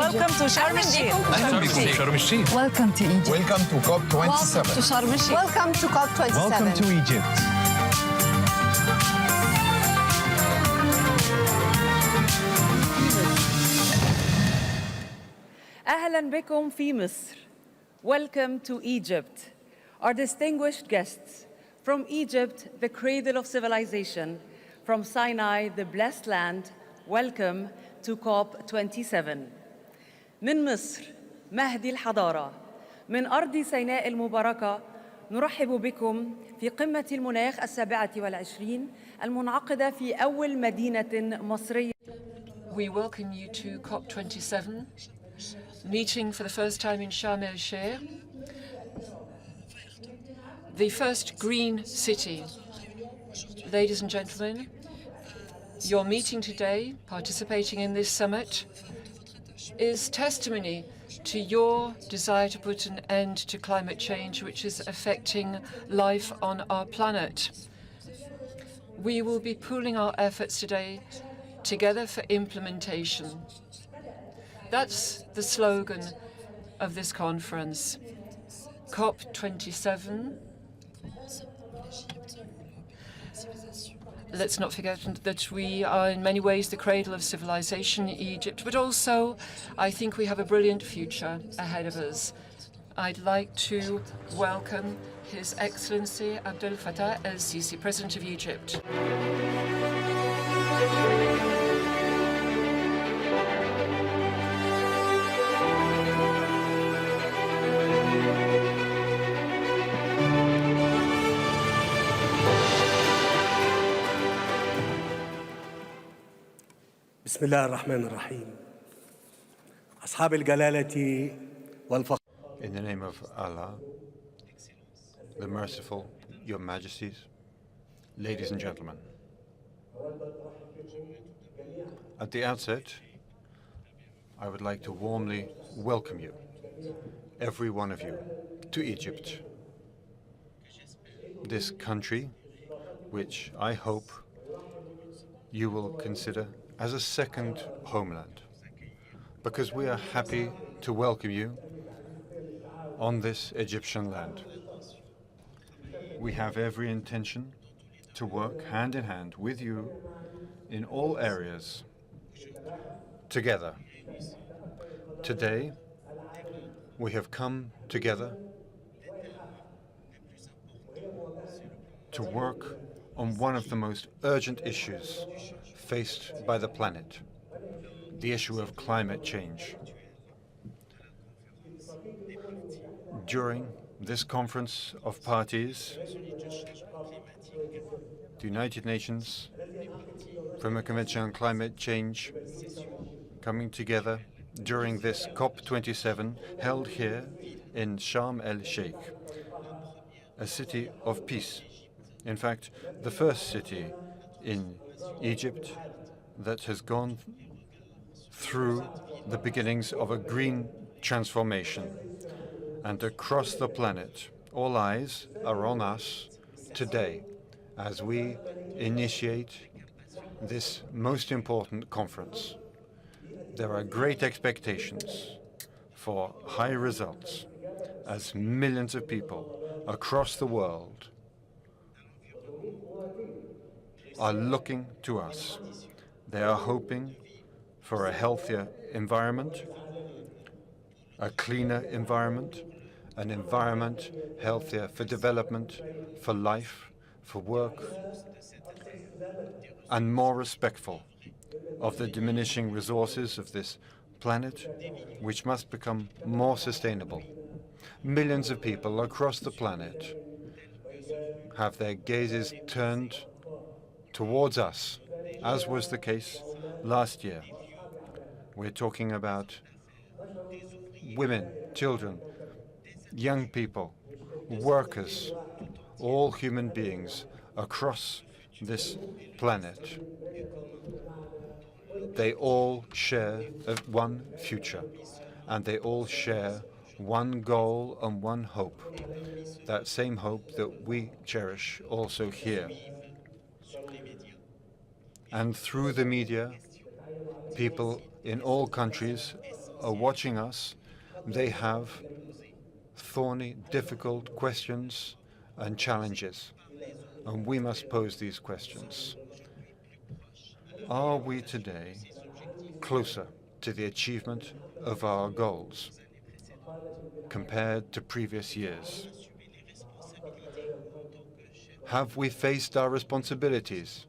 Welcome to Sharm el-Sheikh. Welcome to Egypt. Welcome to COP27. To Sharm el-Sheikh. Welcome to COP27. Welcome to Egypt. أهلاً بكم في مصر. Welcome to Egypt. Our distinguished guests, from Egypt, the cradle of civilization, from Sinai, the blessed land, welcome to COP27. من مصر، مهد الحضارة، من أرض سيناء المباركة، نرحب بكم في قمة المناخ 27 المنعقدة في أول مدينة مصرية. We welcome you to COP27, meeting for the first time in Sharm el-Sheikh, the first green city. Ladies and gentlemen, your meeting today, participating in this summit, is testimony to your desire to put an end to climate change, which is affecting life on our planet. We will be pooling our efforts today together for implementation. That's the slogan of this conference. COP27. Let's not forget that we are in many ways the cradle of civilization in Egypt, but also I think we have a brilliant future ahead of us. I'd like to welcome His Excellency Abdel Fattah el-Sisi, President of Egypt. بسم الله الرحمن الرحيم أصحاب الجلالة والفخر. In the name of Allah, the Merciful, Your Majesties, ladies and gentlemen. At the outset, I would like to warmly welcome you, every one of you, to Egypt, this country which I hope you will consider as a second homeland, because we are happy to welcome you on this Egyptian land. We have every intention to work hand in hand with you in all areas, together. Today, we have come together to work on one of the most urgent issues faced by the planet, the issue of climate change. During this conference of parties, the United Nations, from a Convention on Climate Change, coming together during this COP27 held here in Sharm el-Sheikh, a city of peace. In fact, the first city in Egypt that has gone through the beginnings of a green transformation. And across the planet, all eyes are on us today as we initiate this most important conference. There are great expectations for high results as millions of people across the world are looking to us. They are hoping for a healthier environment, a cleaner environment, an environment healthier for development, for life, for work, and more respectful of the diminishing resources of this planet, which must become more sustainable. Millions of people across the planet have their gazes turned towards us, as was the case last year. We're talking about women, children, young people, workers, all human beings across this planet. They all share one future, and they all share one goal and one hope, that same hope that we cherish also here. And through the media, people in all countries are watching us, they have thorny, difficult questions and challenges, and we must pose these questions. Are we today closer to the achievement of our goals compared to previous years? Have we faced our responsibilities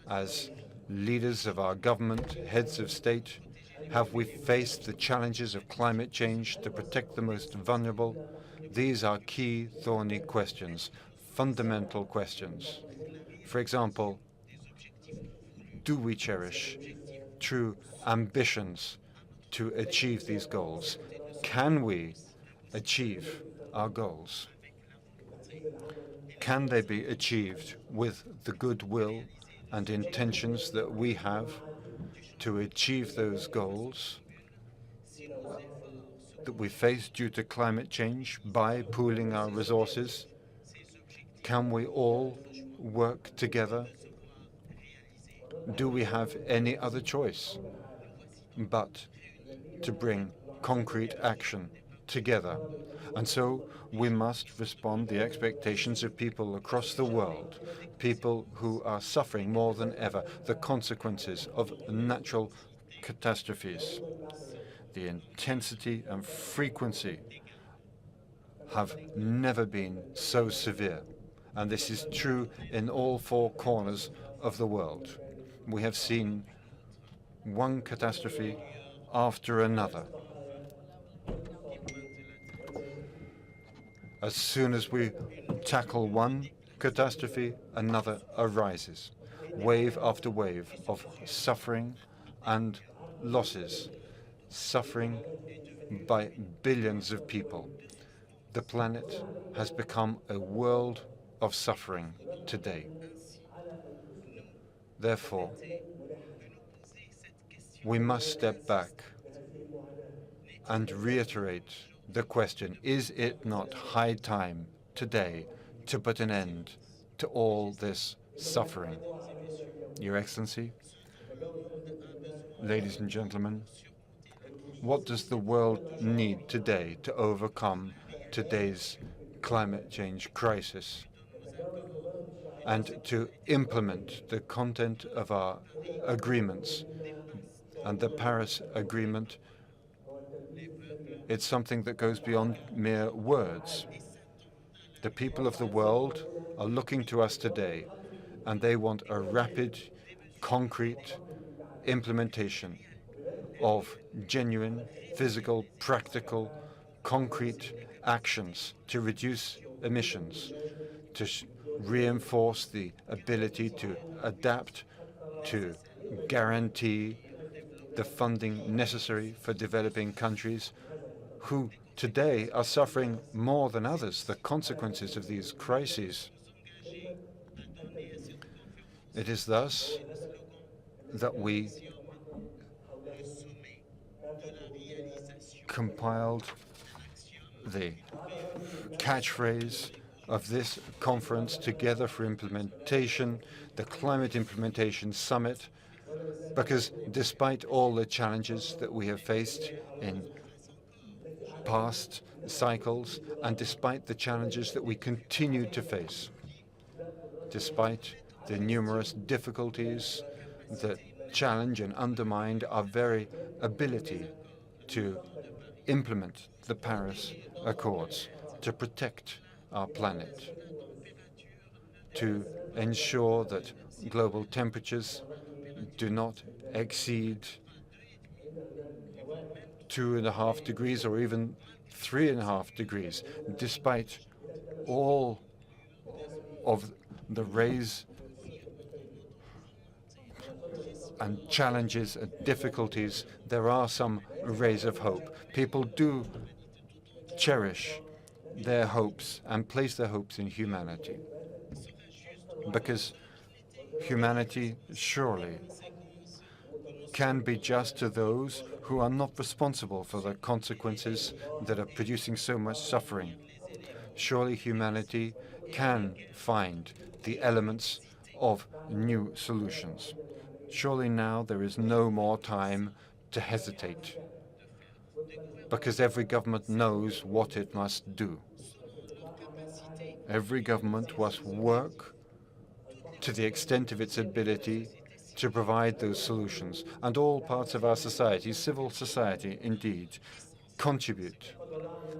as leaders of our government, heads of state? Have we faced the challenges of climate change to protect the most vulnerable? These are key thorny questions, fundamental questions. For example, do we cherish true ambitions to achieve these goals? Can we achieve our goals? Can they be achieved with the goodwill and intentions that we have to achieve those goals that we face due to climate change by pooling our resources? Can we all work together? Do we have any other choice but to bring concrete action together? And so we must respond to the expectations of people across the world, people who are suffering more than ever the consequences of natural catastrophes. The intensity and frequency have never been so severe, and this is true in all four corners of the world. We have seen one catastrophe after another. As soon as we tackle one catastrophe, another arises, wave after wave of suffering and losses, suffering by billions of people. The planet has become a world of suffering today. Therefore, we must step back and reiterate the question, is it not high time today to put an end to all this suffering? Your Excellency, ladies and gentlemen, what does the world need today to overcome today's climate change crisis and to implement the content of our agreements? And the Paris Agreement, it's something that goes beyond mere words. The people of the world are looking to us today, and they want a rapid, concrete implementation of genuine, physical, practical, concrete actions to reduce emissions, to reinforce the ability to adapt, to guarantee the funding necessary for developing countries who today are suffering more than others the consequences of these crises. It is thus that we compiled the catchphrase of this conference, Together for Implementation, the Climate Implementation Summit, because despite all the challenges that we have faced in past cycles, and despite the challenges that we continue to face, despite the numerous difficulties that challenge and undermine our very ability to implement the Paris Accords, to protect our planet, to ensure that global temperatures do not exceed 2.5 degrees or even 3.5 degrees, despite all of the rays and challenges and difficulties. There are some rays of hope. People do cherish their hopes and place their hopes in humanity, because humanity surely can be just to those who are not responsible for the consequences that are producing so much suffering. Surely humanity can find the elements of new solutions. Surely now there is no more time to hesitate. because every government knows what it must do. Every government must work to the extent of its ability to provide those solutions. And all parts of our society, civil society indeed, contribute.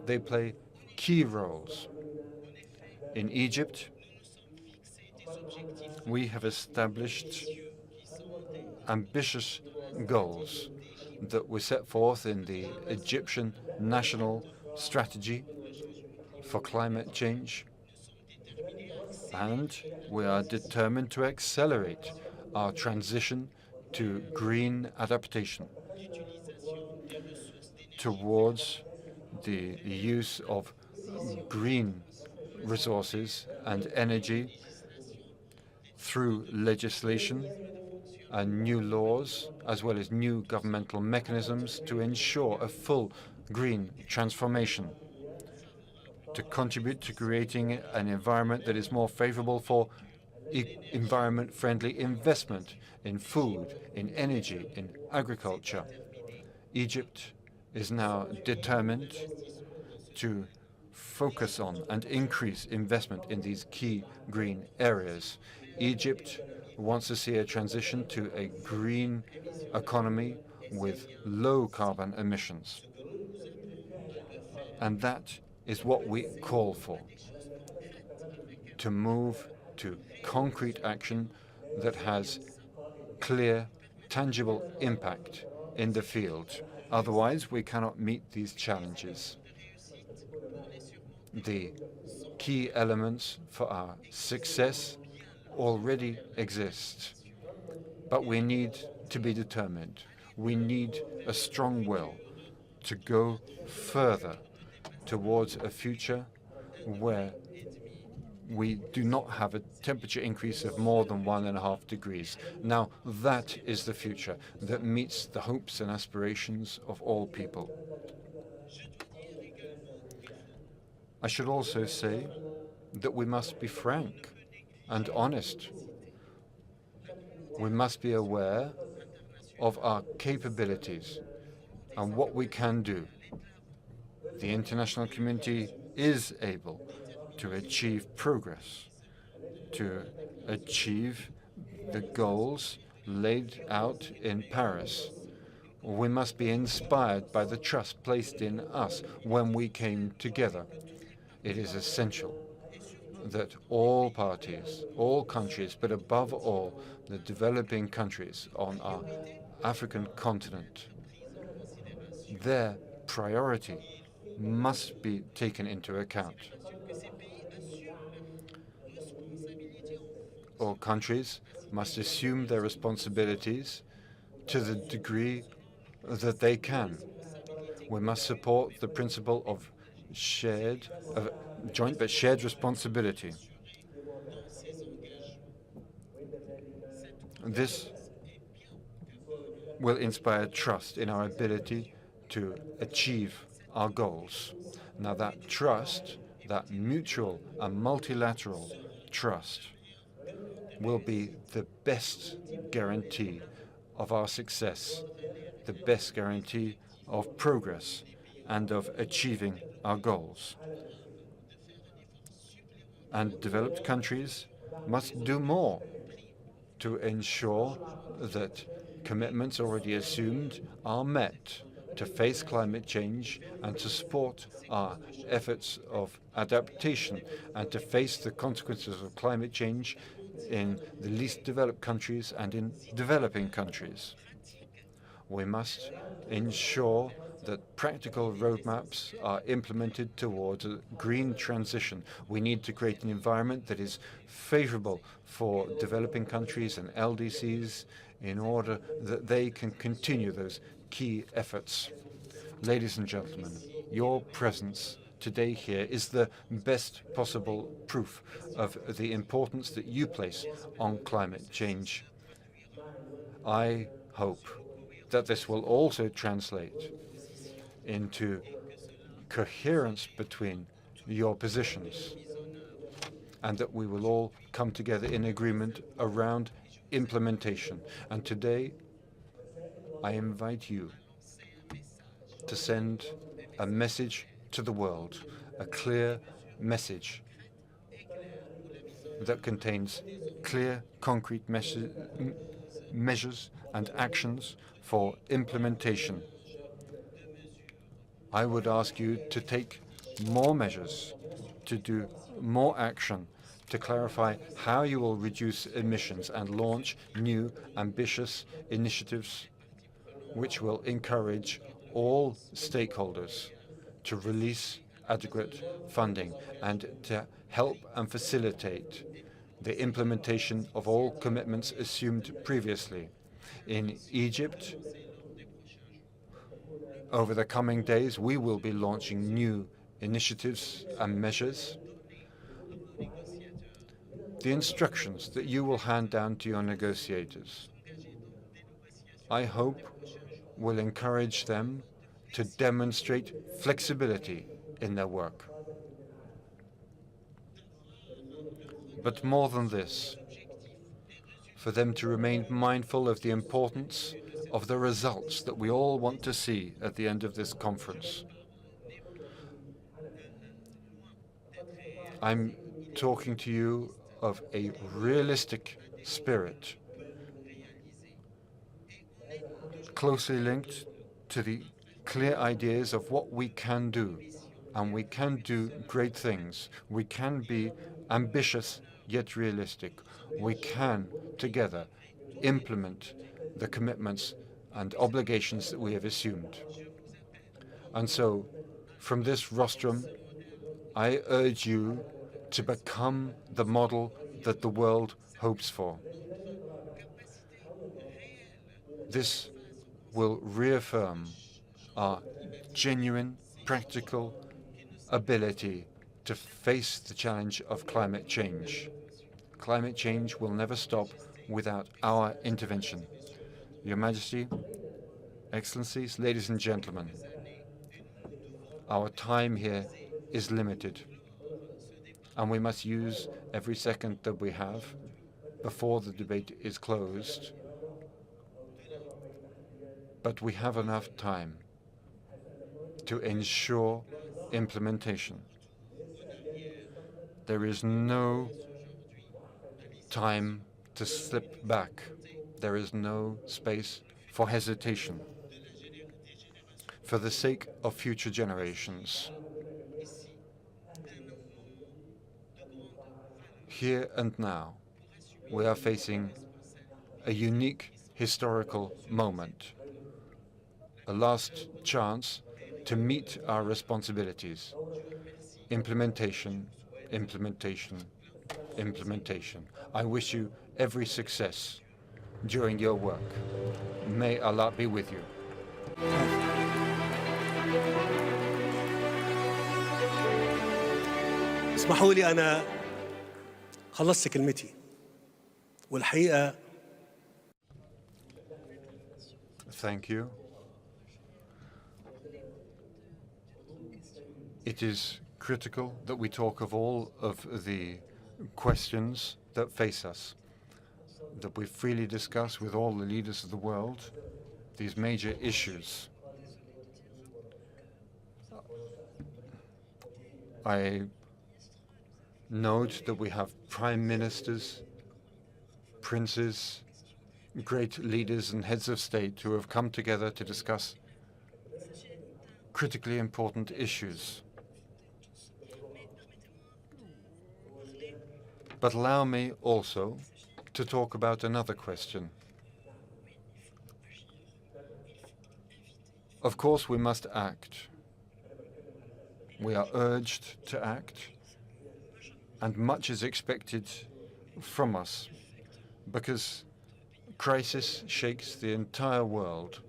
They play key roles. In Egypt, we have established ambitious goals that were set forth in the Egyptian National Strategy for Climate Change, and we are determined to accelerate our transition to green adaptation, towards the use of green resources and energy through legislation and new laws, as well as new governmental mechanisms to ensure a full green transformation, to contribute to creating an environment that is more favorable for environment-friendly investment in food, in energy, in agriculture. Egypt is now determined to focus on and increase investment in these key green areas. Egypt wants to see a transition to a green economy with low carbon emissions. And that is what we call for, to move to concrete action that has clear, tangible impact in the field. Otherwise, we cannot meet these challenges. The key elements for our success already exist, but we need to be determined. We need a strong will to go further towards a future where we do not have a temperature increase of more than 1.5 degrees. Now, that is the future that meets the hopes and aspirations of all people. I should also say that we must be frank and honest. We must be aware of our capabilities and what we can do. The international community is able to achieve progress, to achieve the goals laid out in Paris. We must be inspired by the trust placed in us when we came together. It is essential that all parties, all countries, but above all, the developing countries on our African continent, their priority must be taken into account. All countries must assume their responsibilities to the degree that they can. We must support the principle of joint but shared responsibility. This will inspire trust in our ability to achieve our goals. Now, that trust, that mutual and multilateral trust, will be the best guarantee of our success, the best guarantee of progress and of achieving our goals. And developed countries must do more to ensure that commitments already assumed are met to face climate change and to support our efforts of adaptation and to face the consequences of climate change in the least developed countries and in developing countries. We must ensure that practical roadmaps are implemented towards a green transition. We need to create an environment that is favorable for developing countries and LDCs in order that they can continue those key efforts. Ladies and gentlemen, your presence today here is the best possible proof of the importance that you place on climate change. I hope that this will also translate into coherence between your positions and that we will all come together in agreement around implementation. And today, I invite you to send a message to the world, a clear message that contains clear, concrete measures and actions for implementation. I would ask you to take more measures, to do more action, to clarify how you will reduce emissions and launch new, ambitious initiatives which will encourage all stakeholders to release adequate funding and to help and facilitate the implementation of all commitments assumed previously. In Egypt, over the coming days, we will be launching new initiatives and measures. The instructions that you will hand down to your negotiators, I hope, will encourage them to demonstrate flexibility in their work. But more than this, for them to remain mindful of the importance of the results that we all want to see at the end of this conference. I'm talking to you of a realistic spirit, closely linked to the clear ideas of what we can do. And we can do great things. We can be ambitious yet realistic. We can, together, implement the commitments and obligations that we have assumed. And so, from this rostrum, I urge you to become the model that the world hopes for. This will reaffirm our genuine, practical ability to face the challenge of climate change. Climate change will never stop without our intervention. Your Majesty, Excellencies, ladies and gentlemen, our time here is limited, and we must use every second that we have before the debate is closed. But we have enough time to ensure implementation. There is no time to slip back. There is no space for hesitation. For the sake of future generations, here and now, we are facing a unique historical moment, a last chance to meet our responsibilities. Implementation, implementation, implementation. I wish you every success during your work. May Allah be with you. اسمحوا لي أنا خلصت كلمتي والحقيقة. Thank you. It is critical that we talk of all of the questions that face us, that we freely discuss with all the leaders of the world these major issues. I note that we have prime ministers, princes, great leaders and heads of state who have come together to discuss critically important issues. But allow me also to talk about another question. Of course, we must act. We are urged to act, and much is expected from us, because crisis shakes the entire world.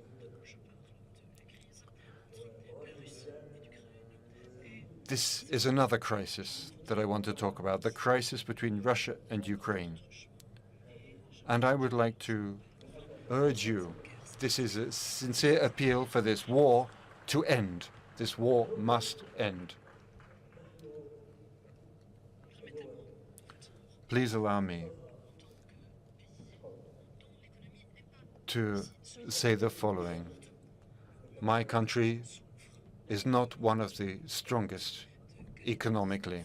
This is another crisis that I want to talk about, the crisis between Russia and Ukraine. And I would like to urge you, this is a sincere appeal for this war to end. This war must end. Please allow me to say the following. My country is not one of the strongest economically.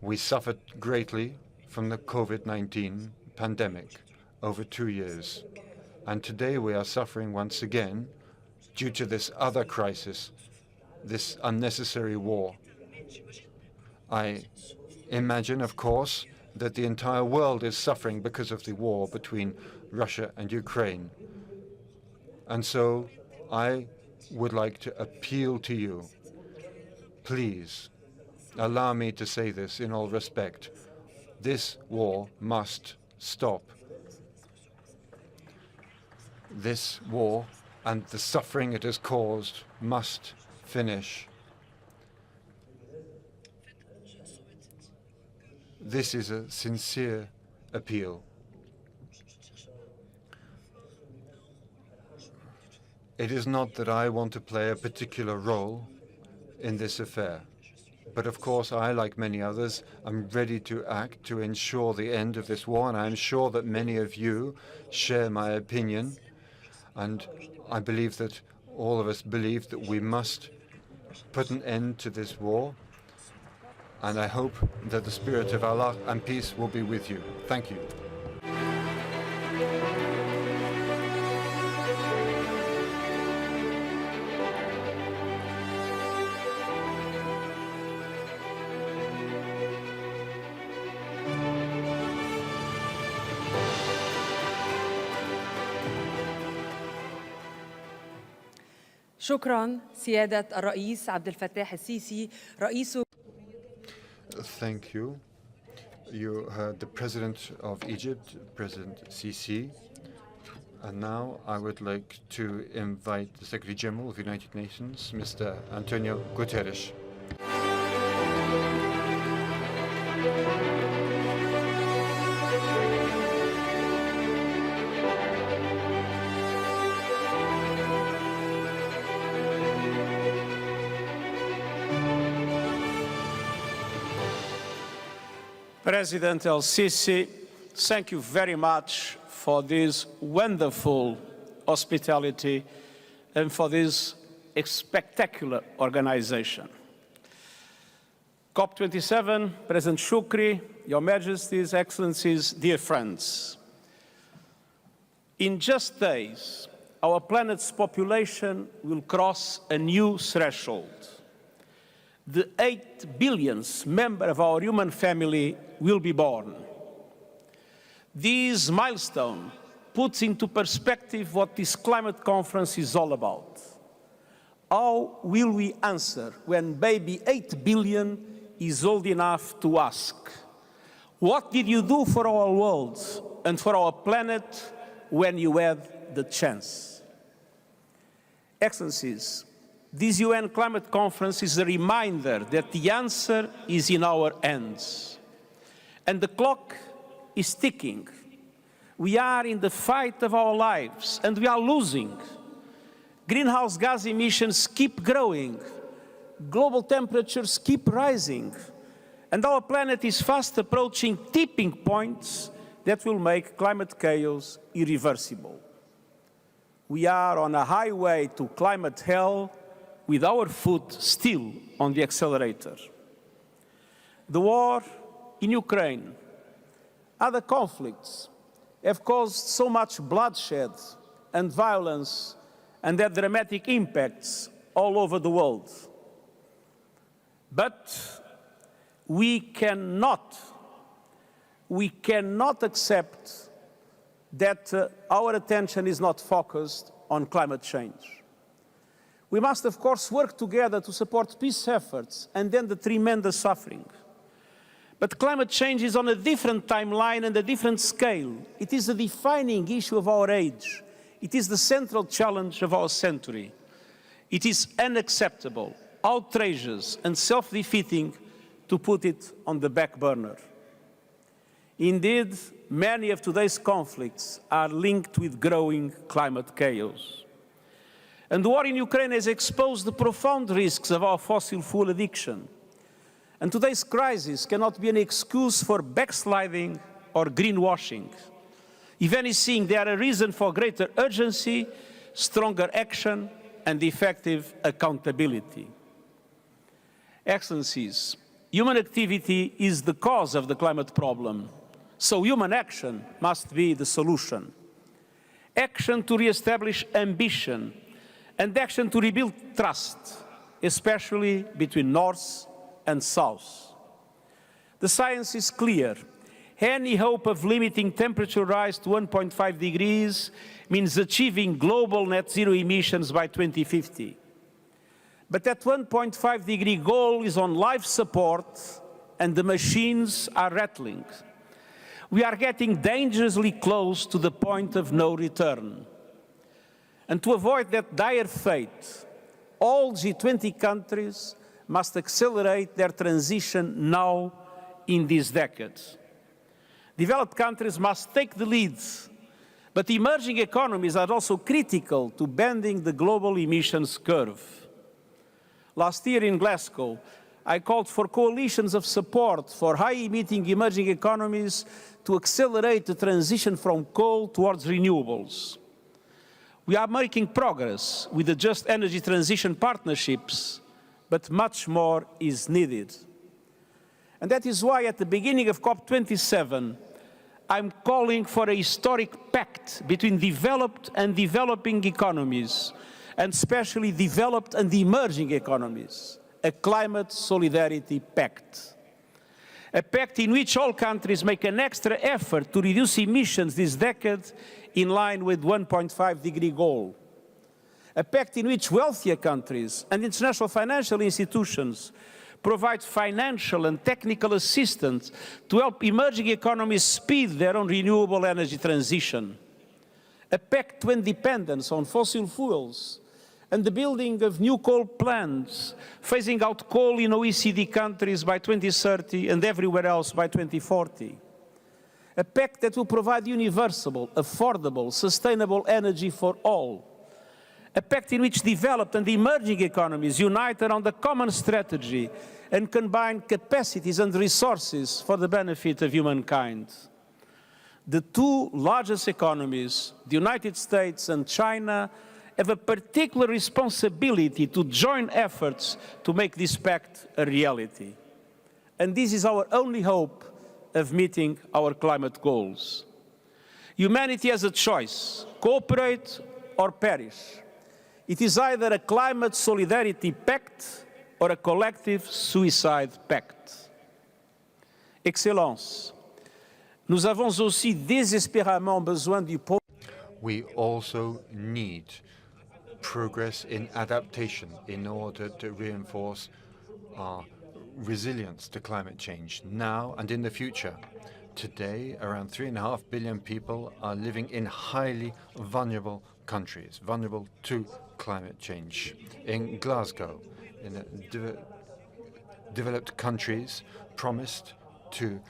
We suffered greatly from the COVID-19 pandemic over 2 years. And today we are suffering once again due to this other crisis, this unnecessary war. I imagine, of course, that the entire world is suffering because of the war between Russia and Ukraine. And so I would like to appeal to you. Please, allow me to say this in all respect. This war must stop. This war and the suffering it has caused must finish. This is a sincere appeal. It is not that I want to play a particular role in this affair, but of course I, like many others, am ready to act to ensure the end of this war, and I am sure that many of you share my opinion, and I believe that all of us believe that we must put an end to this war, and I hope that the spirit of Allah and peace will be with you. Thank you. شكراً سيادة الرئيس عبد الفتاح السيسي رئيس. Thank you. You heard the President of Egypt, President Sisi. And now I would like to invite the Secretary General of the United Nations, Mr. Antonio Guterres. President el-Sisi, thank you very much for this wonderful hospitality and for this spectacular organization. COP27, President Shukri, Your Majesties, Excellencies, dear friends. In just days, our planet's population will cross a new threshold. The 8 billionth member of our human family will be born. This milestone puts into perspective what this climate conference is all about. How will we answer when baby 8 billion is old enough to ask, what did you do for our world and for our planet when you had the chance? Excellencies, this UN climate conference is a reminder that the answer is in our hands. And the clock is ticking. We are in the fight of our lives, and we are losing. Greenhouse gas emissions keep growing. Global temperatures keep rising. And our planet is fast approaching tipping points that will make climate chaos irreversible. We are on a highway to climate hell, with our foot still on the accelerator. The war in Ukraine, other conflicts have caused so much bloodshed and violence and had dramatic impacts all over the world. But we cannot accept that our attention is not focused on climate change. We must, of course, work together to support peace efforts and end the tremendous suffering. But climate change is on a different timeline and a different scale. It is a defining issue of our age. It is the central challenge of our century. It is unacceptable, outrageous, and self-defeating to put it on the back burner. Indeed, many of today's conflicts are linked with growing climate chaos. And the war in Ukraine has exposed the profound risks of our fossil fuel addiction. And today's crisis cannot be an excuse for backsliding or greenwashing. If anything, they are a reason for greater urgency, stronger action, and effective accountability. Excellencies, human activity is the cause of the climate problem, so human action must be the solution. Action to re-establish ambition and action to rebuild trust, especially between North and South. The science is clear. Any hope of limiting temperature rise to 1.5 degrees means achieving global net zero emissions by 2050. But that 1.5 degree goal is on life support and the machines are rattling. We are getting dangerously close to the point of no return. And to avoid that dire fate, all G20 countries must accelerate their transition now in this decade. Developed countries must take the lead, but emerging economies are also critical to bending the global emissions curve. Last year in Glasgow, I called for coalitions of support for high-emitting emerging economies to accelerate the transition from coal towards renewables. We are making progress with the Just Energy Transition partnerships, but much more is needed. And that is why at the beginning of COP27, I'm calling for a historic pact between developed and developing economies, and especially developed and emerging economies, a climate solidarity pact. A pact in which all countries make an extra effort to reduce emissions this decade in line with the 1.5 degree goal. A pact in which wealthier countries and international financial institutions provide financial and technical assistance to help emerging economies speed their own renewable energy transition. A pact to independence on fossil fuels and the building of new coal plants, phasing out coal in OECD countries by 2030 and everywhere else by 2040. A pact that will provide universal, affordable, sustainable energy for all. A pact in which developed and emerging economies unite around a common strategy and combine capacities and resources for the benefit of humankind. The two largest economies, the United States and China, have a particular responsibility to join efforts to make this pact a reality. And this is our only hope of meeting our climate goals. Humanity has a choice: cooperate or perish. It is either a climate solidarity pact or a collective suicide pact. Excellences, nous avons aussi désespérément besoin du We also need progress in adaptation in order to reinforce our resilience to climate change now and in the future. Today, around 3.5 billion people are living in highly vulnerable countries, vulnerable to climate change. In Glasgow, in the developed countries promised to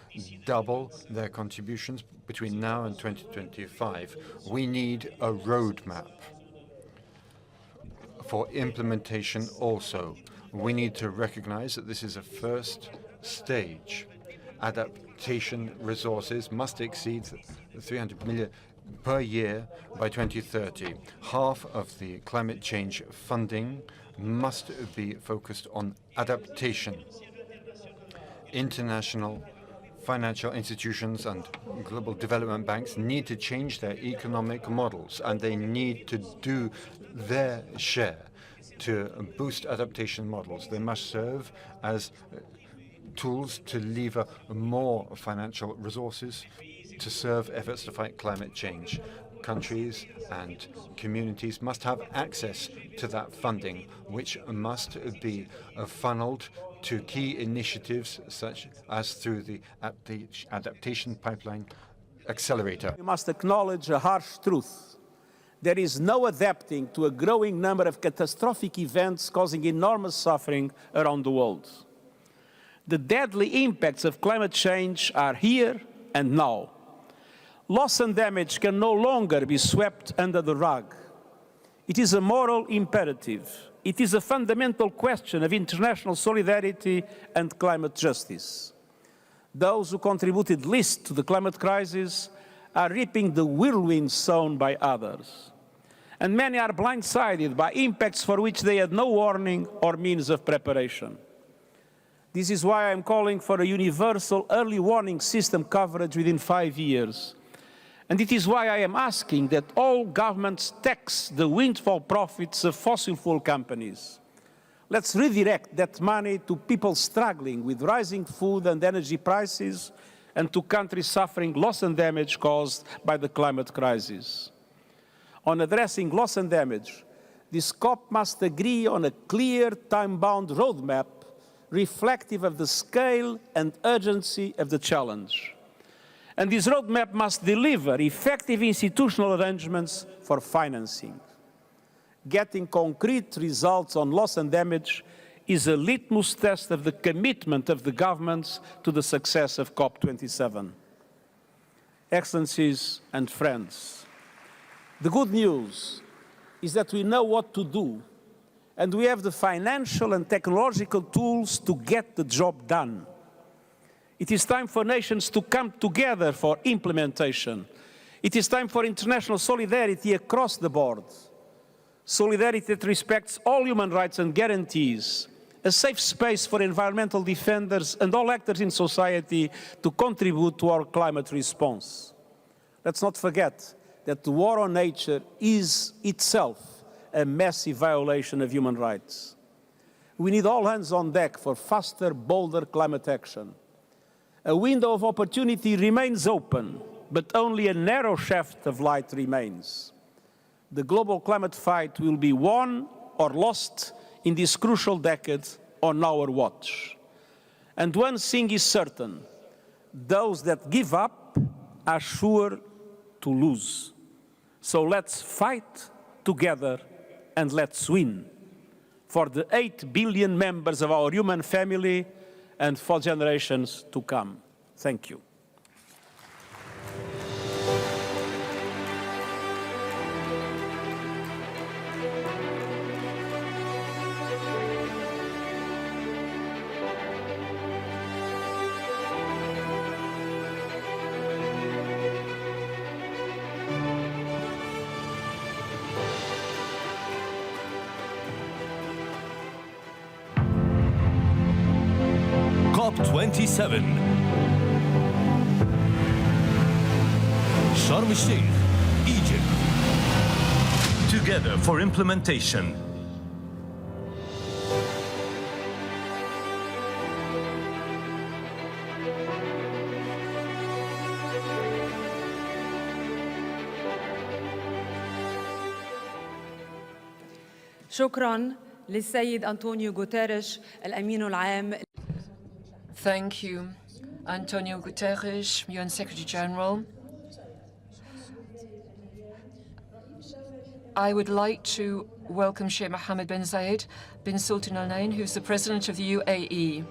double their contributions between now and 2025. We need a roadmap for implementation also. We need to recognize that this is a first stage. Adaptation resources must exceed 300 million per year by 2030. Half of the climate change funding must be focused on adaptation. International financial institutions and global development banks need to change their economic models, and they need to do their share to boost adaptation models. They must serve as tools to lever more financial resources to serve efforts to fight climate change. Countries and communities must have access to that funding, which must be funneled to key initiatives such as through the Adaptation Pipeline Accelerator. We must acknowledge a harsh truth. There is no adapting to a growing number of catastrophic events causing enormous suffering around the world. The deadly impacts of climate change are here and now. Loss and damage can no longer be swept under the rug. It is a moral imperative. It is a fundamental question of international solidarity and climate justice. Those who contributed least to the climate crisis are reaping the whirlwind sown by others. And many are blindsided by impacts for which they had no warning or means of preparation. This is why I am calling for a universal early warning system coverage within 5 years. And it is why I am asking that all governments tax the windfall profits of fossil fuel companies. Let's redirect that money to people struggling with rising food and energy prices and to countries suffering loss and damage caused by the climate crisis. On addressing loss and damage, this COP must agree on a clear, time-bound roadmap reflective of the scale and urgency of the challenge. And this roadmap must deliver effective institutional arrangements for financing. Getting concrete results on loss and damage is a litmus test of the commitment of the governments to the success of COP27. Excellencies and friends, the good news is that we know what to do, and we have the financial and technological tools to get the job done. It is time for nations to come together for implementation. It is time for international solidarity across the board. Solidarity that respects all human rights and guarantees a safe space for environmental defenders and all actors in society to contribute to our climate response. Let's not forget that the war on nature is itself a massive violation of human rights. We need all hands on deck for faster, bolder climate action. A window of opportunity remains open, but only a narrow shaft of light remains. The global climate fight will be won or lost in this crucial decade on our watch. And one thing is certain, those that give up are sure to lose. So let's fight together and let's win for the 8 billion members of our human family and for generations to come. Thank you. COP27. Sharm el-Sheikh, Egypt. Together for implementation. شكراً للسيد أنطونيو غوتيريش الأمين العام. Thank you, Antonio Guterres, UN Secretary General. I would like to welcome Sheikh Mohammed bin Zayed bin Sultan Al Nahyan, who's the President of the UAE.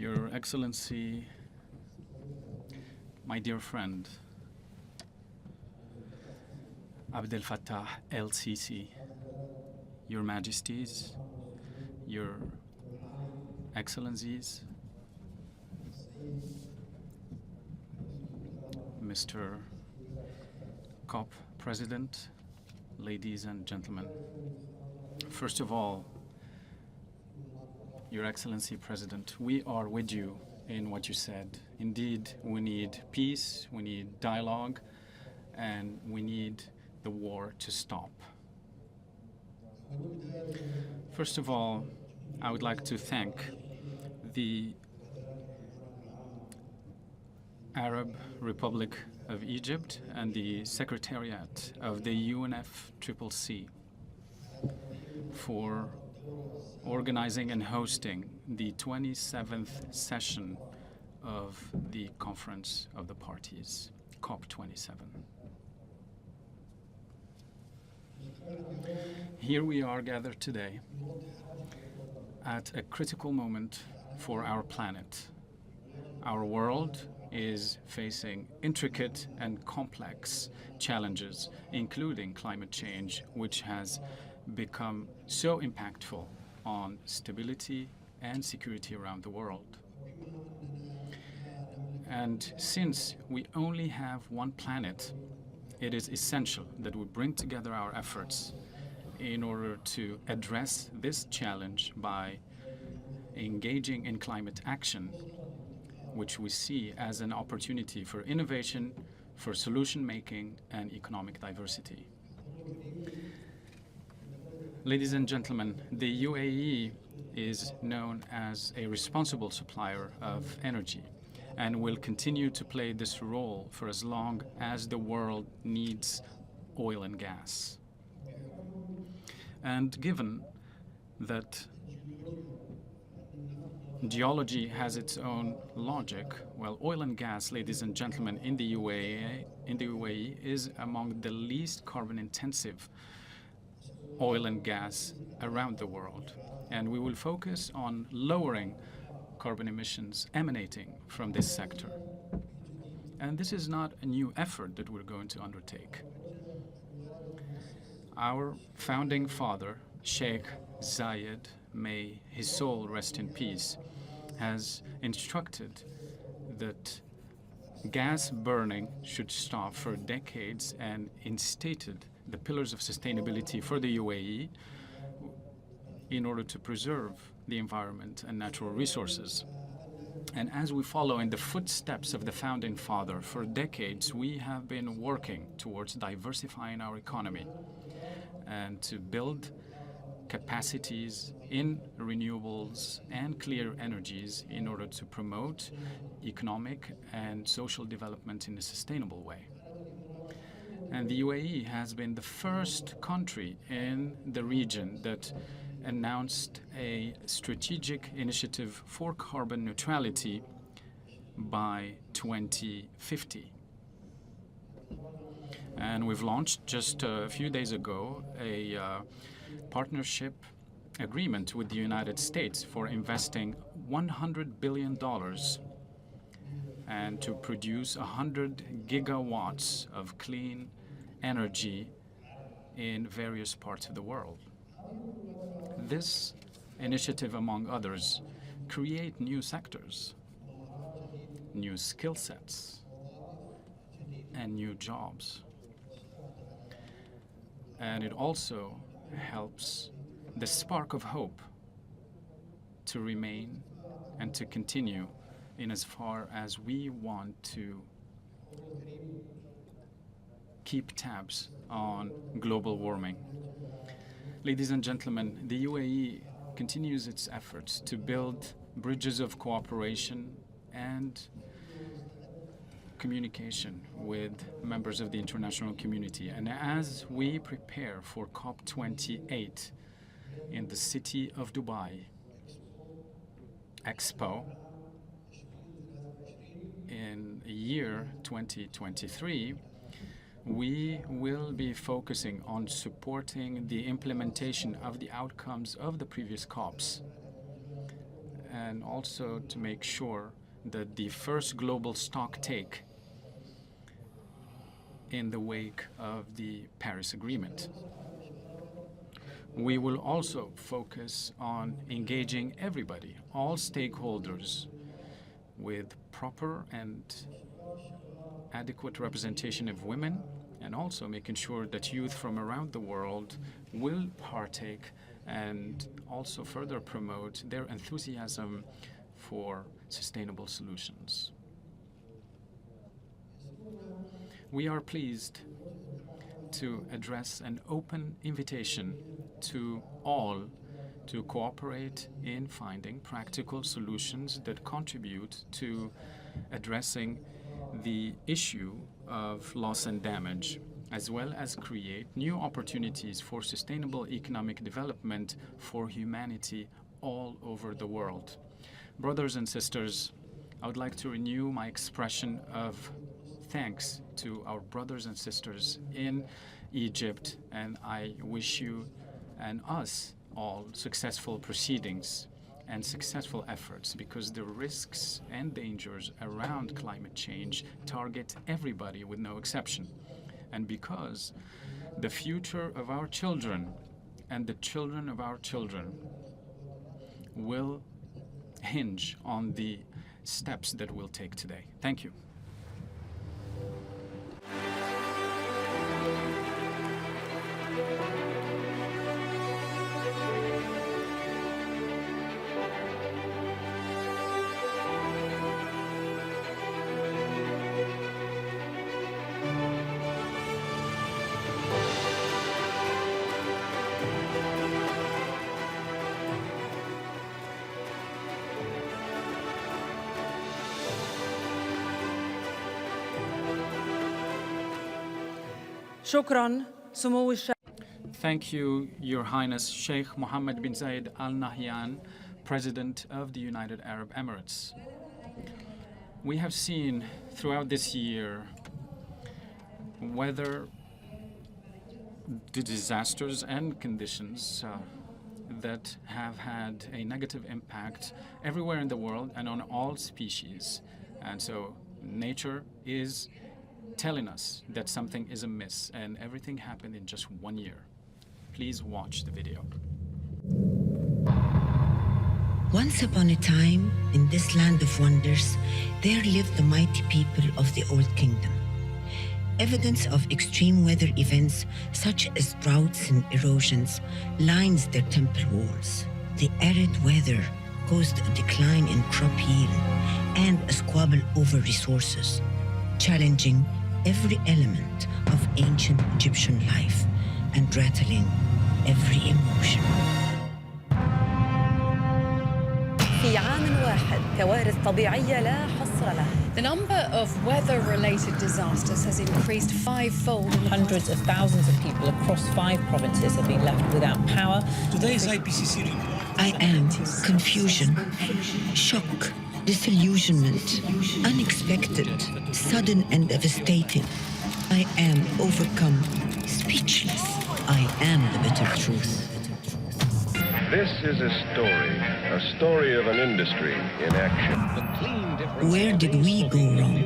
Your Excellency, my dear friend, Abdel Fattah el-Sisi, Your Majesties, Your Excellencies, Mr. COP President, ladies and gentlemen. First of all, Your Excellency President, we are with you in what you said. Indeed, we need peace, we need dialogue, and we need the war to stop. First of all, I would like to thank the Arab Republic of Egypt and the Secretariat of the UNFCCC for organizing and hosting the 27th session of the Conference of the Parties, COP27. Here we are gathered today at a critical moment for our planet. Our world is facing intricate and complex challenges, including climate change, which has become so impactful on stability and security around the world. And since we only have one planet, it is essential that we bring together our efforts in order to address this challenge by engaging in climate action, which we see as an opportunity for innovation, for solution making, and economic diversity. Ladies and gentlemen, the UAE is known as a responsible supplier of energy and will continue to play this role for as long as the world needs oil and gas. And given that geology has its own logic, well, oil and gas, ladies and gentlemen, in the UAE is among the least carbon-intensive oil and gas around the world. And we will focus on lowering carbon emissions emanating from this sector. And this is not a new effort that we're going to undertake. Our founding father, Sheikh Zayed, may his soul rest in peace, has instructed that gas burning should stop for decades and instated the pillars of sustainability for the UAE in order to preserve the environment and natural resources. And as we follow in the footsteps of the founding father, for decades we have been working towards diversifying our economy and to build capacities in renewables and clear energies in order to promote economic and social development in a sustainable way. And the UAE has been the first country in the region that announced a strategic initiative for carbon neutrality by 2050. And we've launched just a few days ago a partnership agreement with the United States for investing $100 billion and to produce 100 gigawatts of clean energy in various parts of the world. This initiative, among others, create new sectors, new skill sets, and new jobs. And it also helps the spark of hope to remain and to continue in as far as we want to keep tabs on global warming. Ladies and gentlemen, the UAE continues its efforts to build bridges of cooperation and communication with members of the international community. And as we prepare for COP28 in the city of Dubai Expo in year 2023, we will be focusing on supporting the implementation of the outcomes of the previous COPs and also to make sure that the first global stock take in the wake of the Paris Agreement. We will also focus on engaging everybody, all stakeholders, with proper and adequate representation of women, and also making sure that youth from around the world will partake and also further promote their enthusiasm for sustainable solutions. We are pleased to address an open invitation to all to cooperate in finding practical solutions that contribute to addressing the issue of loss and damage, as well as create new opportunities for sustainable economic development for humanity all over the world. Brothers and sisters, I would like to renew my expression of thanks to our brothers and sisters in Egypt, and I wish you and us all successful proceedings and successful efforts, because the risks and dangers around climate change target everybody with no exception. And because the future of our children and the children of our children will hinge on the steps that we'll take today. Thank you. شكراً سمو الشيخ. Thank you, Your Highness Sheikh Mohammed bin Zayed Al Nahyan, President of the United Arab Emirates. We have seen throughout this year whether the disasters and conditions that have had a negative impact everywhere in the world and on all species. And so nature is telling us that something is amiss, and everything happened in just 1 year. Please watch the video. Once upon a time, in this land of wonders, there lived the mighty people of the Old Kingdom. Evidence of extreme weather events such as droughts and erosions lines their temple walls. The arid weather caused a decline in crop yield and a squabble over resources, challenging every element of ancient Egyptian life and rattling every emotion. في عام واحد كوارث طبيعية لا حصر لها. The number of weather-related disasters has increased fivefold. Hundreds of thousands of people across 5 provinces have been left without power. Today's IPCC report. I am confusion, shock, disillusionment, unexpected, sudden and devastating. I am overcome, speechless. I am the bitter truth. This is a story of an industry in action. Where did we go wrong?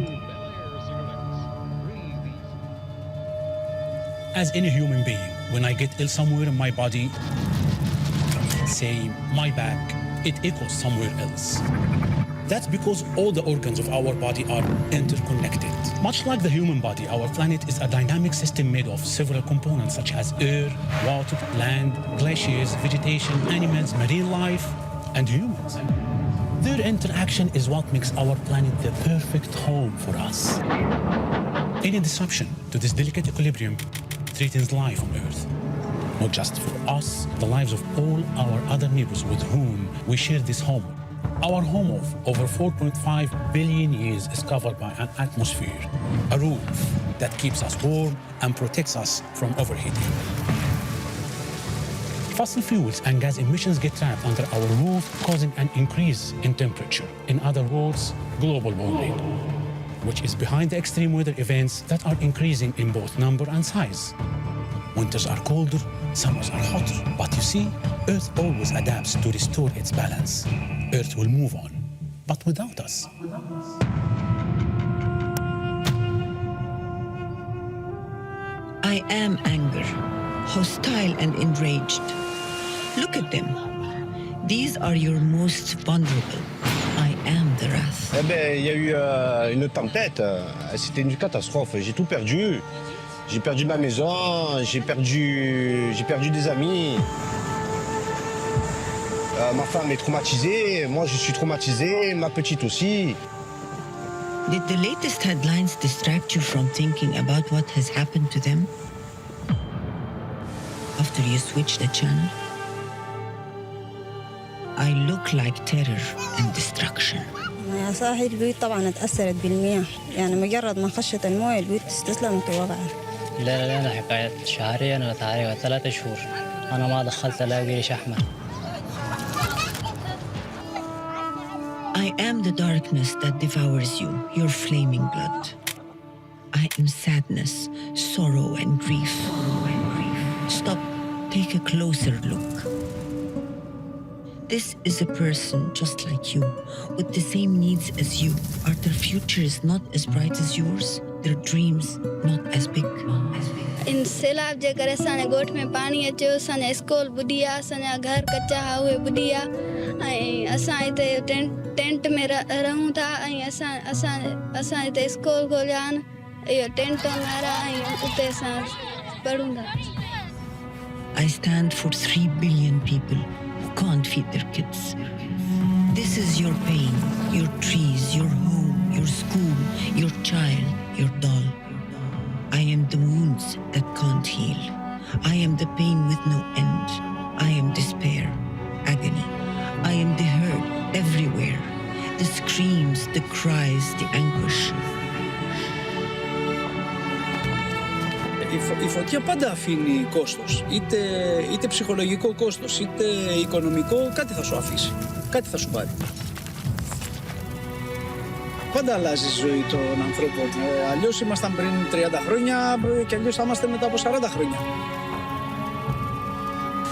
As any human being, when I get ill somewhere in my body, say my back, it echoes somewhere else. That's because all the organs of our body are interconnected. Much like the human body, our planet is a dynamic system made of several components such as air, water, land, glaciers, vegetation, animals, marine life, and humans. Their interaction is what makes our planet the perfect home for us. Any disruption to this delicate equilibrium threatens life on Earth. Not just for us, the lives of all our other neighbors with whom we share this home. Our home of over 4.5 billion years is covered by an atmosphere, a roof that keeps us warm and protects us from overheating. Fossil fuels and gas emissions get trapped under our roof, causing an increase in temperature. In other words, global warming, which is behind the extreme weather events that are increasing in both number and size. Winters are colder, summers are hotter. But you see, Earth always adapts to restore its balance. Earth will move on, but without us. I am anger, hostile and enraged. Look at them. These are your most vulnerable. I am the wrath. Eh ben, il y a eu une tempête. C'était une catastrophe. J'ai tout perdu. J'ai perdu ma maison. J'ai perdu des amis. Ma femme est traumatisée. Moi, je suis traumatisé. Ma petite aussi. Did the latest headlines distract you from thinking about what has happened to them? After you switch the channel? I look like terror and destruction. يا صاحي البيوت طبعا اتأثرت بالمياه، يعني مجرد ما خشت المويه البيوت استسلمت ووقعت. لا أنا حكاية شهرية، أنا تعريها 3 شهور. أنا ما دخلت ألاقي لي شحمة. I am the darkness that devours you, your flaming blood. I am sadness, sorrow, and grief. Stop, take a closer look. This is a person just like you, with the same needs as you. Are their futures not as bright as yours? Their dreams not as big? इन सैलाब जे करे असांजे ॻोठ में पाणी अचियो असांजा school बुॾी विया असांजा घर कचा हुआ उहे बुॾी विया ऐं असां हिते टेंट में रहूं था ऐं असां हिते स्कूल खोलिया आहिनि इहो टेंटुनि वारा ऐं उते असां पढ़ूं था I stand for 3 billion people who can't feed their kids. This is your pain, your trees, your home, your school, your child, your doll. I am the wounds that can't heal. I am the pain with no end. I am despair, agony. I am the hurt everywhere. The screams, the cries, the anguish. Η φωτιά πάντα αφήνει κόστος, είτε ψυχολογικό κόστος, είτε οικονομικό, κάτι θα σου αφήσει, κάτι θα σου πάρει. Πάντα αλλάζει η ζωή των ανθρώπων. Αλλιώς ήμασταν πριν 30 χρόνια και αλλιώς θα είμαστε μετά από 40 χρόνια.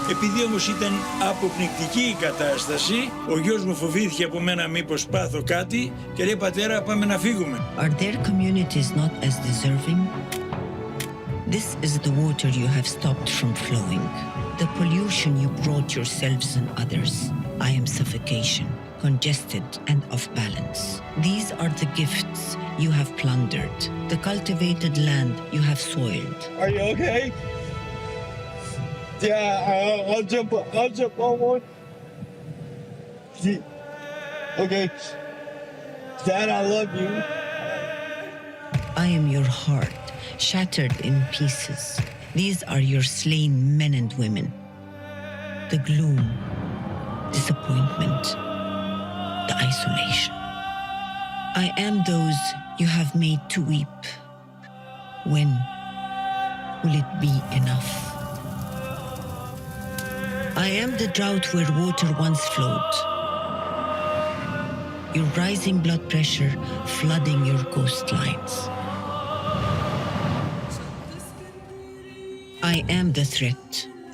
Επειδή όμως ήταν αποπνικτική η κατάσταση, ο γιος μου φοβήθηκε από μένα μήπως πάθω κάτι και λέει πατέρα πάμε να φύγουμε. Are their communities not as deserving? This is the water you have stopped from flowing. The pollution you brought yourselves and others. I am suffocation, congested and off balance. These are the gifts you have plundered, the cultivated land you have soiled. Are you okay? Yeah, I'll jump on one. Okay. Dad, I love you. I am your heart, shattered in pieces. These are your slain men and women. The gloom, disappointment, the isolation. I am those you have made to weep. When will it be enough? I am the drought where water once flowed. Your rising blood pressure flooding your coastlines. I am the threat,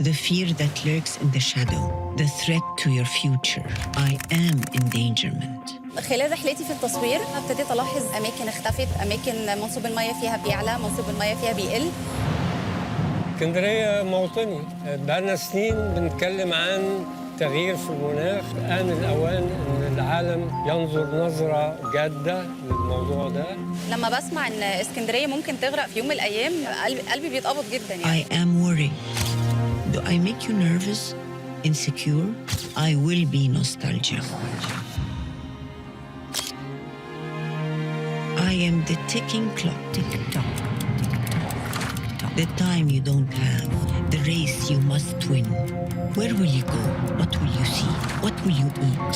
the fear that lurks in the shadow, the threat to your future. I am endangerment. خلال رحلتي في التصوير ابتديت ألاحظ أماكن اختفت، أماكن منسوب المياه فيها بيعلى، منسوب المياه فيها بيقل. اسكندرية موطني، بقالنا سنين بنتكلم عن تغيير في المناخ، آن الأوان أن العالم ينظر نظرة جادة للموضوع ده. لما بسمع إن اسكندرية ممكن تغرق في يوم من الأيام قلبي بيتقبض جدا يعني. I am worried. Do I make you nervous, insecure? I will be nostalgia. I am the ticking clock. Tick-tock. The time you don't have, the race you must win. Where will you go? What will you see? What will you eat?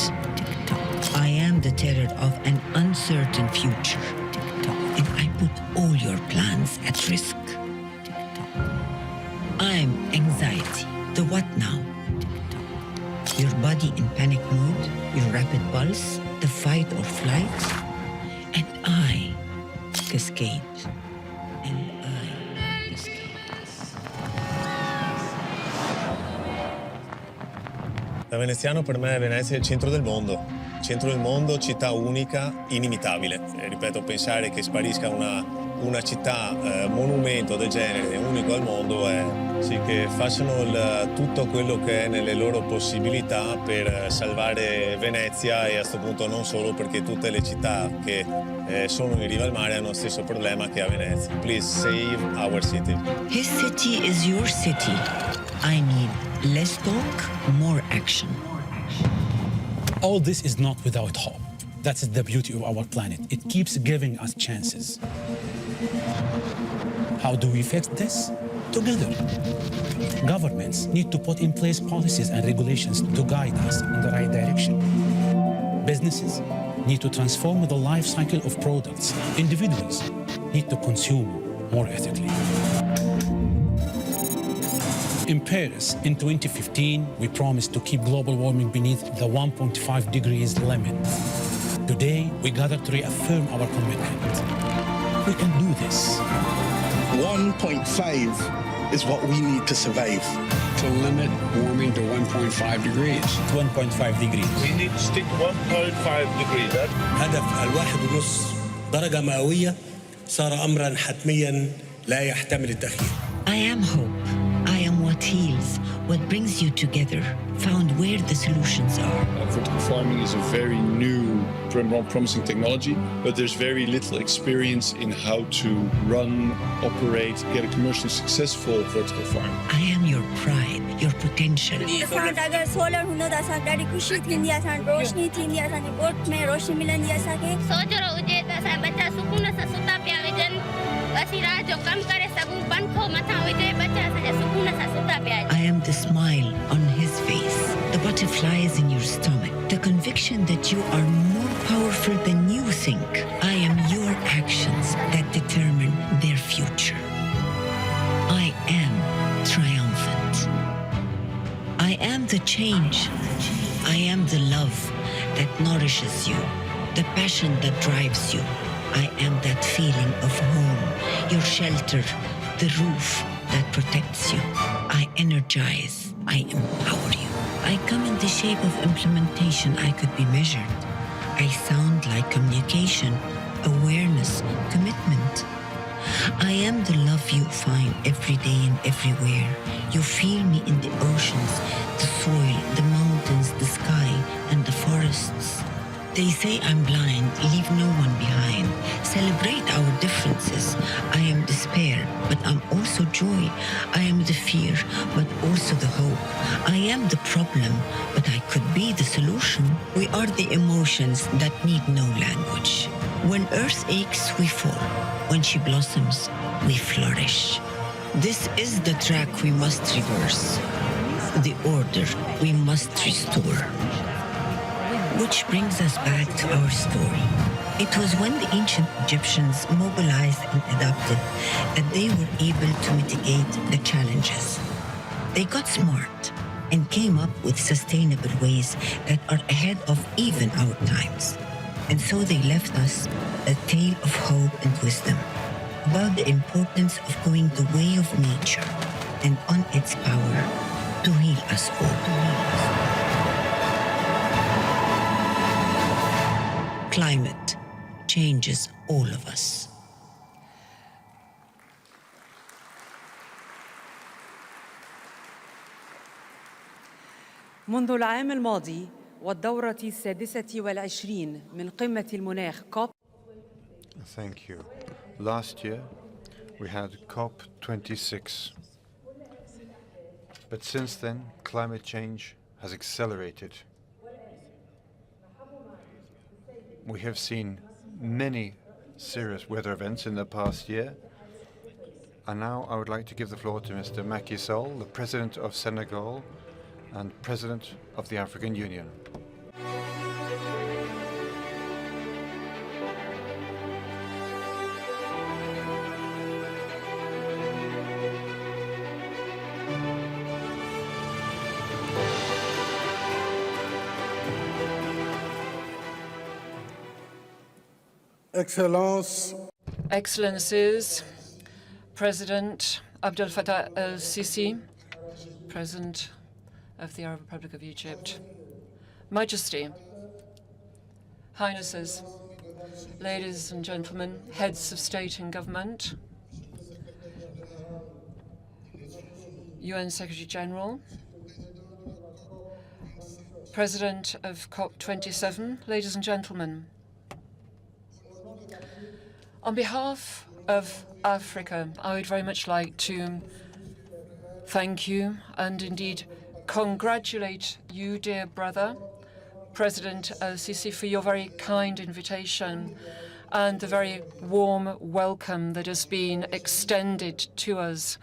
I am the terror of an uncertain future. And I put all your plans at risk. I'm anxiety. The what now? Your body in panic mode, your rapid pulse, the fight or flight. And I cascade. Da veneziano per me Venezia è il centro del mondo, città unica, inimitabile. Ripeto, pensare che sparisca una città monumento del genere, unico al mondo, è sì che facciano tutto quello che è nelle loro possibilità per salvare Venezia e a questo punto non solo perché tutte le città che sono in riva al mare hanno lo stesso problema che a Venezia. Please save our city. His city is your city. I need less talk, more action. All this is not without hope. That's the beauty of our planet. It keeps giving us chances. How do we fix this? Together. Governments need to put in place policies and regulations to guide us in the right direction. Businesses need to transform the life cycle of products. Individuals need to consume more ethically. In Paris, in 2015, we promised to keep global warming beneath the 1.5 degrees limit. Today, we gather to reaffirm our commitment. We can do this. 1.5 is what we need to survive. To limit warming to 1.5 degrees. 1.5 degrees. We need to stick 1.5 degrees. هدف 1.5 درجة مئوية صار أمرا حتميا لا يحتمل التأخير. I am hope. I am what heals, what brings you together, found where the solutions are. Vertical farming is a very new, promising technology, but there's very little experience in how to run, operate, get a commercially successful vertical farm. I am your pride, your potential. अगर solar हुँदो त असां ॾाढी ख़ुशी थींदी असां रोशनी थींदी असांजे ॻोठ में रोशनी मिलंदी असांखे सोचरो हुजे त असां बच्चा सुकून सां सुता पिया विझनि असीं रात जो कमु करे सघूं पंखो मथां हुजे बच्चा असांजा सुकून सां सुता पिया I am the smile on his face, the butterflies in your stomach, the conviction that you are more powerful than you think. I am your actions that determine their future. I am triumphant. I am the change. I am the love that nourishes you, the passion that drives you. I am that feeling of home, your shelter, the roof that protects you. I energize, I empower you. I come in the shape of implementation. I could be measured. I sound like communication, awareness, commitment. I am the love you find every day and everywhere. You feel me in the oceans, the soil, the mountains, the sky, and the forests. They say I'm blind, leave no one behind. Celebrate our differences. I am despair, but I'm also joy. I am the fear, but also the hope. I am the problem, but I could be the solution. We are the emotions that need no language. When earth aches, we fall. When she blossoms, we flourish. This is the track we must reverse. The order we must restore. Which brings us back to our story. It was when the ancient Egyptians mobilized and adapted that they were able to mitigate the challenges. They got smart and came up with sustainable ways that are ahead of even our times. And so they left us a tale of hope and wisdom about the importance of going the way of nature and on its power to heal us all. Climate changes all of us. منذ العام الماضي والدورة 26 من قمة المناخ COP. Thank you. Last year, we had COP26. But since then, climate change has accelerated. We have seen many serious weather events in the past year. And now I would like to give the floor to Mr. Macky Sall, the President of Senegal and President of the African Union. Excellencies, President Abdel Fattah el-Sisi, President of the Arab Republic of Egypt, Majesty, Highnesses, ladies and gentlemen, heads of state and government, UN Secretary General, President of COP27, ladies and gentlemen. On behalf of Africa, I would very much like to thank you and indeed congratulate you, dear brother, President el-Sisi, for your very kind invitation and the very warm welcome that has been extended to us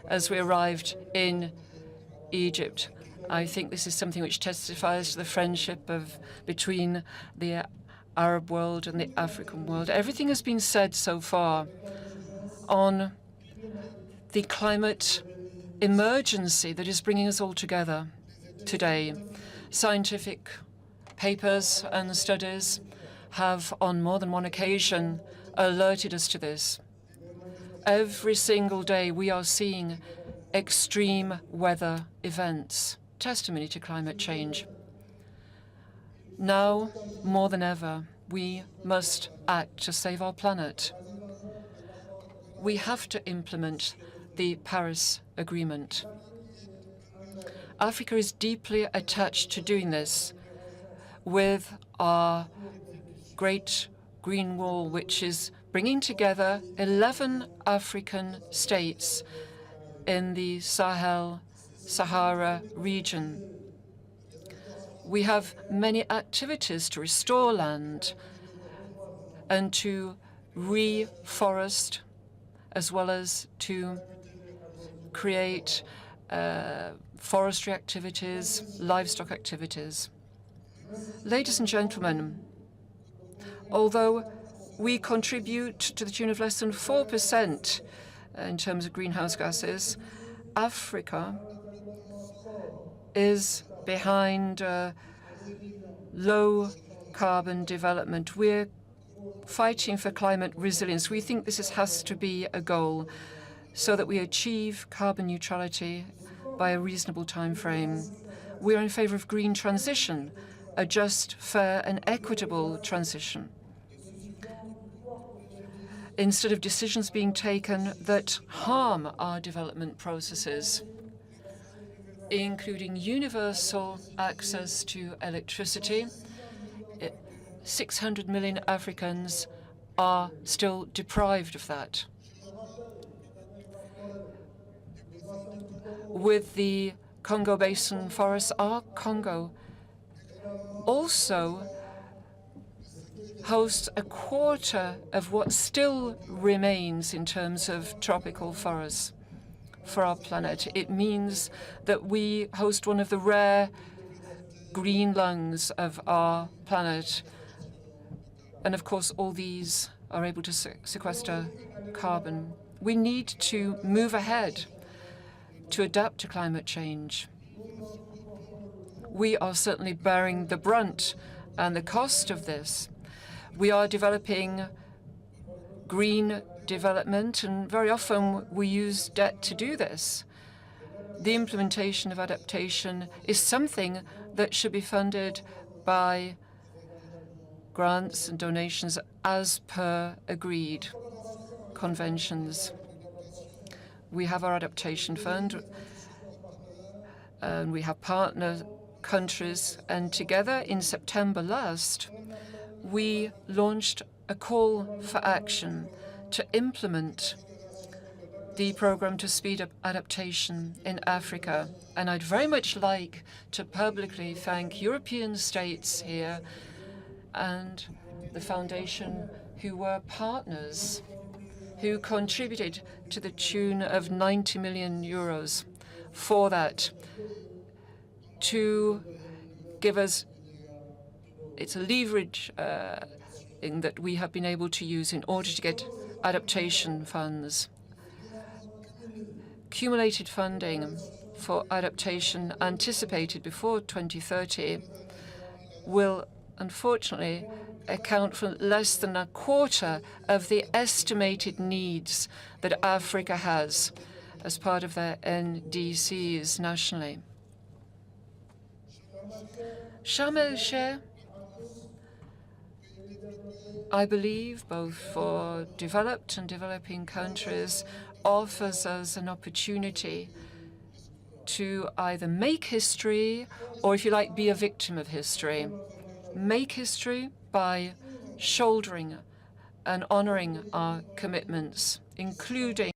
as we arrived in Egypt. I think this is something which testifies to the friendship between the Arab world and the African world. Everything has been said so far on the climate emergency that is bringing us all together today. Scientific papers and studies have on more than one occasion alerted us to this. Every single day we are seeing extreme weather events, testimony to climate change. Now, more than ever, we must act to save our planet. We have to implement the Paris Agreement. Africa is deeply attached to doing this with our Great Green Wall, which is bringing together 11 African states in the Sahara region. We have many activities to restore land and to reforest, as well as to create forestry activities, livestock activities. Ladies and gentlemen, although we contribute to the tune of less than 4% in terms of greenhouse gases, Africa is behind low carbon development. We're fighting for climate resilience. We think this has to be a goal so that we achieve carbon neutrality by a reasonable time frame. We are in favor of green transition, a just, fair and equitable transition, instead of decisions being taken that harm our development processes, including universal access to electricity. 600 million Africans are still deprived of that. With the Congo Basin forests, our Congo also hosts a quarter of what still remains in terms of tropical forests for our planet. It means that we host one of the rare green lungs of our planet. And of course, all these are able to sequester carbon. We need to move ahead to adapt to climate change. We are certainly bearing the brunt and the cost of this. We are developing green development, and very often we use debt to do this. The implementation of adaptation is something that should be funded by grants and donations as per agreed conventions. We have our adaptation fund, and we have partner countries, and together in September last, we launched a call for action to implement the program to speed up adaptation in Africa. And I'd very much like to publicly thank European states here and the foundation who were partners, who contributed to the tune of 90 million euros for that, to give us, it's a leverage in that we have been able to use in order to get adaptation funds. Accumulated funding for adaptation anticipated before 2030 will unfortunately account for less than a quarter of the estimated needs that Africa has as part of their NDCs nationally. Sharm el-Sheikh, I believe, both for developed and developing countries, offers us an opportunity to either make history or, if you like, be a victim of history. Make history by shouldering and honoring our commitments, including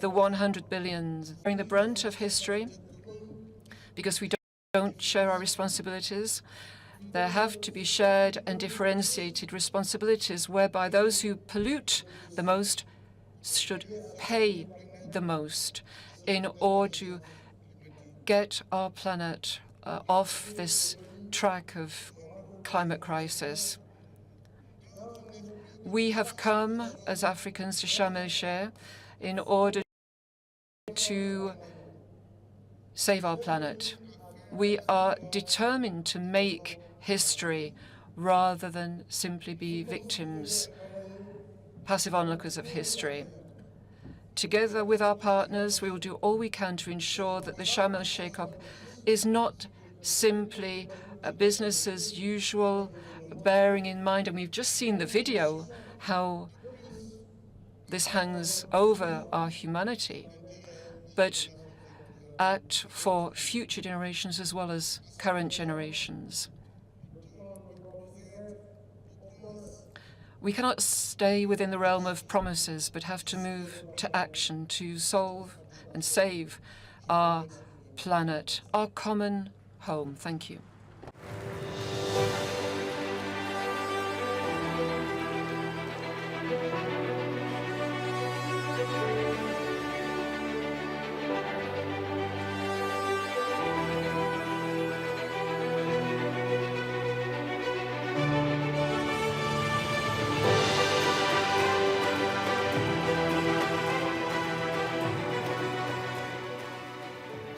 the 100 billion, bearing the brunt of history, because we don't share our responsibilities. There have to be shared and differentiated responsibilities whereby those who pollute the most should pay the most in order to get our planet off this track of climate crisis. We have come as Africans to Sharm el-Sheikh in order to save our planet. We are determined to make history rather than simply be victims, passive onlookers of history. Together with our partners, we will do all we can to ensure that the Sharm el-Sheikh COP is not simply a business as usual, bearing in mind, and we've just seen the video, how this hangs over our humanity, but act for future generations as well as current generations. We cannot stay within the realm of promises, but have to move to action to solve and save our planet, our common home. Thank you.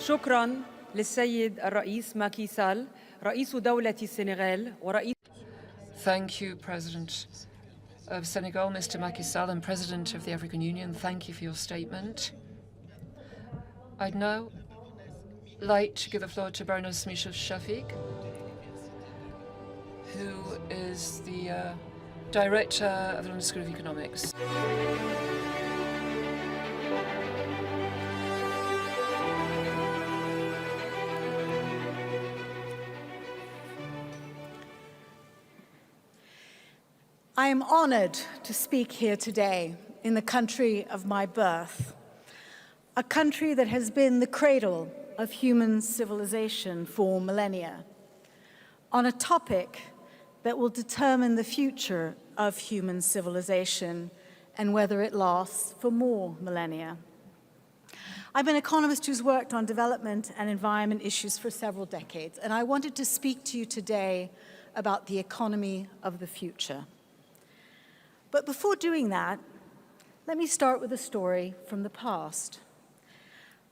شكراً للسيد الرئيس ماكي سال رئيس دولة السنغال ورئيس. Thank you, President of Senegal, Mr. Macky Sall, and President of the African Union. Thank you for your statement. I'd now like to give the floor to Baroness Michel Shafik, who is the Director of the London School of Economics. I am honored to speak here today in the country of my birth, a country that has been the cradle of human civilization for millennia, on a topic that will determine the future of human civilization and whether it lasts for more millennia. I'm an economist who's worked on development and environment issues for several decades, and I wanted to speak to you today about the economy of the future. But before doing that, let me start with a story from the past.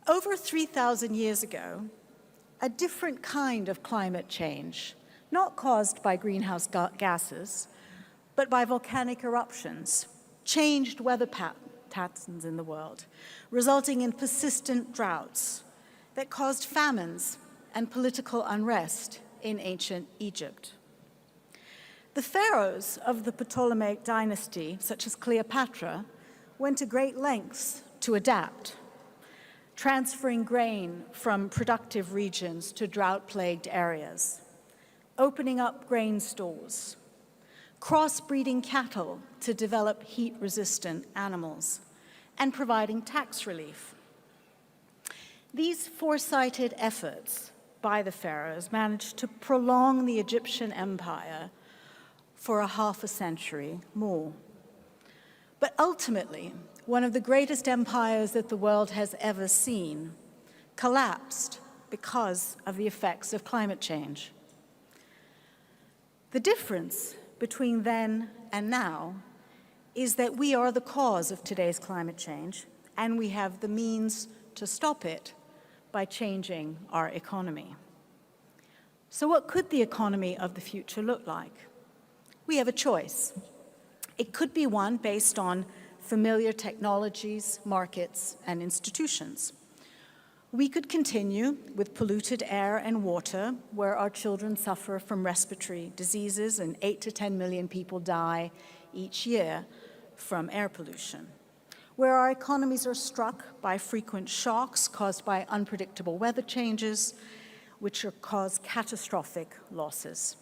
Over 3,000 years ago, a different kind of climate change, not caused by greenhouse gases, but by volcanic eruptions, changed weather patterns in the world, resulting in persistent droughts that caused famines and political unrest in ancient Egypt. The pharaohs of the Ptolemaic dynasty, such as Cleopatra, went to great lengths to adapt, transferring grain from productive regions to drought-plagued areas, opening up grain stores, crossbreeding cattle to develop heat-resistant animals, and providing tax relief. These foresighted efforts by the pharaohs managed to prolong the Egyptian empire for a half a century more. But ultimately, one of the greatest empires that the world has ever seen collapsed because of the effects of climate change. The difference between then and now is that we are the cause of today's climate change, and we have the means to stop it by changing our economy. So what could the economy of the future look like? We have a choice. It could be one based on familiar technologies, markets, and institutions. We could continue with polluted air and water, where our children suffer from respiratory diseases and 8 to 10 million people die each year from air pollution. Where our economies are struck by frequent shocks caused by unpredictable weather changes, which cause catastrophic losses.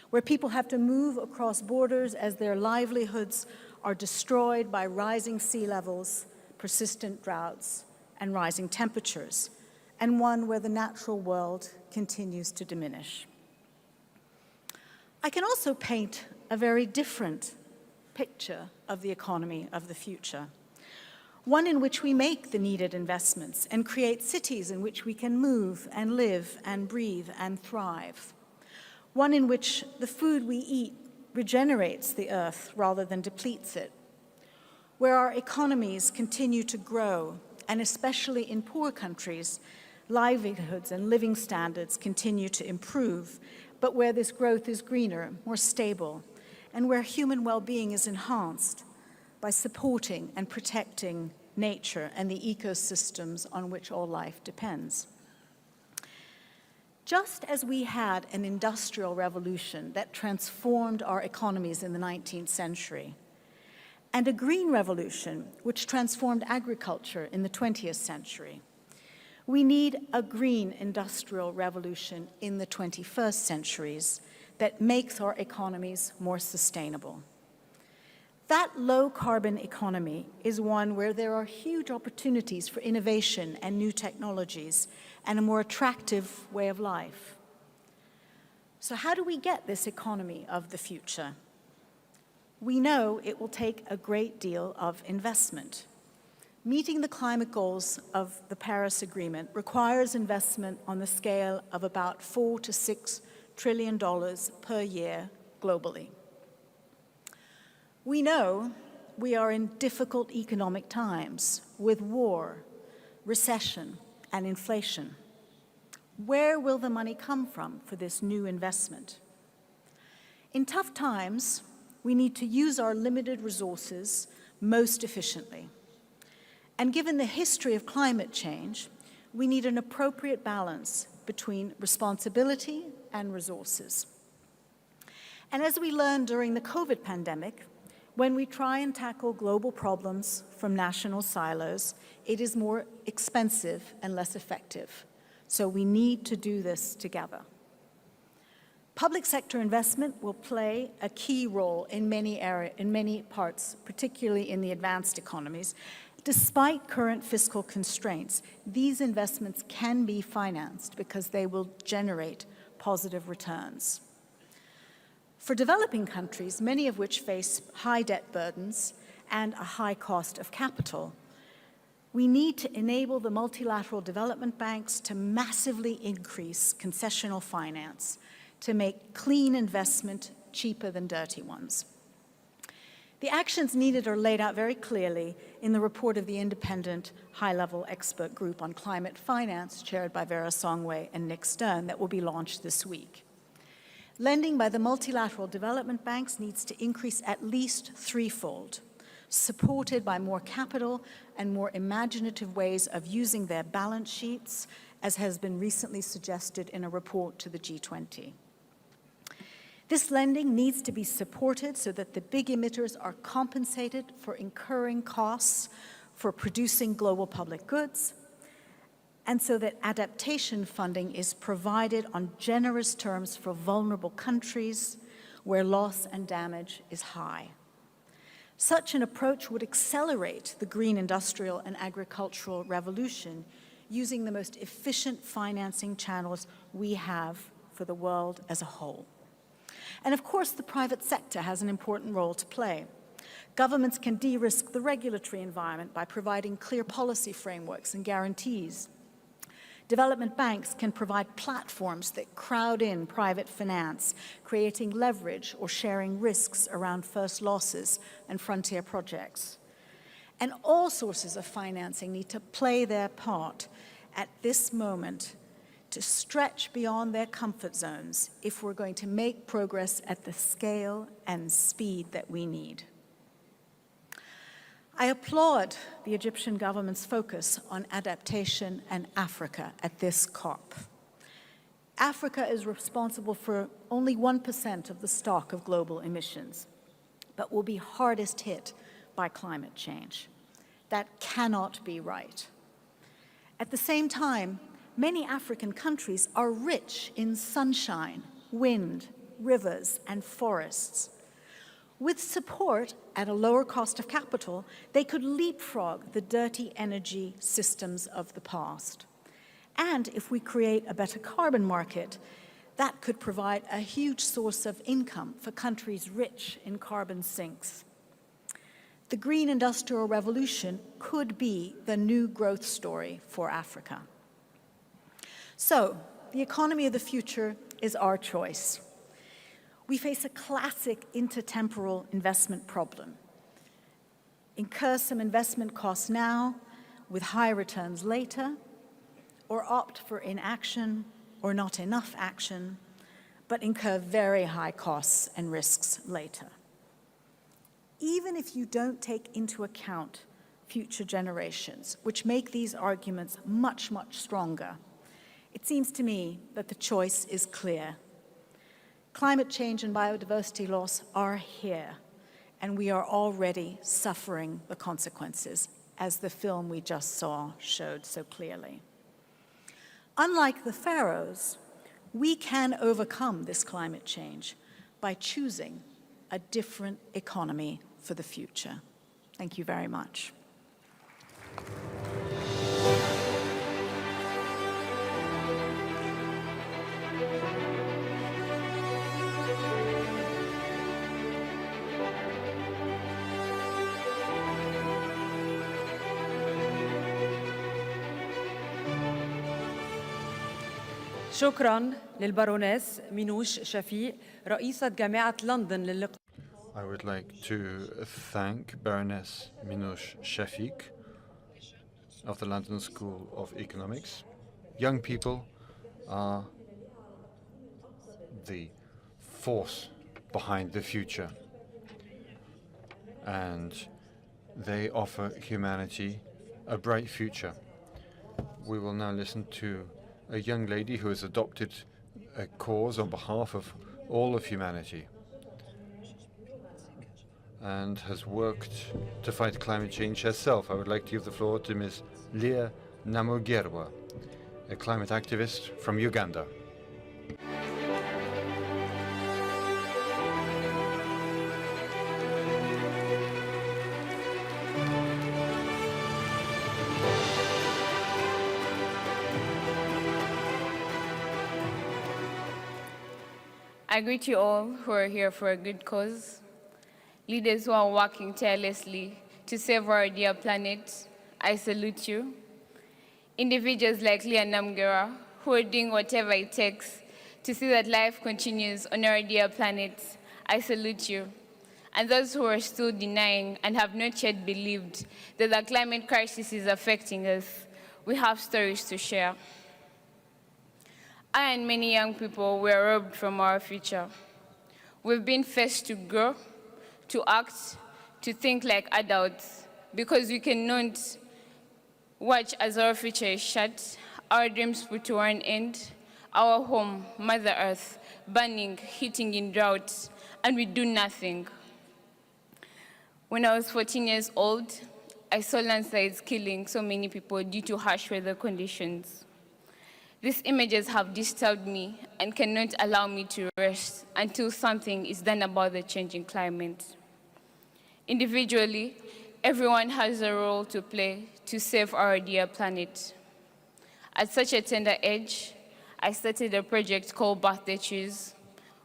Where people have to move across borders as their livelihoods are destroyed by rising sea levels, persistent droughts, and rising temperatures, and one where the natural world continues to diminish. I can also paint a very different picture of the economy of the future, one in which we make the needed investments and create cities in which we can move and live and breathe and thrive. One in which the food we eat regenerates the earth rather than depletes it, where our economies continue to grow and especially in poor countries, livelihoods and living standards continue to improve, but where this growth is greener, more stable, and where human well-being is enhanced by supporting and protecting nature and the ecosystems on which all life depends. Just as we had an industrial revolution that transformed our economies in the 19th century, and a green revolution which transformed agriculture in the 20th century, we need a green industrial revolution in the 21st centuries that makes our economies more sustainable. That low-carbon economy is one where there are huge opportunities for innovation and new technologies and a more attractive way of life. So how do we get this economy of the future? We know it will take a great deal of investment. Meeting the climate goals of the Paris Agreement requires investment on the scale of about $4 to $6 trillion per year globally. We know we are in difficult economic times with war, recession, and inflation. Where will the money come from for this new investment? In tough times, we need to use our limited resources most efficiently. And given the history of climate change, we need an appropriate balance between responsibility and resources. And as we learned during the COVID pandemic, when we try and tackle global problems from national silos, it is more expensive and less effective. So we need to do this together. Public sector investment will play a key role in many parts, particularly in the advanced economies. Despite current fiscal constraints, these investments can be financed because they will generate positive returns. For developing countries, many of which face high debt burdens and a high cost of capital, we need to enable the multilateral development banks to massively increase concessional finance to make clean investment cheaper than dirty ones. The actions needed are laid out very clearly in the report of the independent high-level expert group on climate finance chaired by Vera Songway and Nick Stern that will be launched this week. Lending by the multilateral development banks needs to increase at least threefold, supported by more capital and more imaginative ways of using their balance sheets, as has been recently suggested in a report to the G20. This lending needs to be supported so that the big emitters are compensated for incurring costs for producing global public goods, and so that adaptation funding is provided on generous terms for vulnerable countries where loss and damage is high. Such an approach would accelerate the green industrial and agricultural revolution using the most efficient financing channels we have for the world as a whole. And of course, the private sector has an important role to play. Governments can de-risk the regulatory environment by providing clear policy frameworks and guarantees. Development banks can provide platforms that crowd in private finance, creating leverage or sharing risks around first losses and frontier projects. And all sources of financing need to play their part at this moment to stretch beyond their comfort zones if we're going to make progress at the scale and speed that we need. I applaud the Egyptian government's focus on adaptation and Africa at this COP. Africa is responsible for only 1% of the stock of global emissions, but will be hardest hit by climate change. That cannot be right. At the same time, many African countries are rich in sunshine, wind, rivers, and forests. With support at a lower cost of capital, they could leapfrog the dirty energy systems of the past. And if we create a better carbon market, that could provide a huge source of income for countries rich in carbon sinks. The green industrial revolution could be the new growth story for Africa. So, the economy of the future is our choice. We face a classic intertemporal investment problem. Incur some investment costs now, with high returns later, or opt for inaction or not enough action, but incur very high costs and risks later. Even if you don't take into account future generations, which make these arguments much, much stronger, it seems to me that the choice is clear. Climate change and biodiversity loss are here, and we are already suffering the consequences, as the film we just saw showed so clearly. Unlike the Faroes, we can overcome this climate change by choosing a different economy for the future. Thank you very much. شكراً للبارونيس مينوش شفيق رئيسة جامعة لندن للاقتصاد. I would like to thank Baroness Minouche Shafik of the London School of Economics. Young people are the force behind the future, and they offer humanity a bright future. We will now listen to a young lady who has adopted a cause on behalf of all of humanity and has worked to fight climate change herself. I would like to give the floor to Ms. Leah Namugerwa, a climate activist from Uganda. I greet you all who are here for a good cause, leaders who are working tirelessly to save our dear planet. I salute you. Individuals like Leah Namgera, who are doing whatever it takes to see that life continues on our dear planet. I salute you. And those who are still denying and have not yet believed that the climate crisis is affecting us, we have stories to share. I and many young people were robbed from our future. We've been forced to grow, to act, to think like adults, because we cannot watch as our future is shut, our dreams put to an end, our home, Mother Earth, burning, heating in drought, and we do nothing. When I was 14 years old, I saw landslides killing so many people due to harsh weather conditions. These images have disturbed me and cannot allow me to rest until something is done about the changing climate. Individually, everyone has a role to play to save our dear planet. At such a tender age, I started a project called Birthday Trees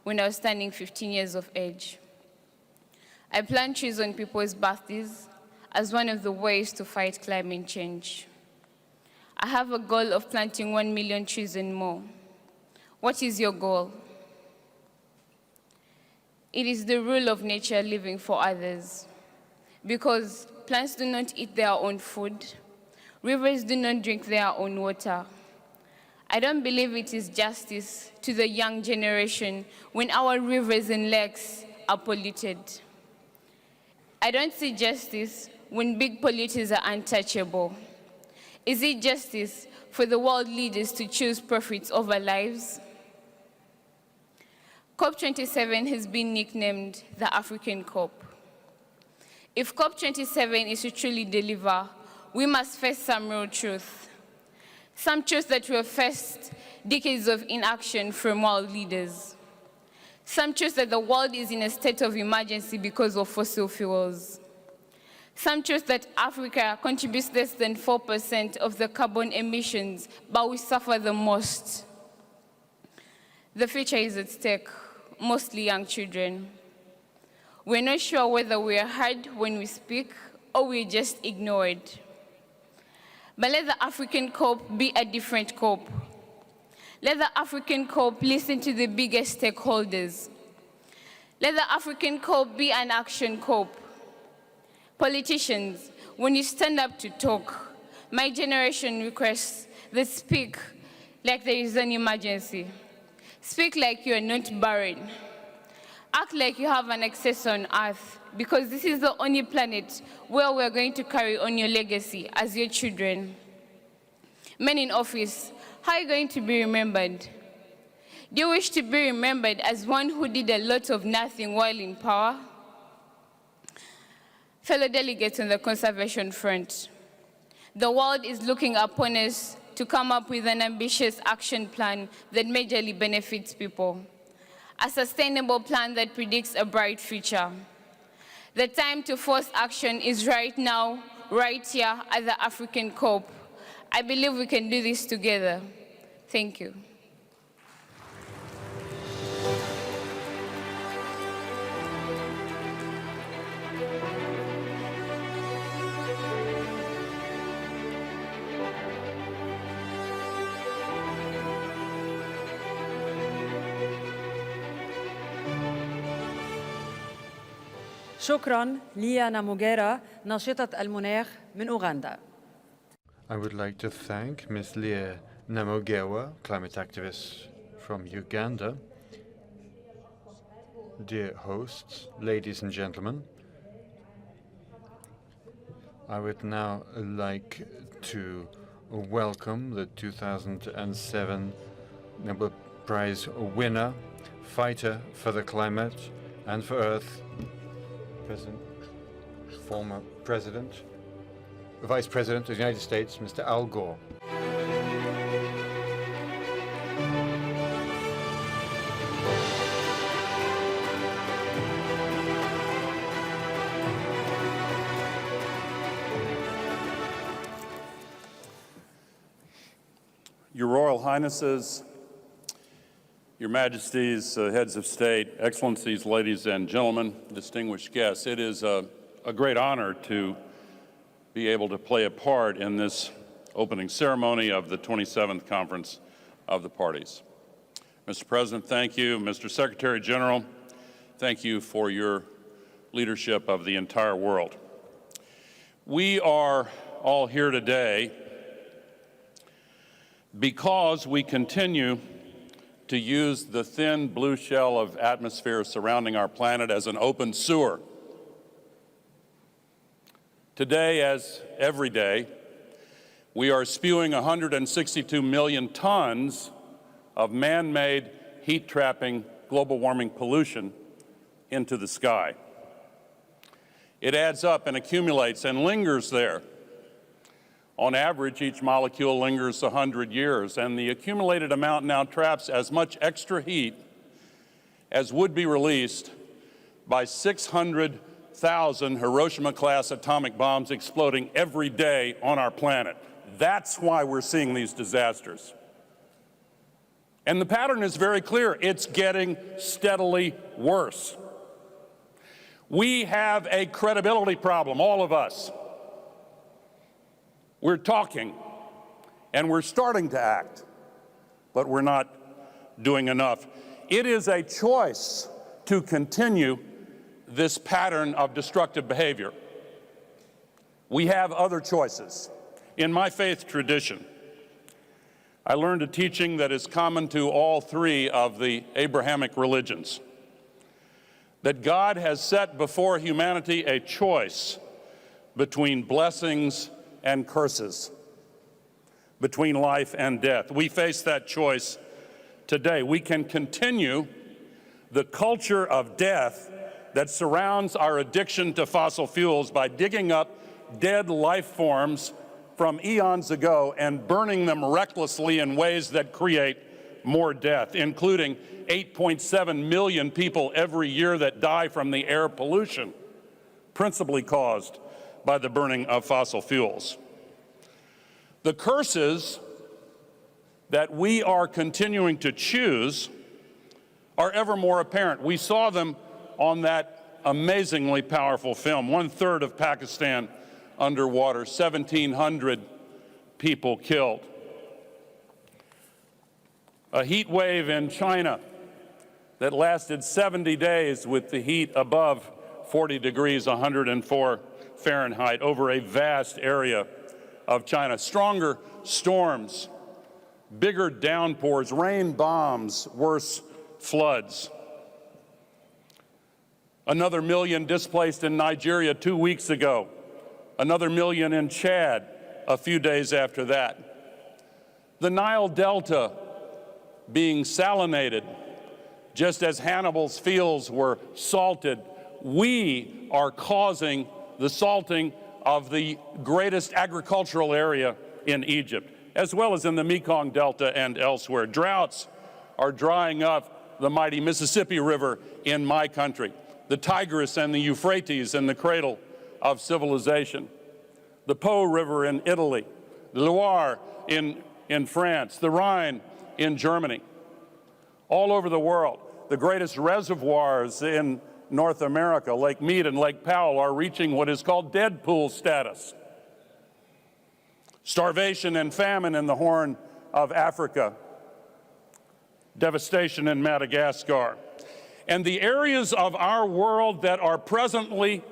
when I was turning 15 years of age. I plant trees on people's birthdays as one of the ways to fight climate change. I have a goal of planting 1 million trees and more. What is your goal? It is the rule of nature living for others. Because plants do not eat their own food, rivers do not drink their own water. I don't believe it is justice to the young generation when our rivers and lakes are polluted. I don't see justice when big polluters are untouchable. Is it justice for the world leaders to choose profits over lives? COP27 has been nicknamed the African COP. If COP27 is to truly deliver, we must face some real truth. Some truth that will face decades of inaction from world leaders. Some truth that the world is in a state of emergency because of fossil fuels. Some truth that Africa contributes less than 4% of the carbon emissions, but we suffer the most. The future is at stake, mostly young children. We're not sure whether we are heard when we speak or we're just ignored. But let the African COP be a different COP. Let the African COP listen to the biggest stakeholders. Let the African COP be an action COP. Politicians, when you stand up to talk, my generation requests that speak like there is an emergency. Speak like you are not barren. Act like you have an access on Earth, because this is the only planet where we're going to carry on your legacy as your children. Men in office, how are you going to be remembered? Do you wish to be remembered as one who did a lot of nothing while in power? Fellow delegates on the conservation front, the world is looking upon us to come up with an ambitious action plan that majorly benefits people, a sustainable plan that predicts a bright future. The time to force action is right now, right here at the African COP. I believe we can do this together. Thank you. شكراً ليانا موغيرا ناشطة المناخ من أوغندا. I would like to thank Ms. Leah Namugewa, climate activist from Uganda. Dear hosts, ladies and gentlemen, I would now like to welcome the 2007 Nobel Prize winner, fighter for the climate and for Earth, former Vice President of the United States, Mr. Al Gore. Your Royal Highnesses, Your Majesties, heads of state, excellencies, ladies and gentlemen, distinguished guests, it is a great honor to be able to play a part in this opening ceremony of the 27th Conference of the Parties. Mr. President, thank you. Mr. Secretary General, thank you for your leadership of the entire world. We are all here today because we continue to use the thin blue shell of atmosphere surrounding our planet as an open sewer. Today, as every day, we are spewing 162 million tons of man-made, heat-trapping, global warming pollution into the sky. It adds up and accumulates and lingers there. On average, each molecule lingers 100 years, and the accumulated amount now traps as much extra heat as would be released by 600,000 Hiroshima-class atomic bombs exploding every day on our planet. That's why we're seeing these disasters. And the pattern is very clear. It's getting steadily worse. We have a credibility problem, all of us. We're talking, and we're starting to act, but we're not doing enough. It is a choice to continue this pattern of destructive behavior. We have other choices. In my faith tradition, I learned a teaching that is common to all three of the Abrahamic religions, that God has set before humanity a choice between blessings and curses, between life and death. We face that choice today. We can continue the culture of death that surrounds our addiction to fossil fuels by digging up dead life forms from eons ago and burning them recklessly in ways that create more death, including 8.7 million people every year that die from the air pollution, principally caused by the burning of fossil fuels. The curses that we are continuing to choose are ever more apparent. We saw them on that amazingly powerful film, 1/3 of Pakistan underwater, 1,700 people killed. A heat wave in China that lasted 70 days with the heat above 40 degrees, 104 Fahrenheit, over a vast area of China. Stronger storms, bigger downpours, rain bombs, worse floods. Another million displaced in Nigeria 2 weeks ago. Another million in Chad a few days after that. The Nile Delta being salinated, just as Hannibal's fields were salted. We are causing the salting of the greatest agricultural area in Egypt, as well as in the Mekong Delta and elsewhere. Droughts are drying up the mighty Mississippi River in my country, the Tigris and the Euphrates in the cradle of civilization, the Po River in Italy, the Loire in France, the Rhine in Germany. All over the world, the greatest reservoirs in North America, Lake Mead and Lake Powell, are reaching what is called dead pool status. Starvation and famine in the Horn of Africa. Devastation in Madagascar. And the areas of our world that are presently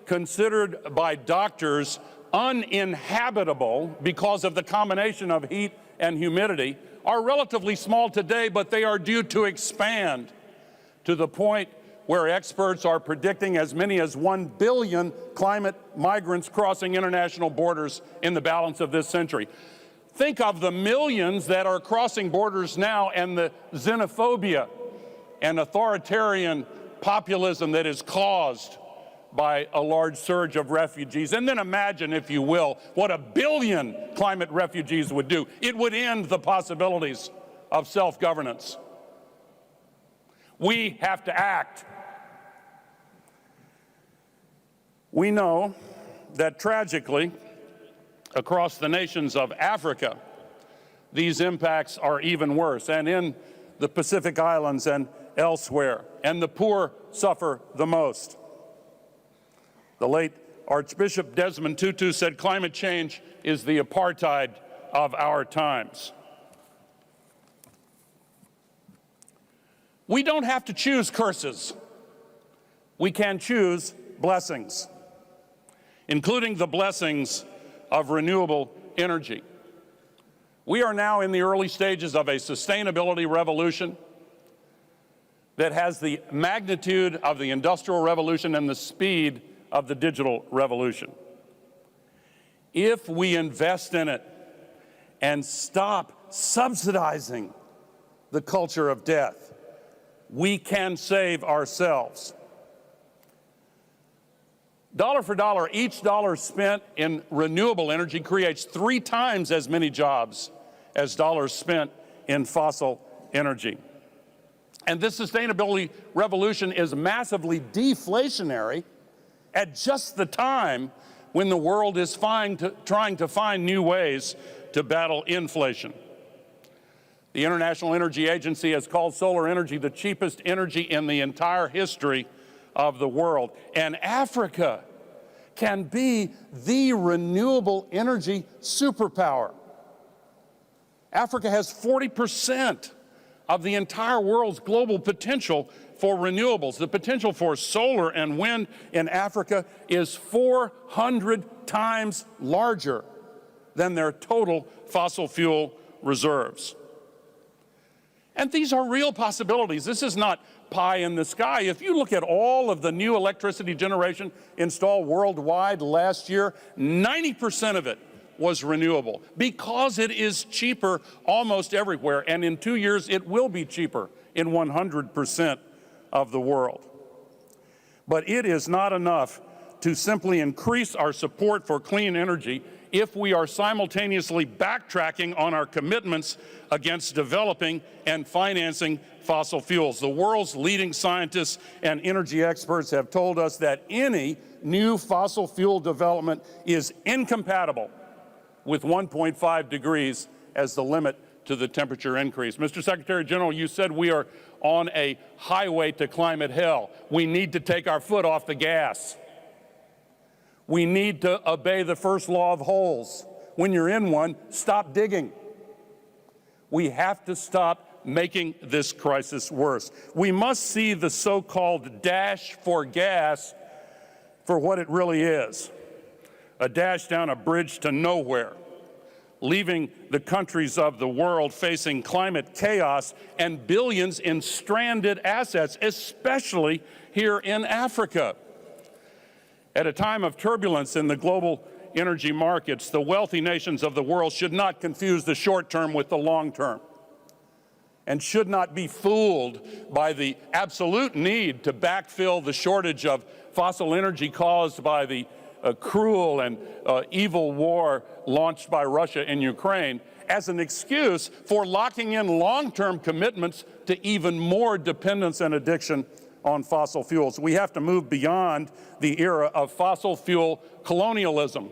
considered by doctors uninhabitable because of the combination of heat and humidity are relatively small today, but they are due to expand to the point where experts are predicting as many as 1 billion climate migrants crossing international borders in the balance of this century. Think of the millions that are crossing borders now and the xenophobia and authoritarian populism that is caused by a large surge of refugees. And then imagine, if you will, what 1 billion climate refugees would do. It would end the possibilities of self-governance. We have to act. We know that tragically, across the nations of Africa, these impacts are even worse, and in the Pacific Islands and elsewhere, and the poor suffer the most. The late Archbishop Desmond Tutu said climate change is the apartheid of our times. We don't have to choose curses. We can choose blessings, including the blessings of renewable energy. We are now in the early stages of a sustainability revolution that has the magnitude of the Industrial Revolution and the speed of the digital revolution. If we invest in it and stop subsidizing the culture of death, we can save ourselves. Dollar for dollar, each dollar spent in renewable energy creates 3 times as many jobs as dollars spent in fossil energy. And this sustainability revolution is massively deflationary at just the time when the world is trying to find new ways to battle inflation. The International Energy Agency has called solar energy the cheapest energy in the entire history of the world. And Africa can be the renewable energy superpower. Africa has 40% of the entire world's global potential for renewables. The potential for solar and wind in Africa is 400 times larger than their total fossil fuel reserves. And these are real possibilities. This is not pie in the sky. If you look at all of the new electricity generation installed worldwide last year, 90% of it was renewable because it is cheaper almost everywhere, and in 2 years it will be cheaper in 100% of the world. But it is not enough to simply increase our support for clean energy if we are simultaneously backtracking on our commitments against developing and financing fossil fuels. The world's leading scientists and energy experts have told us that any new fossil fuel development is incompatible with 1.5 degrees as the limit to the temperature increase. Mr. Secretary General, you said we are on a highway to climate hell. We need to take our foot off the gas. We need to obey the first law of holes. When you're in one, stop digging. We have to stop making this crisis worse. We must see the so-called dash for gas for what it really is. A dash down a bridge to nowhere. leaving the countries of the world facing climate chaos and billions in stranded assets, especially here in Africa. At a time of turbulence in the global energy markets, the wealthy nations of the world should not confuse the short term with the long term, and should not be fooled by the absolute need to backfill the shortage of fossil energy caused by the cruel and evil war launched by Russia in Ukraine as an excuse for locking in long-term commitments to even more dependence and addiction on fossil fuels. We have to move beyond the era of fossil fuel colonialism.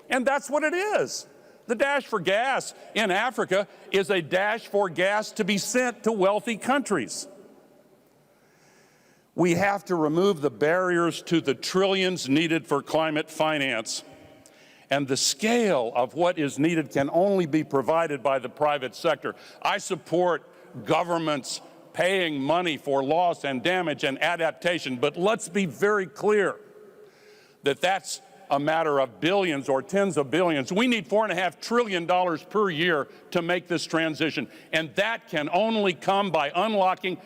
And that's what it is. The dash for gas in Africa is a dash for gas to be sent to wealthy countries. We have to remove the barriers to the trillions needed for climate finance. And the scale of what is needed can only be provided by the private sector. I support governments paying money for loss and damage and adaptation, but let's be very clear that that's a matter of billions or tens of billions. We need $4.5 trillion per year to make this transition, and that can only come by unlocking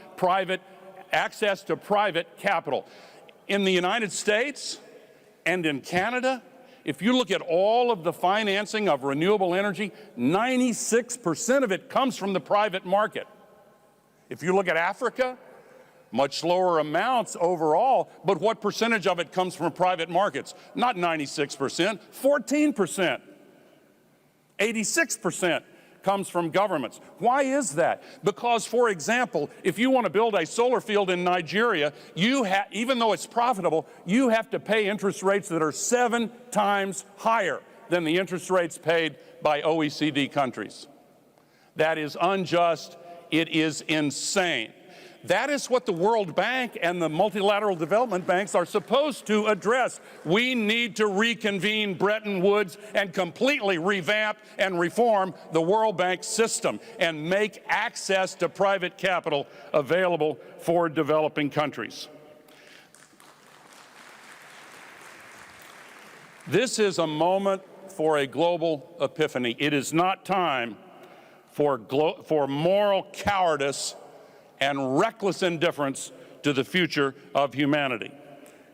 access to private capital. In the United States and in Canada, if you look at all of the financing of renewable energy, 96% of it comes from the private market. If you look at Africa, much lower amounts overall, but what percentage of it comes from private markets? Not 96%, 14%. 86% comes from governments. Why is that? Because, for example, if you want to build a solar field in Nigeria, even though it's profitable, you have to pay interest rates that are 7 times higher than the interest rates paid by OECD countries. That is unjust. It is insane. That is what the World Bank and the multilateral development banks are supposed to address. We need to reconvene Bretton Woods and completely revamp and reform the World Bank system and make access to private capital available for developing countries. This is a moment for a global epiphany. It is not time for moral cowardice and reckless indifference to the future of humanity.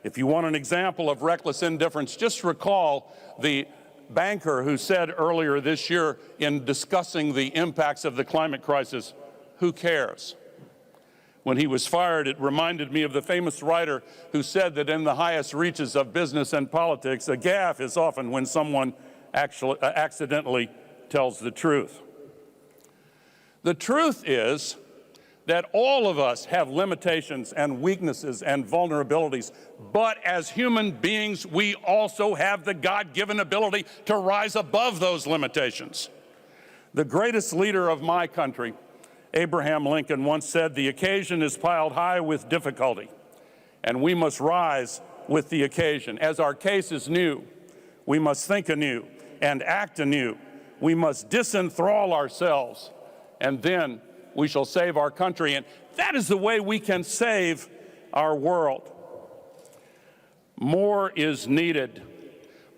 If you want an example of reckless indifference, just recall the banker who said earlier this year in discussing the impacts of the climate crisis, "Who cares?" When he was fired, it reminded me of the famous writer who said that in the highest reaches of business and politics, a gaffe is often when someone accidentally tells the truth. The truth is that all of us have limitations and weaknesses and vulnerabilities, but as human beings, we also have the God-given ability to rise above those limitations. The greatest leader of my country, Abraham Lincoln, once said, "The occasion is piled high with difficulty, and we must rise with the occasion." As our case is new, we must think anew and act anew. We must disenthrall ourselves, and then we shall save our country, and that is the way we can save our world. More is needed,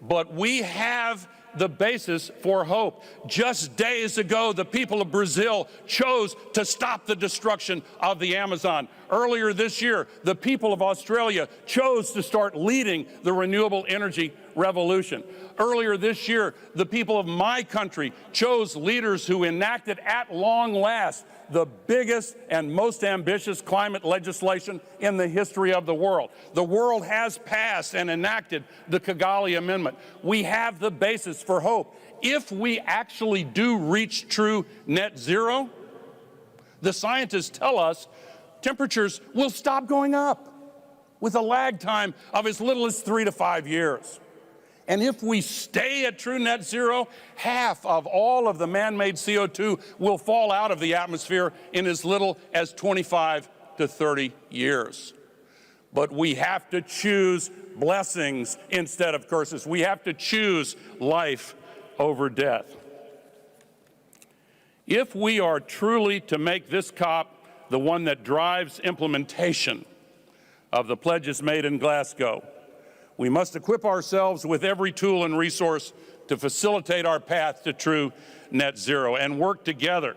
but we have the basis for hope. Just days ago, the people of Brazil chose to stop the destruction of the Amazon. Earlier this year, the people of Australia chose to start leading the renewable energy revolution. Earlier this year, the people of my country chose leaders who enacted at long last the biggest and most ambitious climate legislation in the history of the world. The world has passed and enacted the Kigali Amendment. We have the basis for hope. If we actually do reach true net zero, the scientists tell us temperatures will stop going up with a lag time of as little as 3 to 5 years. And if we stay at true net zero, half of all of the man-made CO2 will fall out of the atmosphere in as little as 25 to 30 years. But we have to choose blessings instead of curses. We have to choose life over death. If we are truly to make this COP the one that drives implementation of the pledges made in Glasgow, we must equip ourselves with every tool and resource to facilitate our path to true net zero and work together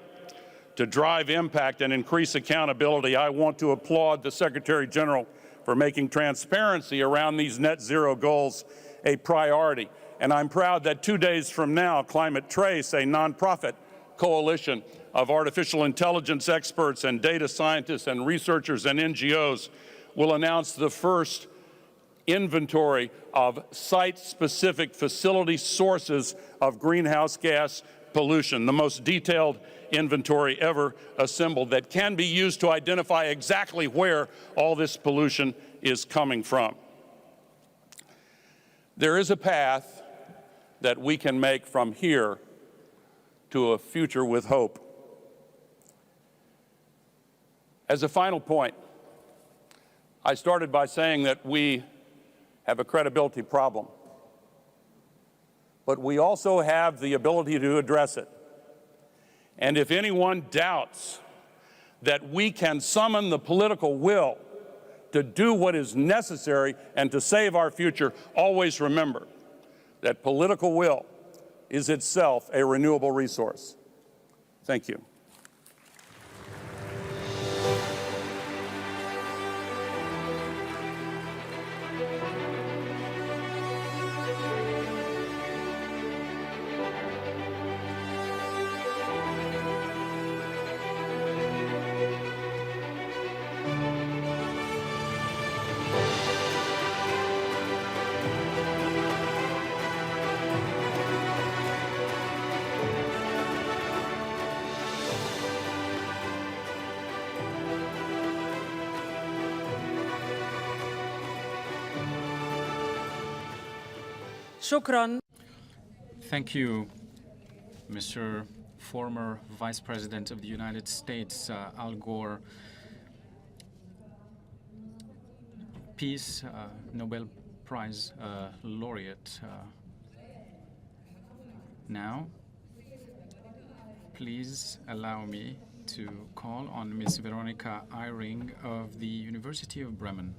to drive impact and increase accountability. I want to applaud the Secretary General for making transparency around these net zero goals a priority. And I'm proud that 2 days from now, Climate Trace, a nonprofit coalition of artificial intelligence experts and data scientists and researchers and NGOs, will announce the first inventory of site-specific facility sources of greenhouse gas pollution, the most detailed inventory ever assembled that can be used to identify exactly where all this pollution is coming from. There is a path that we can make from here to a future with hope. As a final point, I started by saying that we have a credibility problem, but we also have the ability to address it. And if anyone doubts that we can summon the political will to do what is necessary and to save our future, always remember that political will is itself a renewable resource. Thank you. Shukran. Thank you, Mr. Former Vice President of the United States, Al Gore. Peace Nobel Prize laureate. Now, please allow me to call on Ms. Veronica Eyring of the University of Bremen.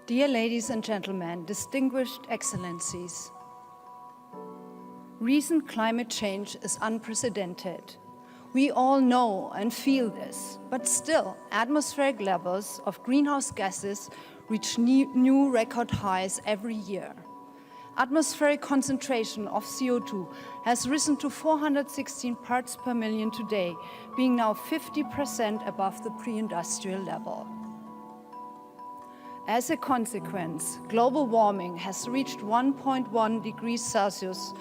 Dear ladies and gentlemen, distinguished excellencies, recent climate change is unprecedented. We all know and feel this, but still, atmospheric levels of greenhouse gases reach new record highs every year. Atmospheric concentration of CO2 has risen to 416 parts per million today, being now 50% above the pre-industrial level. As a consequence, global warming has reached 1.1 degrees Celsius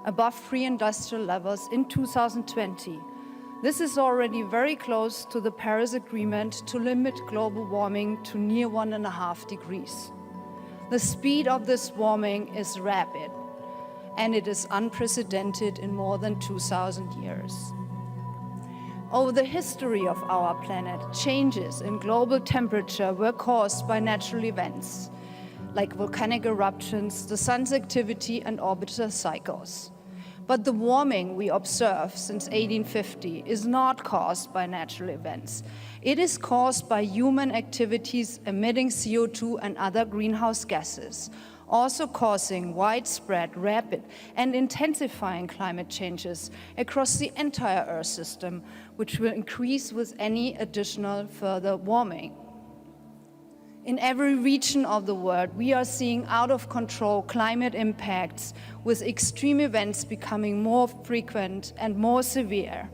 above pre-industrial levels in 2020. This is already very close to the Paris Agreement to limit global warming to near 1.5 degrees. The speed of this warming is rapid, and it is unprecedented in more than 2,000 years. Over the history of our planet, changes in global temperature were caused by natural events, like volcanic eruptions, the sun's activity, and orbital cycles. But the warming we observe since 1850 is not caused by natural events. It is caused by human activities emitting CO2 and other greenhouse gases, also causing widespread, rapid, and intensifying climate changes across the entire Earth system, which will increase with any additional further warming. In every region of the world, we are seeing out-of-control climate impacts, with extreme events becoming more frequent and more severe.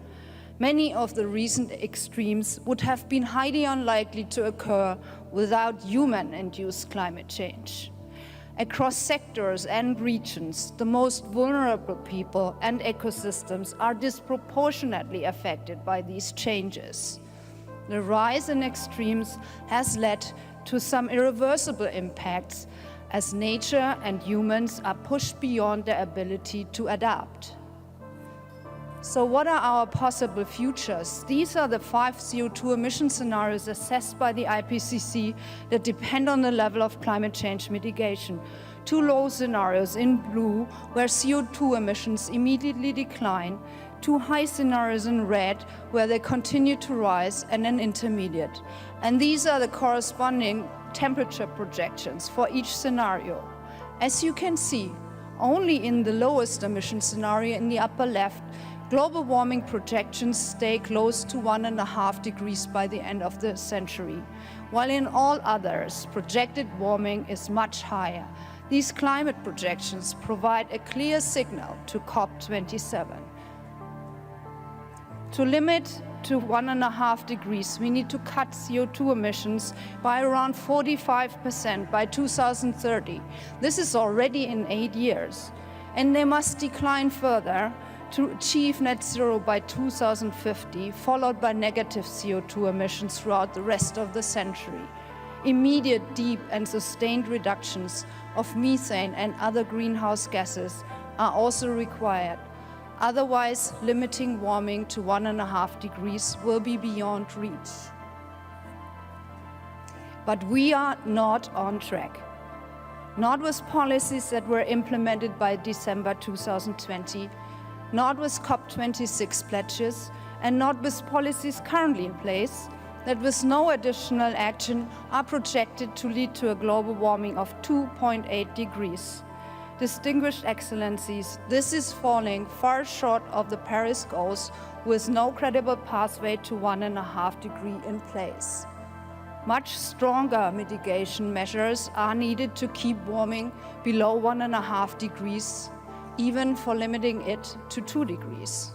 Many of the recent extremes would have been highly unlikely to occur without human-induced climate change. Across sectors and regions, the most vulnerable people and ecosystems are disproportionately affected by these changes. The rise in extremes has led to some irreversible impacts as nature and humans are pushed beyond their ability to adapt. So what are our possible futures? These are the 5 CO2 emission scenarios assessed by the IPCC that depend on the level of climate change mitigation. 2 low scenarios in blue, where CO2 emissions immediately decline, 2 high scenarios in red, where they continue to rise, and an intermediate. And these are the corresponding temperature projections for each scenario. As you can see, only in the lowest emission scenario in the upper left, global warming projections stay close to 1.5 degrees by the end of the century, while in all others, projected warming is much higher. These climate projections provide a clear signal to COP27. To limit to 1.5 degrees, we need to cut CO2 emissions by around 45% by 2030. This is already in 8 years. And they must decline further to achieve net zero by 2050, followed by negative CO2 emissions throughout the rest of the century. Immediate, deep and sustained reductions of methane and other greenhouse gases are also required. Otherwise, limiting warming to 1.5 degrees will be beyond reach. But we are not on track. Not with policies that were implemented by December 2020, not with COP26 pledges, and not with policies currently in place that with no additional action are projected to lead to a global warming of 2.8 degrees. Distinguished Excellencies, this is falling far short of the Paris goals with no credible pathway to 1.5 degree in place. Much stronger mitigation measures are needed to keep warming below 1.5 degrees, even for limiting it to 2 degrees.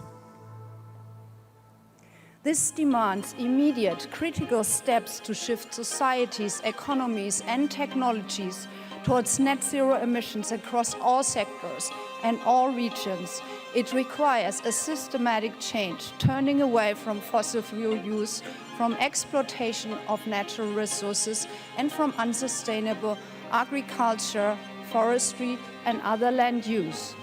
This demands immediate, critical steps to shift societies, economies, and technologies towards net zero emissions across all sectors and all regions. It requires a systematic change, turning away from fossil fuel use, from exploitation of natural resources, and from unsustainable agriculture, forestry, and other land use.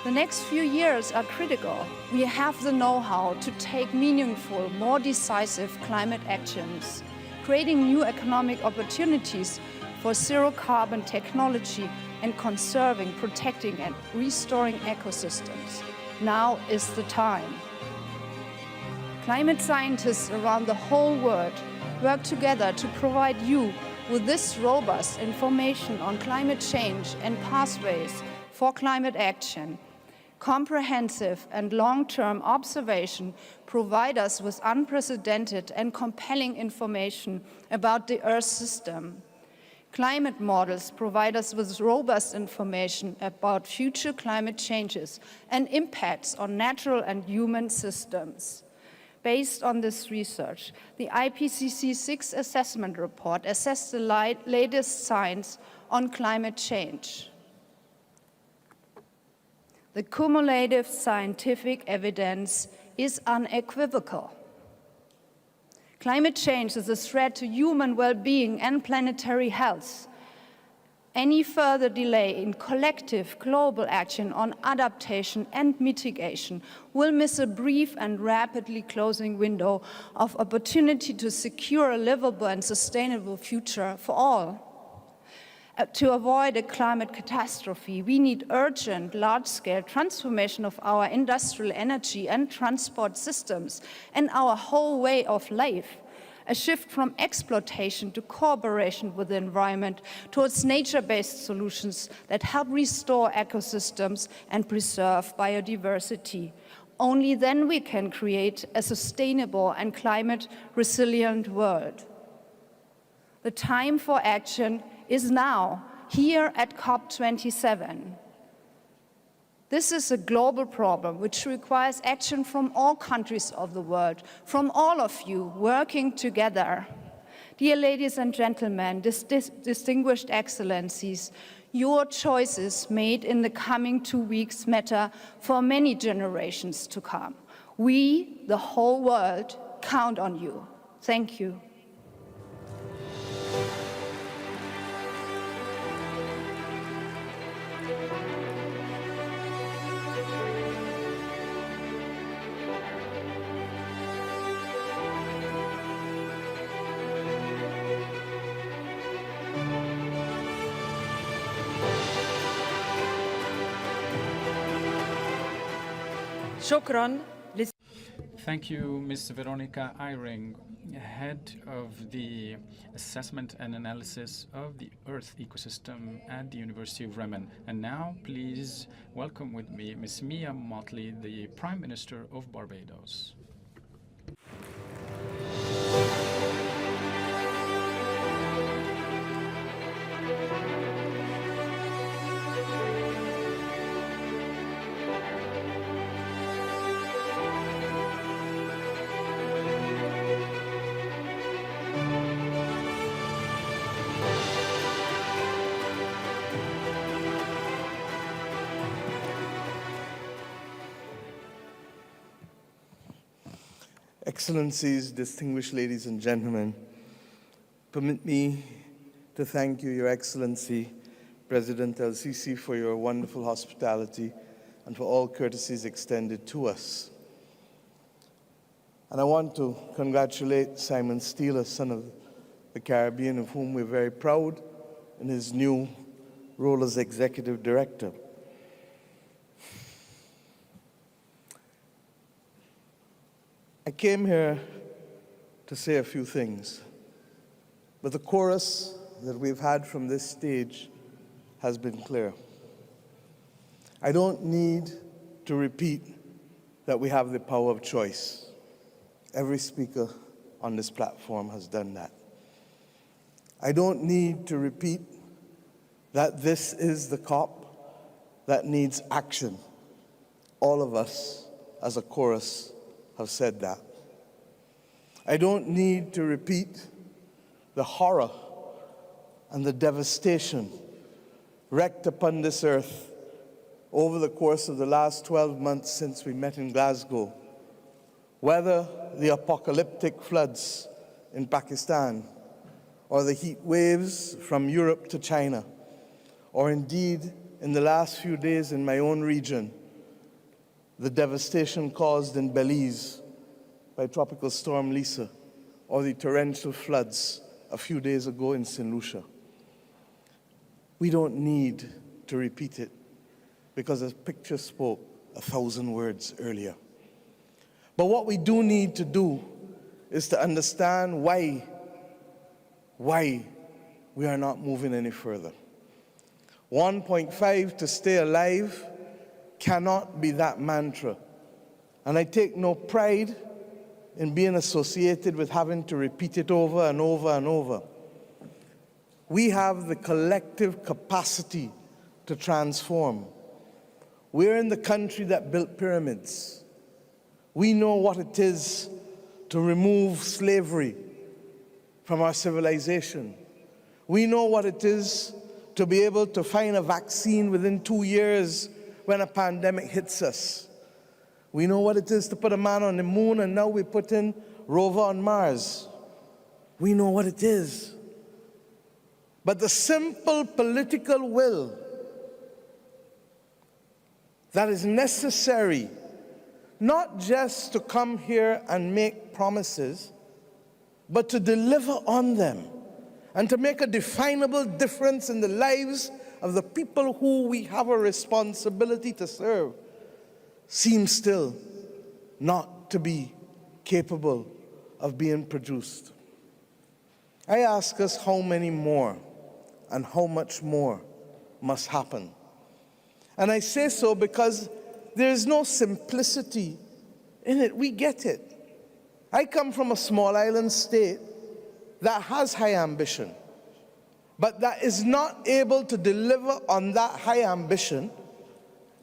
The next few years are critical. We have the know-how to take meaningful, more decisive climate actions, creating new economic opportunities for zero-carbon technology and conserving, protecting, and restoring ecosystems. Now is the time. Climate scientists around the whole world work together to provide you with this robust information on climate change and pathways for climate action. Comprehensive and long-term observation provide us with unprecedented and compelling information about the Earth system. Climate models provide us with robust information about future climate changes and impacts on natural and human systems. Based on this research, the IPCC 6th assessment report assessed the latest science on climate change. The cumulative scientific evidence is unequivocal. Climate change is a threat to human well-being and planetary health. Any further delay in collective global action on adaptation and mitigation will miss a brief and rapidly closing window of opportunity to secure a livable and sustainable future for all. To avoid a climate catastrophe, we need urgent, large-scale transformation of our industrial energy and transport systems and our whole way of life. A shift from exploitation to cooperation with the environment towards nature-based solutions that help restore ecosystems and preserve biodiversity. Only then we can create a sustainable and climate-resilient world. The time for action is now, here at COP27. This is a global problem which requires action from all countries of the world, from all of you working together. Dear ladies and gentlemen, distinguished excellencies, your choices made in the coming 2 weeks matter for many generations to come. We, the whole world, count on you. Thank you. شكراً. Thank you, Ms. Veronica Eyring, head of the Assessment and Analysis of the Earth Ecosystem at the University of Bremen. And now, please welcome with me Ms. Mia Mottley, the Prime Minister of Barbados. Excellencies, distinguished ladies and gentlemen, permit me to thank you, Your Excellency, President el-Sisi, for your wonderful hospitality and for all courtesies extended to us. And I want to congratulate Simon Steele, a son of the Caribbean, of whom we're very proud, in his new role as Executive Director. I came here to say a few things, but the chorus that we've had from this stage has been clear. I don't need to repeat that we have the power of choice. Every speaker on this platform has done that. I don't need to repeat that this is the COP that needs action. All of us, as a chorus, have said that. I don't need to repeat the horror and the devastation wreaked upon this earth over the course of the last 12 months since we met in Glasgow, whether the apocalyptic floods in Pakistan, or the heat waves from Europe to China, or indeed, in the last few days in my own region, the devastation caused in Belize by Tropical Storm Lisa, or the torrential floods a few days ago in St. Lucia. We don't need to repeat it, because a picture spoke 1,000 words earlier. But what we do need to do is to understand why we are not moving any further. 1.5 to stay alive cannot be that mantra. And I take no pride in being associated with having to repeat it over and over and over. We have the collective capacity to transform. We're in the country that built pyramids. We know what it is to remove slavery from our civilization. We know what it is to be able to find a vaccine within 2 years when a pandemic hits us. We know what it is to put a man on the moon, and now we put in rover on Mars. We know what it is. But the simple political will that is necessary, not just to come here and make promises, but to deliver on them and to make a definable difference in the lives of the people who we have a responsibility to serve, seems still not to be capable of being produced. I ask us how many more and how much more must happen. And I say so because there is no simplicity in it. We get it. I come from a small island state that has high ambition, but that is not able to deliver on that high ambition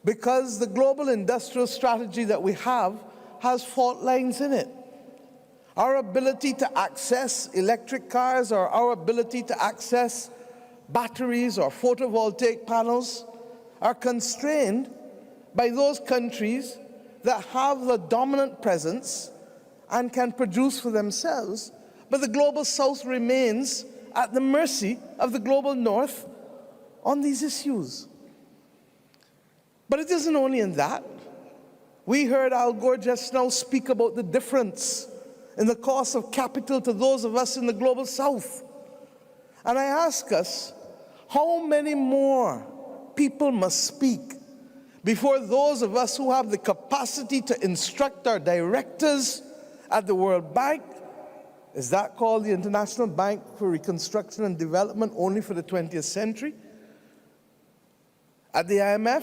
because the global industrial strategy that we have has fault lines in it. Our ability to access electric cars, or our ability to access batteries or photovoltaic panels, are constrained by those countries that have the dominant presence and can produce for themselves, but the global south remains at the mercy of the global north on these issues. But it isn't only in that. We heard Al Gore just now speak about the difference in the cost of capital to those of us in the global south. And I ask us, how many more people must speak before those of us who have the capacity to instruct our directors at the World Bank, is that called the International Bank for Reconstruction and Development only for the 20th century? At the IMF,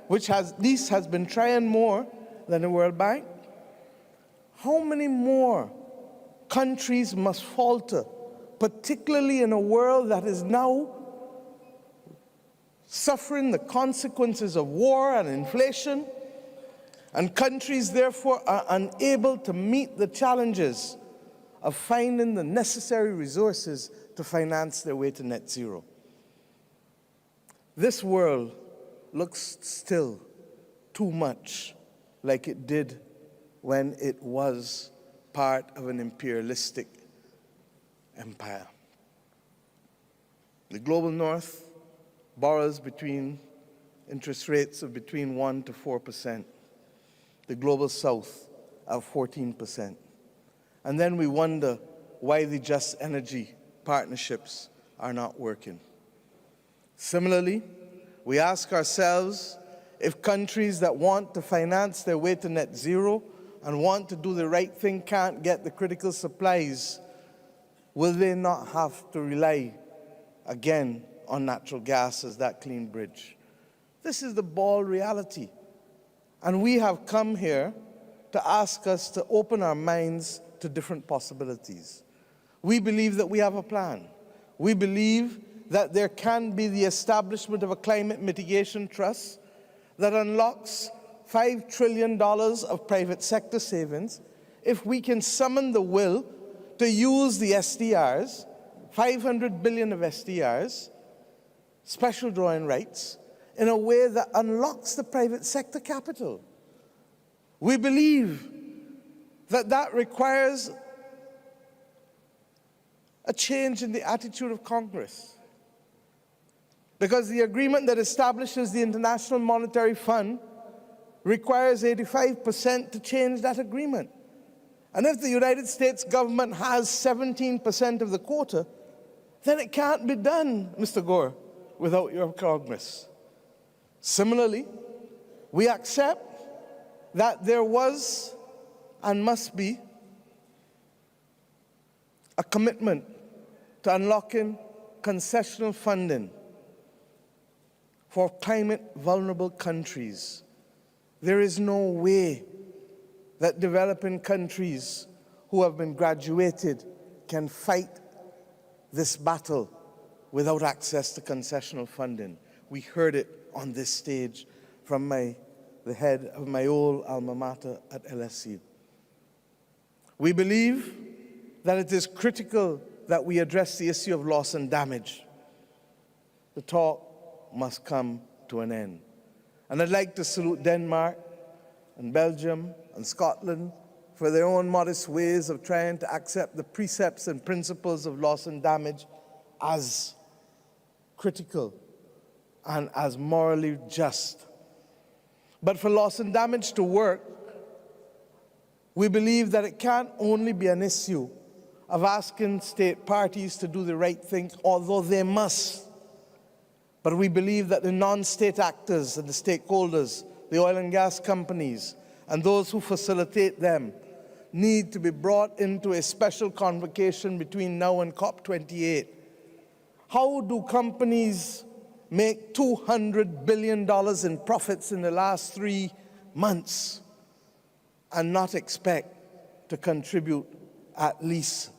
which at least has been trying more than the World Bank? How many more countries must falter, particularly in a world that is now suffering the consequences of war and inflation, and countries therefore are unable to meet the challenges of finding the necessary resources to finance their way to net zero? This world looks still too much like it did when it was part of an imperialistic empire. The global north borrows between interest rates of between 1% to 4%. The global south of 14%. And then we wonder why the just energy partnerships are not working. Similarly, we ask ourselves if countries that want to finance their way to net zero and want to do the right thing can't get the critical supplies, will they not have to rely again on natural gas as that clean bridge? This is the bald reality. And we have come here to ask us to open our minds to different possibilities. We believe that we have a plan. We believe that there can be the establishment of a climate mitigation trust that unlocks $5 trillion of private sector savings if we can summon the will to use the SDRs, 500 billion of SDRs, special drawing rights, in a way that unlocks the private sector capital. We believe that that requires a change in the attitude of Congress, because the agreement that establishes the International Monetary Fund requires 85% to change that agreement. And if the United States government has 17% of the quota, then it can't be done, Mr. Gore, without your Congress. Similarly, we accept that there was and must be a commitment to unlocking concessional funding for climate-vulnerable countries. There is no way that developing countries who have been graduated can fight this battle without access to concessional funding. We heard it on this stage from the head of my old alma mater at LSE. We believe that it is critical that we address the issue of loss and damage. The talk must come to an end. And I'd like to salute Denmark and Belgium and Scotland for their own modest ways of trying to accept the precepts and principles of loss and damage as critical and as morally just. But for loss and damage to work, we believe that it can't only be an issue of asking state parties to do the right thing, although they must. But we believe that the non-state actors and the stakeholders, the oil and gas companies, and those who facilitate them need to be brought into a special convocation between now and COP28. How do companies make $200 billion in profits in the last 3 months and not expect to contribute at least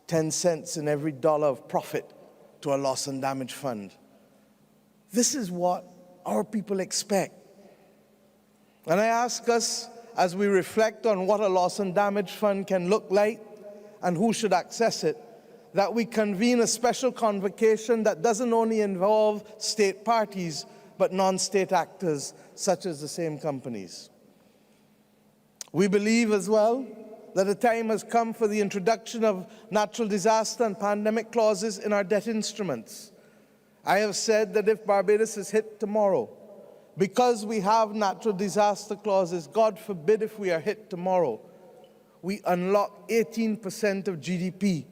10 cents in every dollar of profit to a loss and damage fund? This is what our people expect. And I ask us, as we reflect on what a loss and damage fund can look like and who should access it, that we convene a special convocation that doesn't only involve state parties, but non-state actors, such as the same companies. We believe as well that the time has come for the introduction of natural disaster and pandemic clauses in our debt instruments. I have said that if Barbados is hit tomorrow, because we have natural disaster clauses, God forbid if we are hit tomorrow, we unlock 18% of GDP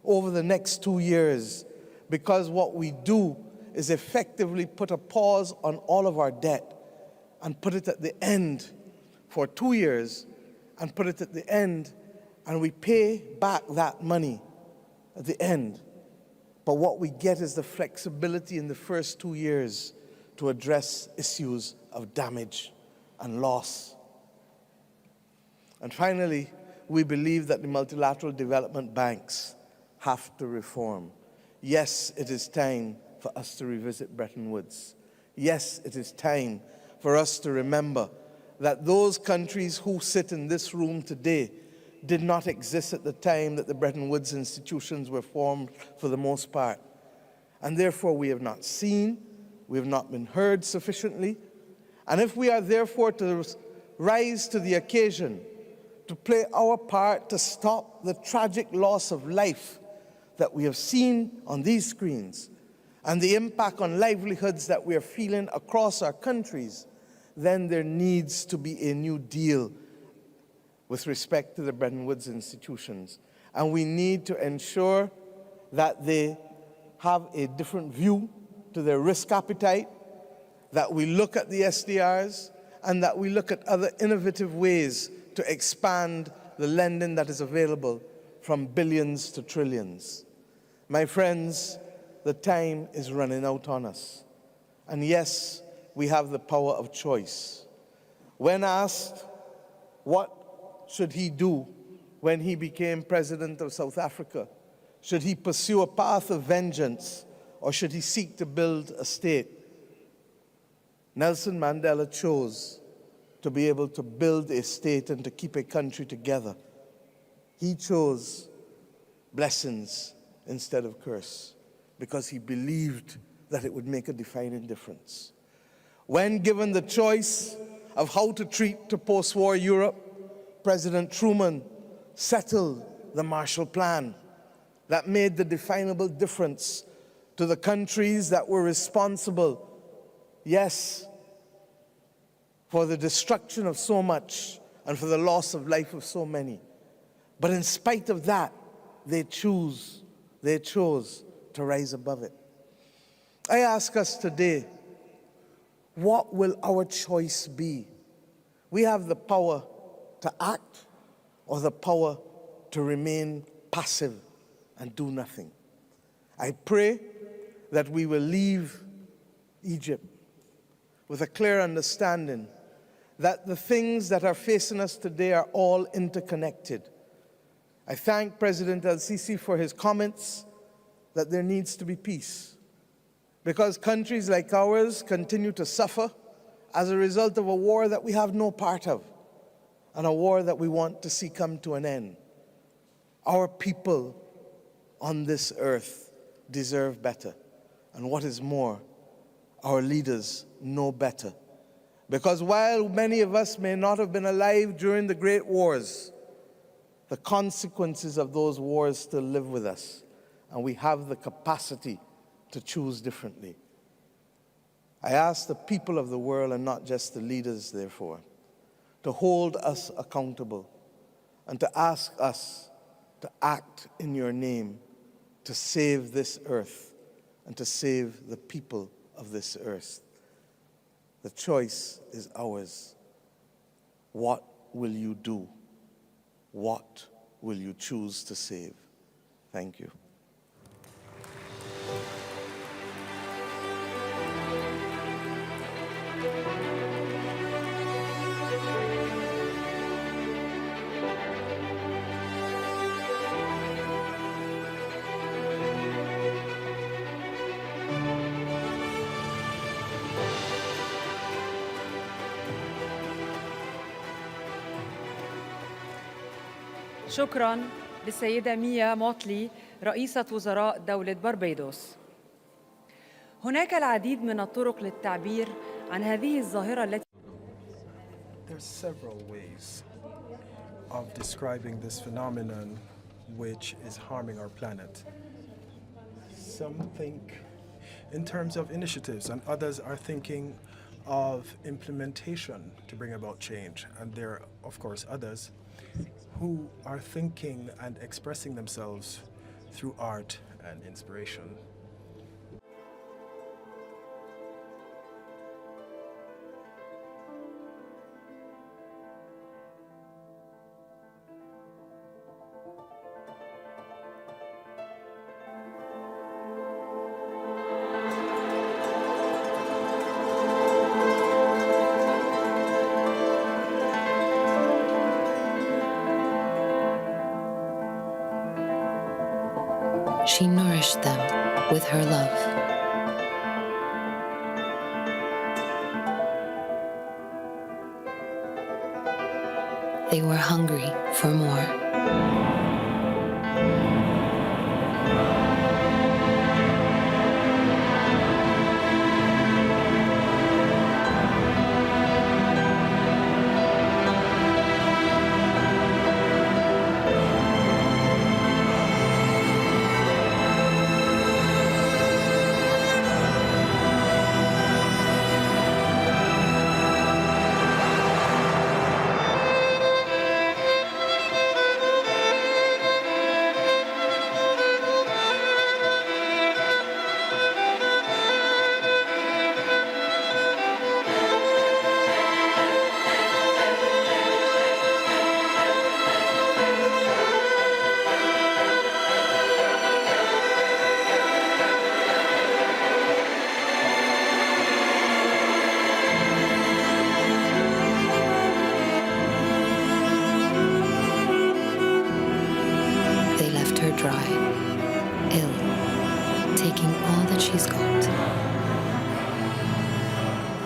over the next 2 years, because what we do is effectively put a pause on all of our debt and put it at the end for 2 years and put it at the end, and we pay back that money at the end. But what we get is the flexibility in the first 2 years to address issues of damage and loss. And finally, we believe that the multilateral development banks have to reform. Yes, it is time for us to revisit Bretton Woods. Yes, it is time for us to remember that those countries who sit in this room today did not exist at the time that the Bretton Woods institutions were formed for the most part. And therefore we have not seen, we have not been heard sufficiently. And if we are therefore to rise to the occasion, to play our part to stop the tragic loss of life that we have seen on these screens and the impact on livelihoods that we are feeling across our countries, then there needs to be a new deal with respect to the Bretton Woods institutions. And we need to ensure that they have a different view to their risk appetite, that we look at the SDRs, and that we look at other innovative ways to expand the lending that is available from billions to trillions. My friends, the time is running out on us. And yes, we have the power of choice. When asked what should he do when he became president of South Africa, should he pursue a path of vengeance or should he seek to build a state, Nelson Mandela chose to be able to build a state and to keep a country together. He chose blessings instead of curse because he believed that it would make a defining difference. When given the choice of how to treat to post-war Europe, President Truman settled the Marshall Plan that made the definable difference to the countries that were responsible, yes, for the destruction of so much and for the loss of life of so many. But in spite of that, they chose to rise above it. I ask us today, what will our choice be? We have the power to act or the power to remain passive and do nothing. I pray that we will leave Egypt with a clear understanding that the things that are facing us today are all interconnected. I thank President el-Sisi for his comments that there needs to be peace, because countries like ours continue to suffer as a result of a war that we have no part of, and a war that we want to see come to an end. Our people on this earth deserve better, and what is more, our leaders know better. Because while many of us may not have been alive during the great wars, the consequences of those wars still live with us, and we have the capacity to choose differently. I ask the people of the world, and not just the leaders, therefore, to hold us accountable and to ask us to act in your name to save this earth and to save the people of this earth. The choice is ours. What will you do? What will you choose to save? Thank you. شكراً للسيدة ميا موتلي رئيسة وزراء دولة بربيدوس. هناك العديد من الطرق للتعبير عن هذه الظاهرة التي There are several ways of describing this phenomenon which is harming our planet. Some think in terms of initiatives, and others are thinking of implementation to bring about change. And there are, of course, others who are thinking and expressing themselves through art and inspiration. nourished them with her love. They were hungry for more. Dry, ill, taking all that she's got.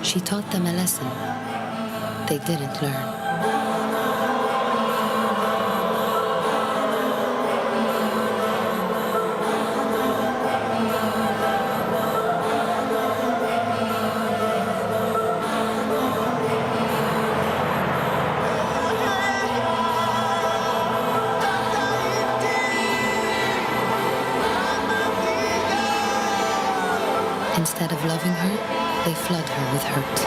She taught them a lesson they didn't learn. Instead of loving her, they flood her with hurt.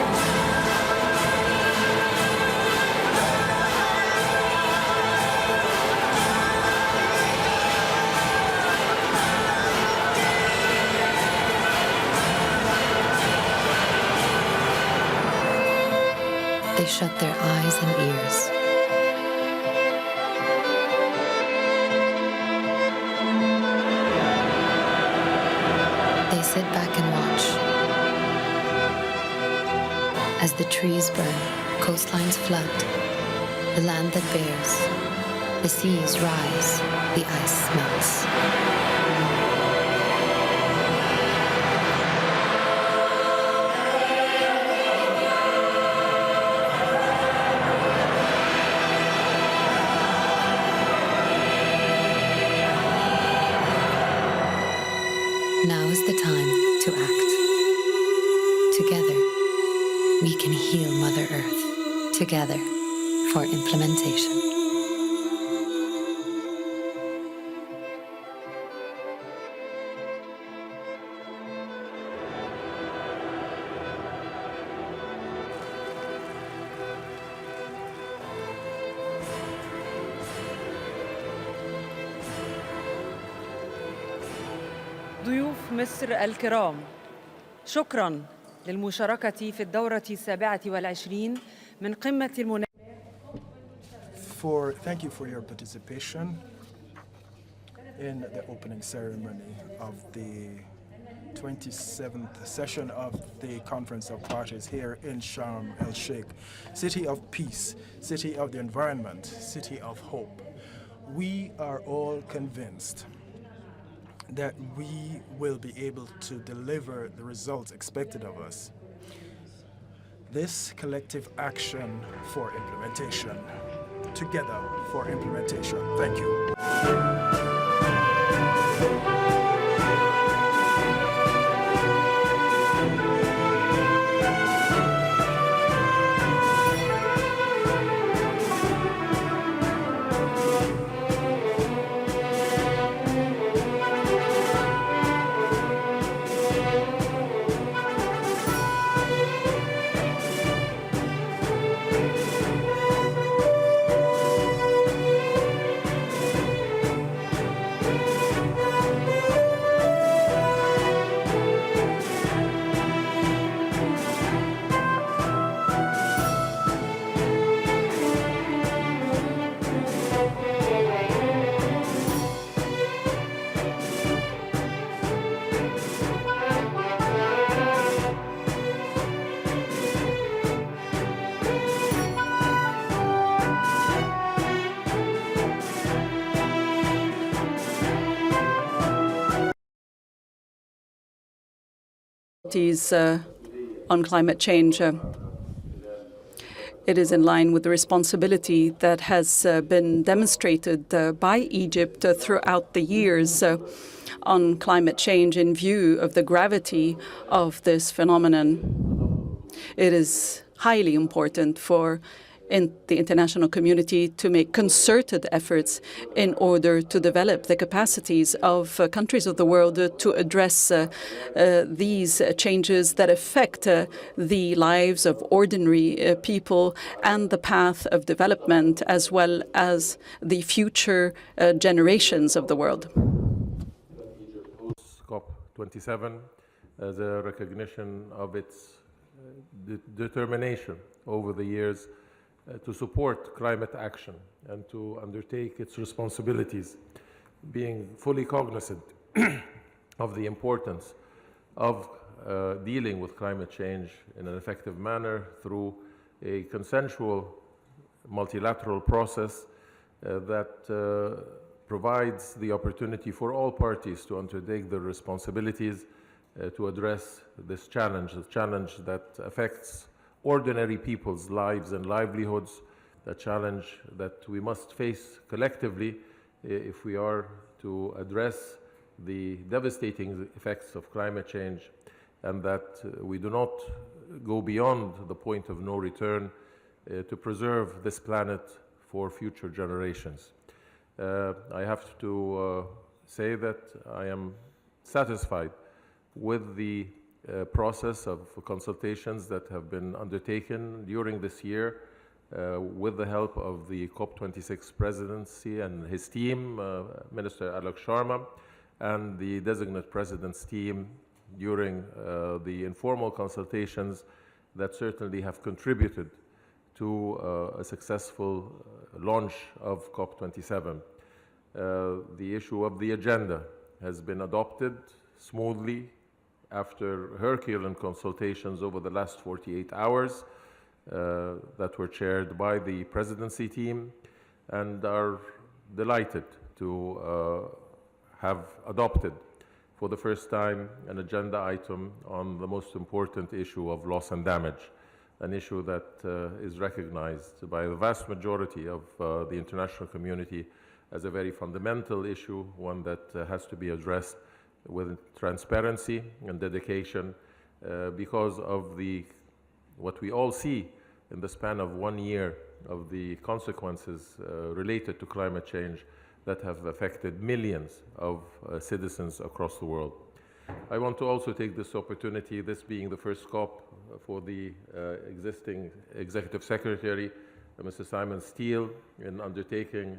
They shut their eyes and ears. They sit back and watch as the trees burn, coastlines flood, the land that bears, the seas rise, the ice melts. Now is the time to act. Together, we can heal Mother Earth. Together, for implementation. ضيوف مصر الكرام، شكراً للمشاركة في الدورة 27 من قمة المناخ. Thank you for your participation in the opening ceremony of the 27th session of the Conference of Parties here in Sharm el-Sheikh, city of peace, city of the environment, city of hope. We are all convinced that we will be able to deliver the results expected of us. This collective action for implementation, together for implementation. Thank you. on climate change. It is in line with the responsibility that has been demonstrated by Egypt throughout the years on climate change in view of the gravity of this phenomenon. It is highly important for the international community to make concerted efforts in order to develop the capacities of countries of the world to address these changes that affect the lives of ordinary people and the path of development, as well as the future generations of the world. COP27 as a recognition of its determination over the years to support climate action and to undertake its responsibilities, being fully cognizant of the importance of dealing with climate change in an effective manner through a consensual multilateral process that provides the opportunity for all parties to undertake their responsibilities to address this challenge, a challenge that affects ordinary people's lives and livelihoods, a challenge that we must face collectively if we are to address the devastating effects of climate change, and that we do not go beyond the point of no return to preserve this planet for future generations. I have to say that I am satisfied with the process of consultations that have been undertaken during this year with the help of the COP26 presidency and his team, Minister Sharm, and the designate president's team during the informal consultations that certainly have contributed to a successful launch of COP27. The issue of the agenda has been adopted smoothly after Herculean consultations over the last 48 hours that were chaired by the presidency team, and are delighted to have adopted for the first time an agenda item on the most important issue of loss and damage, an issue that is recognized by the vast majority of the international community as a very fundamental issue, one that has to be addressed with transparency and dedication because of what we all see in the span of 1 year of the consequences related to climate change that have affected millions of citizens across the world. I want to also take this opportunity, this being the first COP for the existing Executive Secretary, Mr. Simon Steele, in undertaking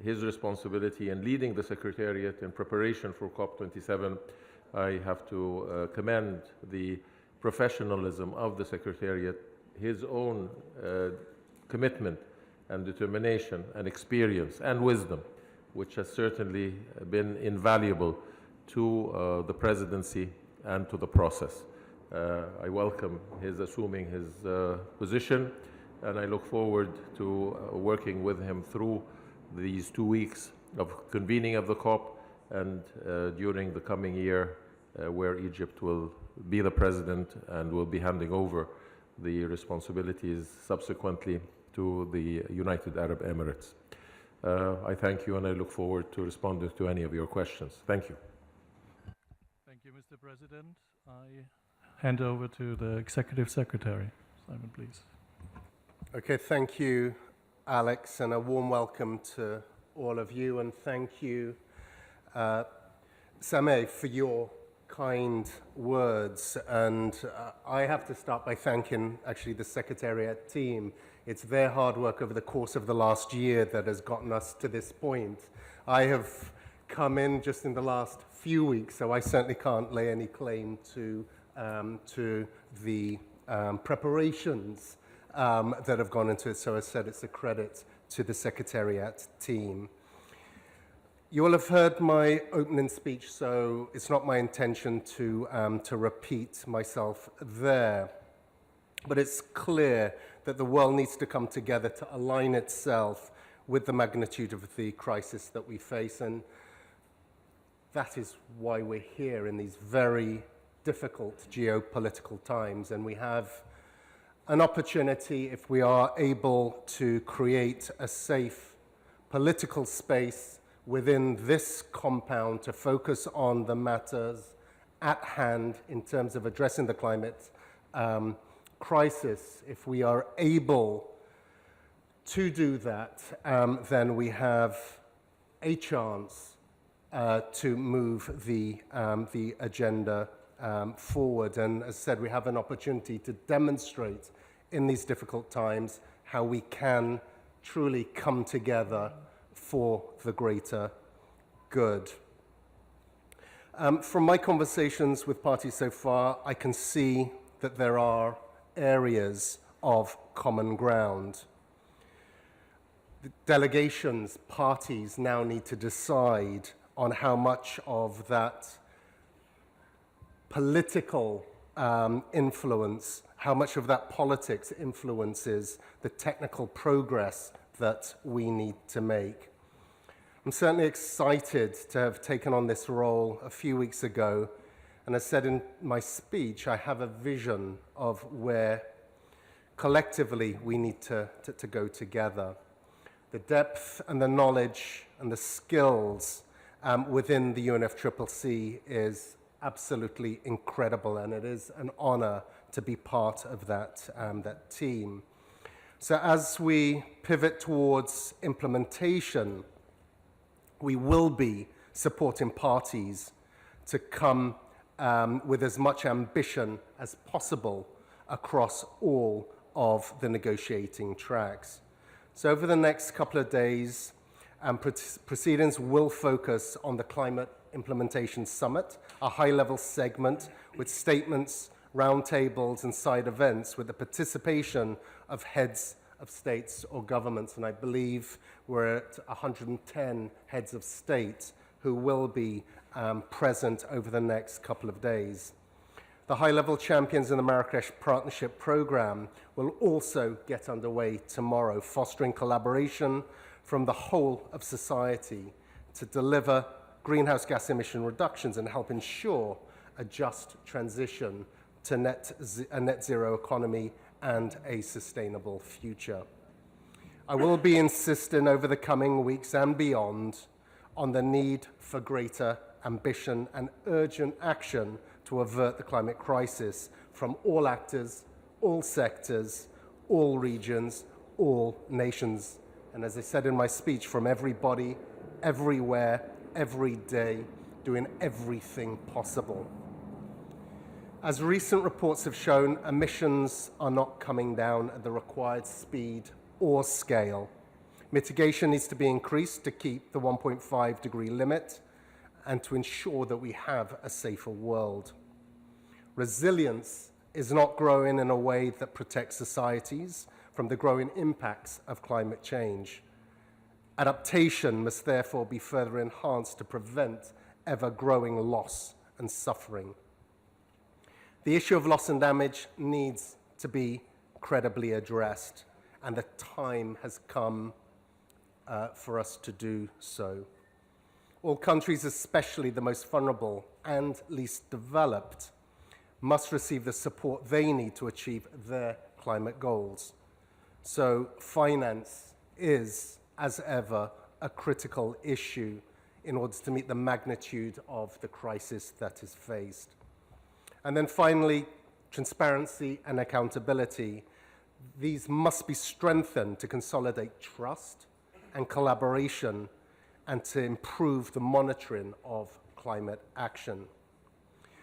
his responsibility and leading the Secretariat in preparation for COP27. I have to commend the professionalism of the Secretariat, his own commitment and determination and experience and wisdom, which has certainly been invaluable to the presidency and to the process. I welcome his assuming his position, and I look forward to working with him through these 2 weeks of convening of the COP and during the coming year where Egypt will be the president and will be handing over the responsibilities subsequently to the United Arab Emirates. I thank you, and I look forward to responding to any of your questions. Thank you. Thank you, Mr. President. I hand over to the Executive Secretary. Simon, please. Okay, thank you, Alex, and a warm welcome to all of you, and thank you, Sameh, for your kind words. And I have to start by thanking actually the Secretariat team. It's their hard work over the course of the last year that has gotten us to this point. I have come in just in the last few weeks, so I certainly can't lay any claim to the preparations that have gone into it. So as I said, it's a credit to the Secretariat team. You will have heard my opening speech, so it's not my intention to repeat myself there. But it's clear that the world needs to come together to align itself with the magnitude of the crisis that we face. And that is why we're here in these very difficult geopolitical times, and we have an opportunity, if we are able to create a safe political space within this compound to focus on the matters at hand in terms of addressing the climate crisis. If we are able to do that, then we have a chance to move the agenda forward. And as I said, we have an opportunity to demonstrate in these difficult times how we can truly come together for the greater good. From my conversations with parties so far, I can see that there are areas of common ground. The delegations, parties now need to decide on how much of that political influence, how much of that politics influences the technical progress that we need to make. I'm certainly excited to have taken on this role a few weeks ago, and as said in my speech, I have a vision of where collectively we need to go together. The depth and the knowledge and the skills within the UNFCCC is absolutely incredible, and it is an honor to be part of that team. So as we pivot towards implementation, we will be supporting parties to come with as much ambition as possible across all of the negotiating tracks. So over the next couple of days, proceedings will focus on the Climate Implementation Summit, a high-level segment with statements, roundtables, and side events with the participation of heads of states or governments. And I believe we're at 110 heads of state who will be present over the next couple of days. The high-level champions in the Marrakesh Partnership Programme will also get underway tomorrow, fostering collaboration from the whole of society to deliver greenhouse gas emission reductions and help ensure a just transition to a net zero economy and a sustainable future. I will be insisting over the coming weeks and beyond on the need for greater ambition and urgent action to avert the climate crisis from all actors, all sectors, all regions, all nations. And as I said in my speech, from everybody, everywhere, every day, doing everything possible. As recent reports have shown, emissions are not coming down at the required speed or scale. Mitigation needs to be increased to keep the 1.5 degree limit and to ensure that we have a safer world. Resilience is not growing in a way that protects societies from the growing impacts of climate change. Adaptation must therefore be further enhanced to prevent ever-growing loss and suffering. The issue of loss and damage needs to be credibly addressed, and the time has come for us to do so. All countries, especially the most vulnerable and least developed, must receive the support they need to achieve their climate goals. So finance is, as ever, a critical issue in order to meet the magnitude of the crisis that is faced. And then finally, transparency and accountability. These must be strengthened to consolidate trust and collaboration and to improve the monitoring of climate action.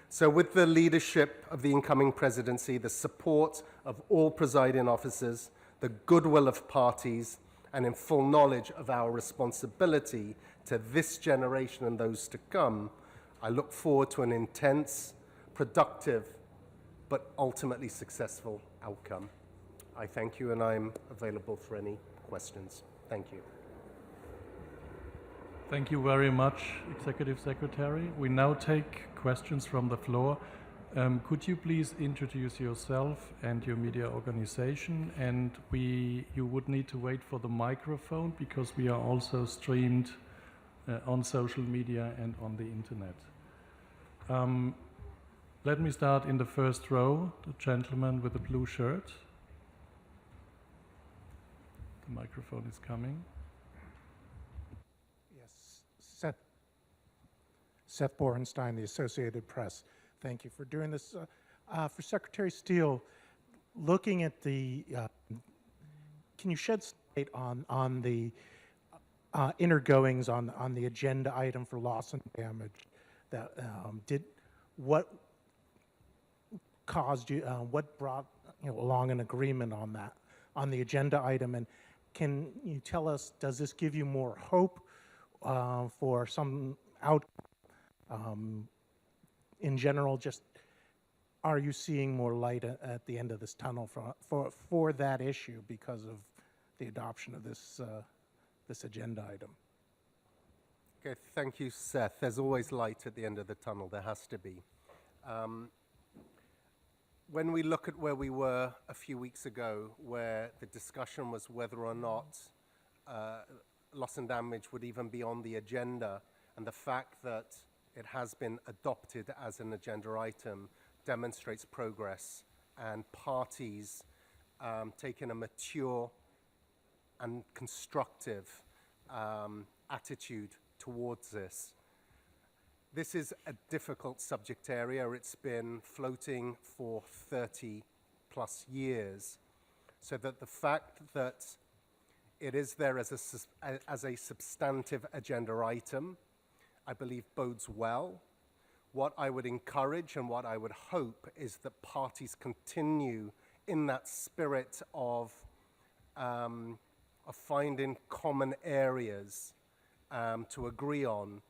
So with the leadership of the incoming presidency, the support of all presiding officers, the goodwill of parties, and in full knowledge of our responsibility to this generation and those to come, I look forward to an intense, productive, but ultimately successful outcome. I thank you, and I'm available for any questions. Thank you. Thank you very much, Executive Secretary. We now take questions from the floor. Could you please introduce yourself and your media organization? And you would need to wait for the microphone because we are also streamed on social media and on the internet. Let me start in the first row, the gentleman with the blue shirt. The microphone is coming. Yes, Seth Borenstein, the Associated Press. Thank you for doing this. For Secretary Steele, looking at the, can you shed some light on the inner goings on the agenda item for loss and damage? That what caused you, what brought along an agreement on that, on the agenda item, and can you tell us, does this give you more hope for some outcome? In general, just are you seeing more light at the end of this tunnel for that issue because of the adoption of this this agenda item? Okay, thank you, Seth. There's always light at the end of the tunnel. There has to be. When we look at where we were a few weeks ago, where the discussion was whether or not loss and damage would even be on the agenda, and the fact that it has been adopted as an agenda item demonstrates progress and parties taking a mature and constructive attitude towards this. This is a difficult subject area. It's been floating for 30 plus years, so that the fact that it is there as a substantive agenda item, I believe bodes well. What I would encourage and what I would hope is that parties continue in that spirit of finding common areas to agree on,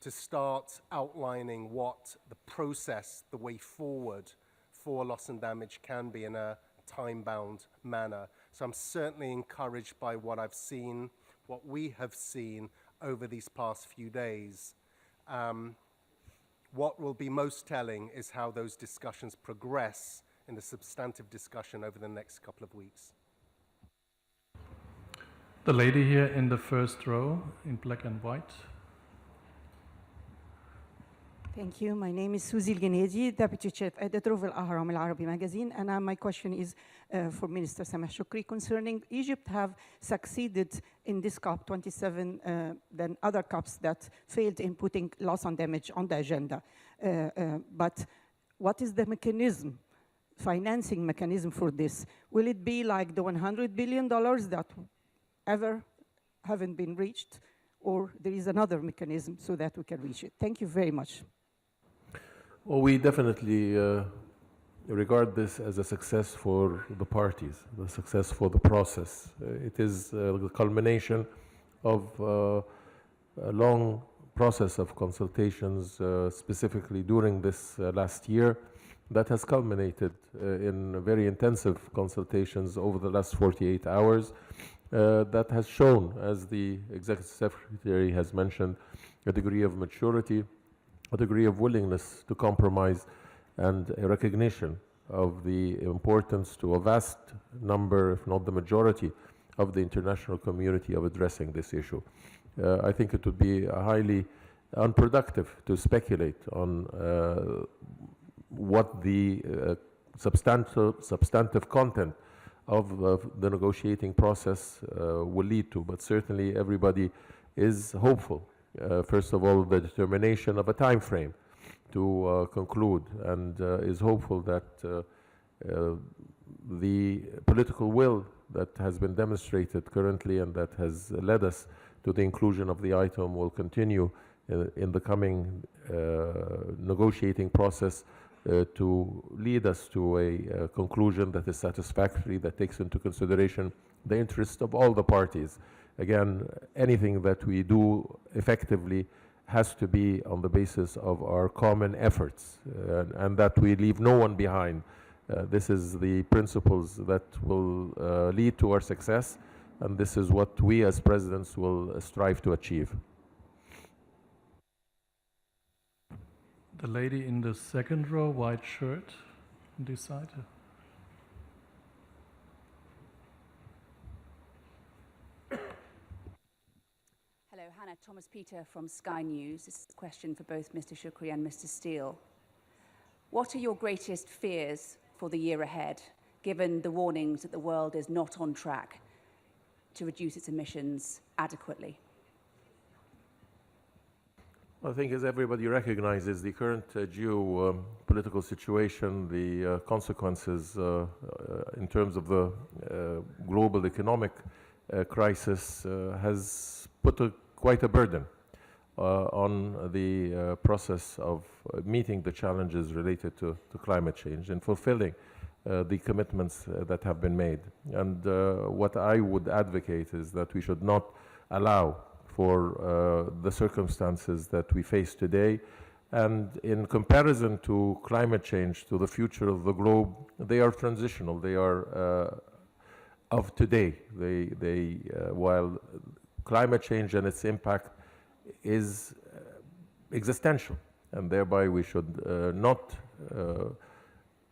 to start outlining what the process, the way forward for loss and damage can be in a time-bound manner. So I'm certainly encouraged by what I've seen, what we have seen over these past few days. What will be most telling is how those discussions progress in the substantive discussion over the next couple of weeks. The lady here in the first row in black and white. Thank you. My name is Suzy El-Genedi, Deputy Chief Editor of Al-Ahram Al-Arabi magazine, and my question is for Minister Sameh Shoukry concerning Egypt have succeeded in this COP27 than other COPs that failed in putting loss and damage on the agenda. But what is the mechanism, financing mechanism for this? Will it be like the $100 billion that ever haven't been reached, or there is another mechanism so that we can reach it? Thank you very much. Well, we definitely regard this as a success for the parties, the success for the process. It is the culmination of a long process of consultations, specifically during this last year, that has culminated in very intensive consultations over the last 48 hours. That has shown, as the Executive Secretary has mentioned, a degree of maturity, a degree of willingness to compromise, and a recognition of the importance to a vast number, if not the majority, of the international community of addressing this issue. I think it would be highly unproductive to speculate on what the substantive content of the negotiating process will lead to, but certainly everybody is hopeful. First of all, the determination of a time frame to conclude, and is hopeful that the political will that has been demonstrated currently and that has led us to the inclusion of the item will continue in the coming negotiating process to lead us to a conclusion that is satisfactory, that takes into consideration the interest of all the parties. Again, anything that we do effectively has to be on the basis of our common efforts, and that we leave no one behind. This is the principles that will lead to our success, and this is what we as presidents will strive to achieve. The lady in the second row, white shirt, on this side. Hello, Hannah Thomas-Peter from Sky News. This is a question for both Mr. Shoukry and Mr. Steele. What are your greatest fears for the year ahead, given the warnings that the world is not on track to reduce its emissions adequately? I think, as everybody recognizes, the current geopolitical situation, the consequences in terms of the global economic crisis has put quite a burden on the process of meeting the challenges related to climate change and fulfilling the commitments that have been made. And what I would advocate is that we should not allow for the circumstances that we face today. And in comparison to climate change, to the future of the globe, they are transitional. They are of today. While climate change and its impact is existential, and thereby we should not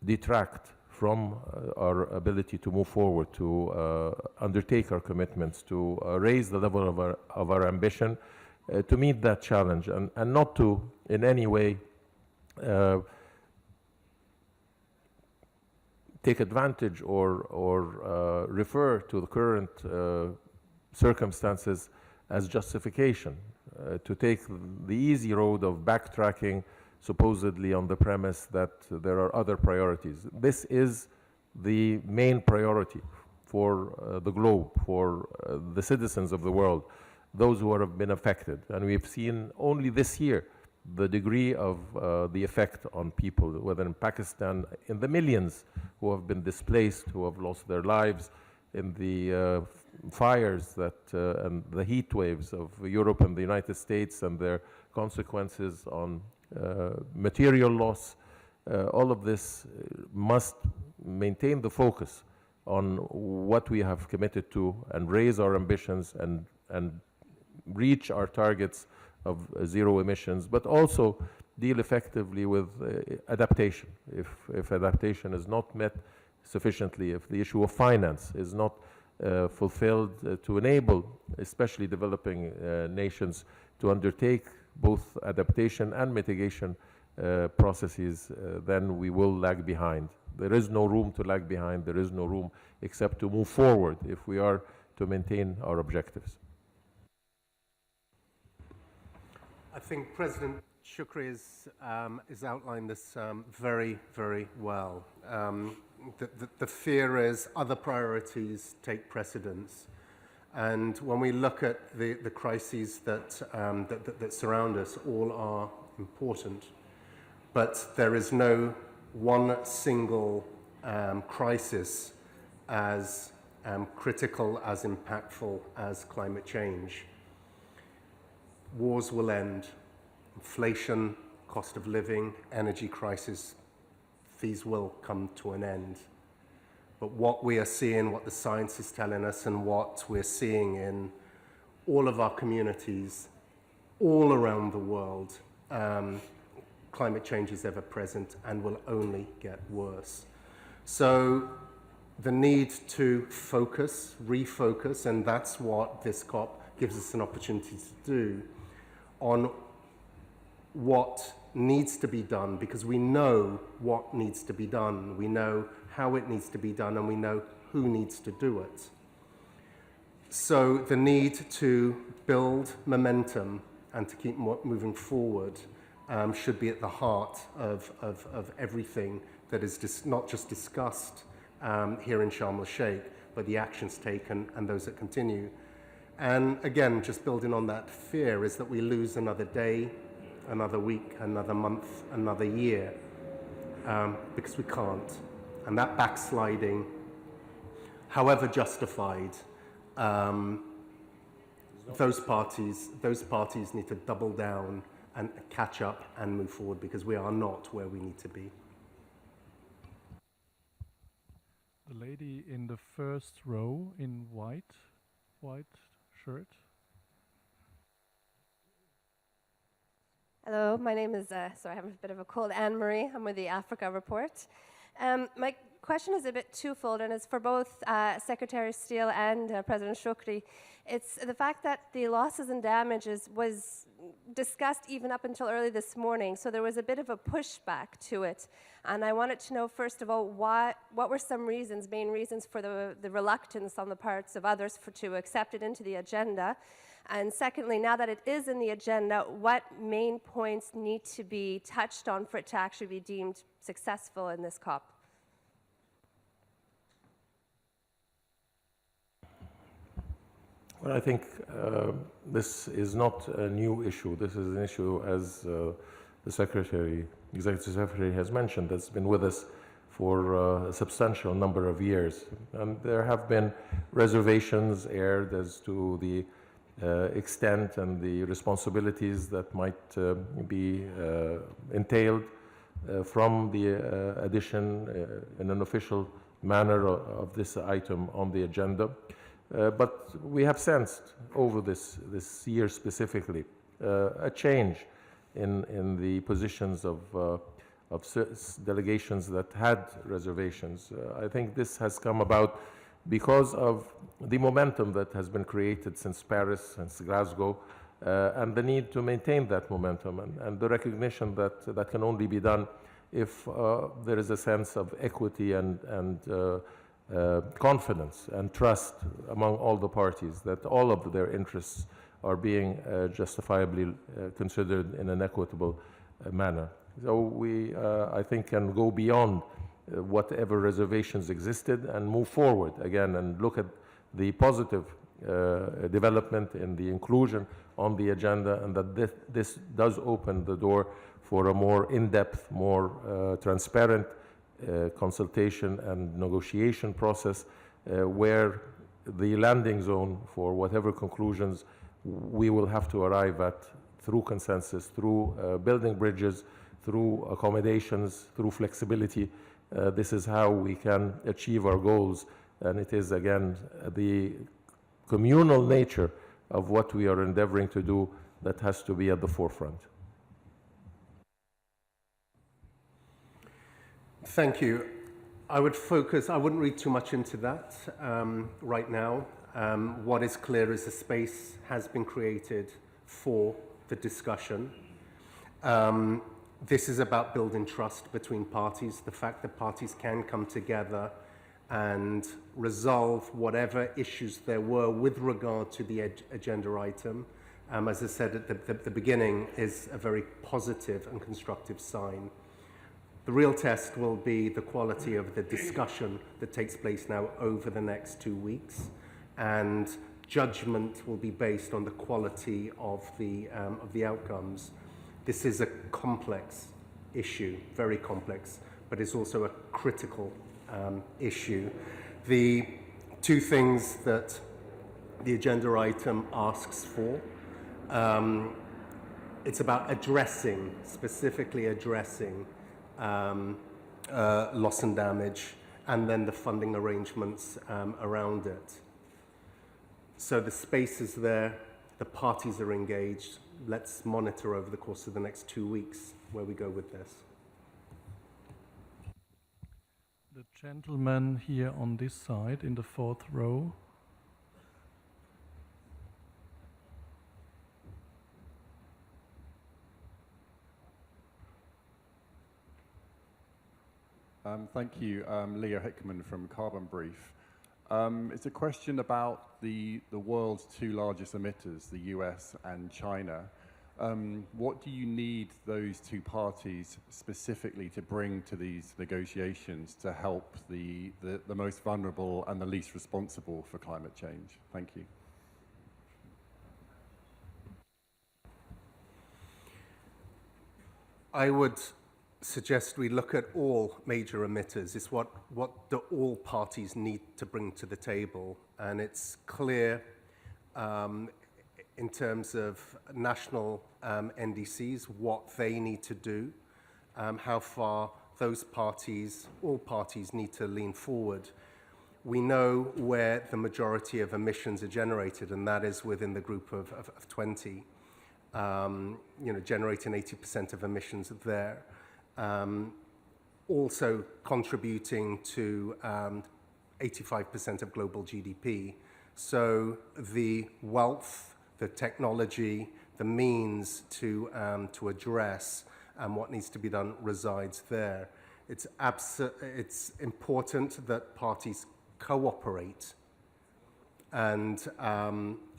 detract from our ability to move forward, to undertake our commitments, to raise the level of our ambition, to meet that challenge, and not to in any way take advantage or refer to the current circumstances as justification, to take the easy road of backtracking supposedly on the premise that there are other priorities. This is the main priority for the globe, for the citizens of the world, those who have been affected. And we've seen only this year the degree of the effect on people, whether in Pakistan, in the millions who have been displaced, who have lost their lives, in the fires and the heat waves of Europe and the United States and their consequences on material loss. All of this must maintain the focus on what we have committed to and raise our ambitions and reach our targets of zero emissions, but also deal effectively with adaptation. If adaptation is not met sufficiently, if the issue of finance is not fulfilled to enable especially developing nations to undertake both adaptation and mitigation processes, then we will lag behind. There is no room to lag behind. There is no room except to move forward if we are to maintain our objectives. I think President Shukri has outlined this very, very well. The fear is other priorities take precedence. And when we look at the crises that surround us, all are important. But there is no one single crisis as critical, as impactful as climate change. Wars will end. Inflation, cost of living, energy crisis, these will come to an end. But what we are seeing, what the science is telling us, and what we're seeing in all of our communities, all around the world, climate change is ever present and will only get worse. So the need to focus, refocus, and that's what this COP gives us an opportunity to do, on what needs to be done, because we know what needs to be done, we know how it needs to be done, and we know who needs to do it. So the need to build momentum and to keep moving forward should be at the heart of everything that is not just discussed here in Sharm el-Sheikh, but the actions taken and those that continue. And again, just building on that fear is that we lose another day, another week, another month, another year, because we can't. And that backsliding, however justified, those parties need to double down and catch up and move forward, because we are not where we need to be. The lady in the first row in white shirt. Hello, my name is, sorry, I have a bit of a cold, Anne-Marie. I'm with the Africa Report. My question is a bit twofold, and it's for both Secretary Steele and President Shukri. It's the fact that the losses and damages was discussed even up until early this morning, so there was a bit of a pushback to it. And I wanted to know, first of all, what were some reasons, main reasons for the reluctance on the parts of others to accept it into the agenda? And secondly, now that it is in the agenda, what main points need to be touched on for it to actually be deemed successful in this COP? Well, I think this is not a new issue. This is an issue, as the Executive Secretary has mentioned, that's been with us for a substantial number of years. And there have been reservations aired as to the extent and the responsibilities that might be entailed from the addition in an official manner of this item on the agenda. But we have sensed over this year specifically a change in the positions of delegations that had reservations. I think this has come about because of the momentum that has been created since Paris, since Glasgow, and the need to maintain that momentum and the recognition that that can only be done if there is a sense of equity and confidence and trust among all the parties, that all of their interests are being justifiably considered in an equitable manner. So we, I think, can go beyond whatever reservations existed and move forward again and look at the positive development in the inclusion on the agenda, and that this does open the door for a more in-depth, more transparent consultation and negotiation process where the landing zone for whatever conclusions we will have to arrive at through consensus, through building bridges, through accommodations, through flexibility. This is how we can achieve our goals, and it is again the communal nature of what we are endeavoring to do that has to be at the forefront. Thank you. I would focus, I wouldn't read too much into that right now. What is clear is a space has been created for the discussion. This is about building trust between parties, the fact that parties can come together and resolve whatever issues there were with regard to the agenda item. As I said at the beginning, is a very positive and constructive sign. The real test will be the quality of the discussion that takes place now over the next 2 weeks, and judgment will be based on the quality of the outcomes. This is a complex issue, very complex, but it's also a critical issue. The two things that the agenda item asks for, it's about addressing, specifically addressing loss and damage, and then the funding arrangements around it. So the space is there, the parties are engaged. Let's monitor over the course of the next 2 weeks where we go with this. The gentleman here on this side in the 4th row. Thank you. Leo Hickman from Carbon Brief. It's a question about the world's two largest emitters, the US and China. What do you need those two parties specifically to bring to these negotiations to help the most vulnerable and the least responsible for climate change? Thank you. I would suggest we look at all major emitters. It's what do all parties need to bring to the table, and it's clear in terms of national NDCs what they need to do, how far those parties, all parties, need to lean forward. We know where the majority of emissions are generated, and that is within the group of 20, generating 80% of emissions there. also contributing to 85% of global GDP. So the wealth, the technology, the means to address what needs to be done resides there. It's important that parties cooperate. And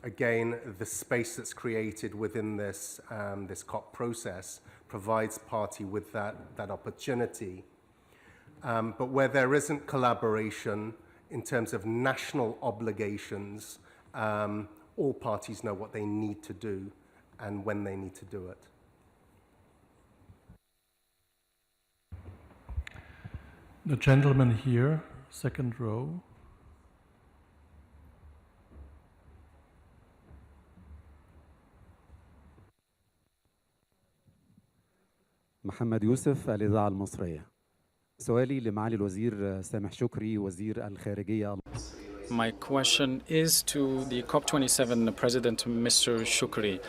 again, the space that's created within this, this COP process provides party with that opportunity. But where there isn't collaboration in terms of national obligations, all parties know what they need to do and when they need to do it. The gentleman here, second row. محمد يوسف الإذاعة المصرية. سؤالي لمعالي الوزير سامح شكري وزير الخارجية. My question is to the COP27 President, Mr. Shukri.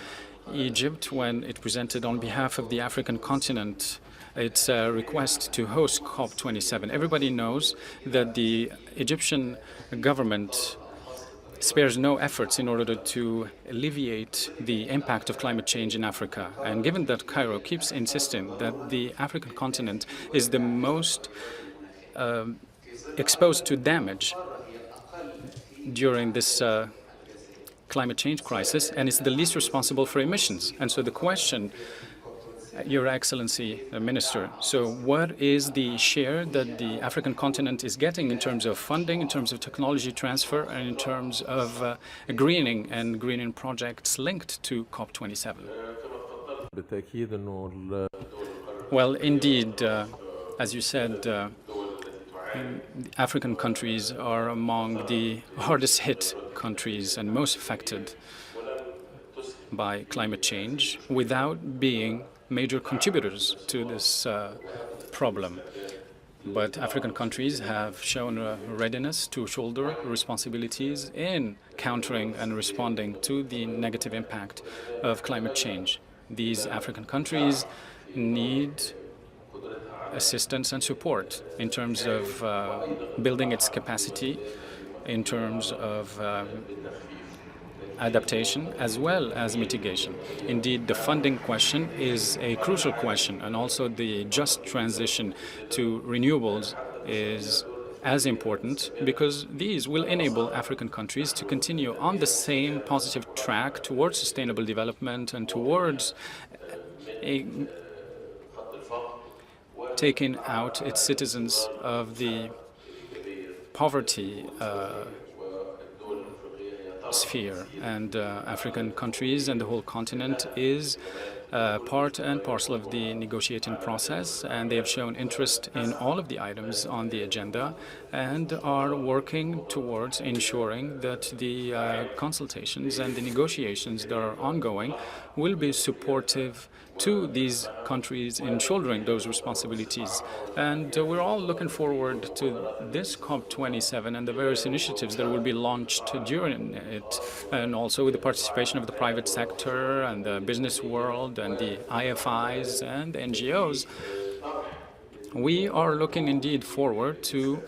Egypt, when it presented on behalf of the African continent its request to host COP27, everybody knows that the Egyptian government spares no efforts in order to alleviate the impact of climate change in Africa. And given that Cairo keeps insisting that the African continent is the most exposed to damage during this climate change crisis, and is the least responsible for emissions. And so the question, Your Excellency, Minister, so what is the share that the African continent is getting in terms of funding, in terms of technology transfer, and in terms of greening and greening projects linked to COP27? Well, indeed, as you said, African countries are among the hardest hit countries and most affected by climate change without being major contributors to this problem. But African countries have shown a readiness to shoulder responsibilities in countering and responding to the negative impact of climate change. These African countries need assistance and support in terms of building its capacity, in terms of adaptation as well as mitigation. Indeed, the funding question is a crucial question, and also the just transition to renewables is as important, because these will enable African countries to continue on the same positive track towards sustainable development and towards taking out its citizens of the poverty sphere. And African countries and the whole continent is part and parcel of the negotiating process, and they have shown interest in all of the items on the agenda and are working towards ensuring that the consultations and the negotiations that are ongoing will be supportive to these countries in shouldering those responsibilities. And we're all looking forward to this COP27 and the various initiatives that will be launched during it, and also with the participation of the private sector and the business world and the IFIs and the NGOs. We are looking indeed forward to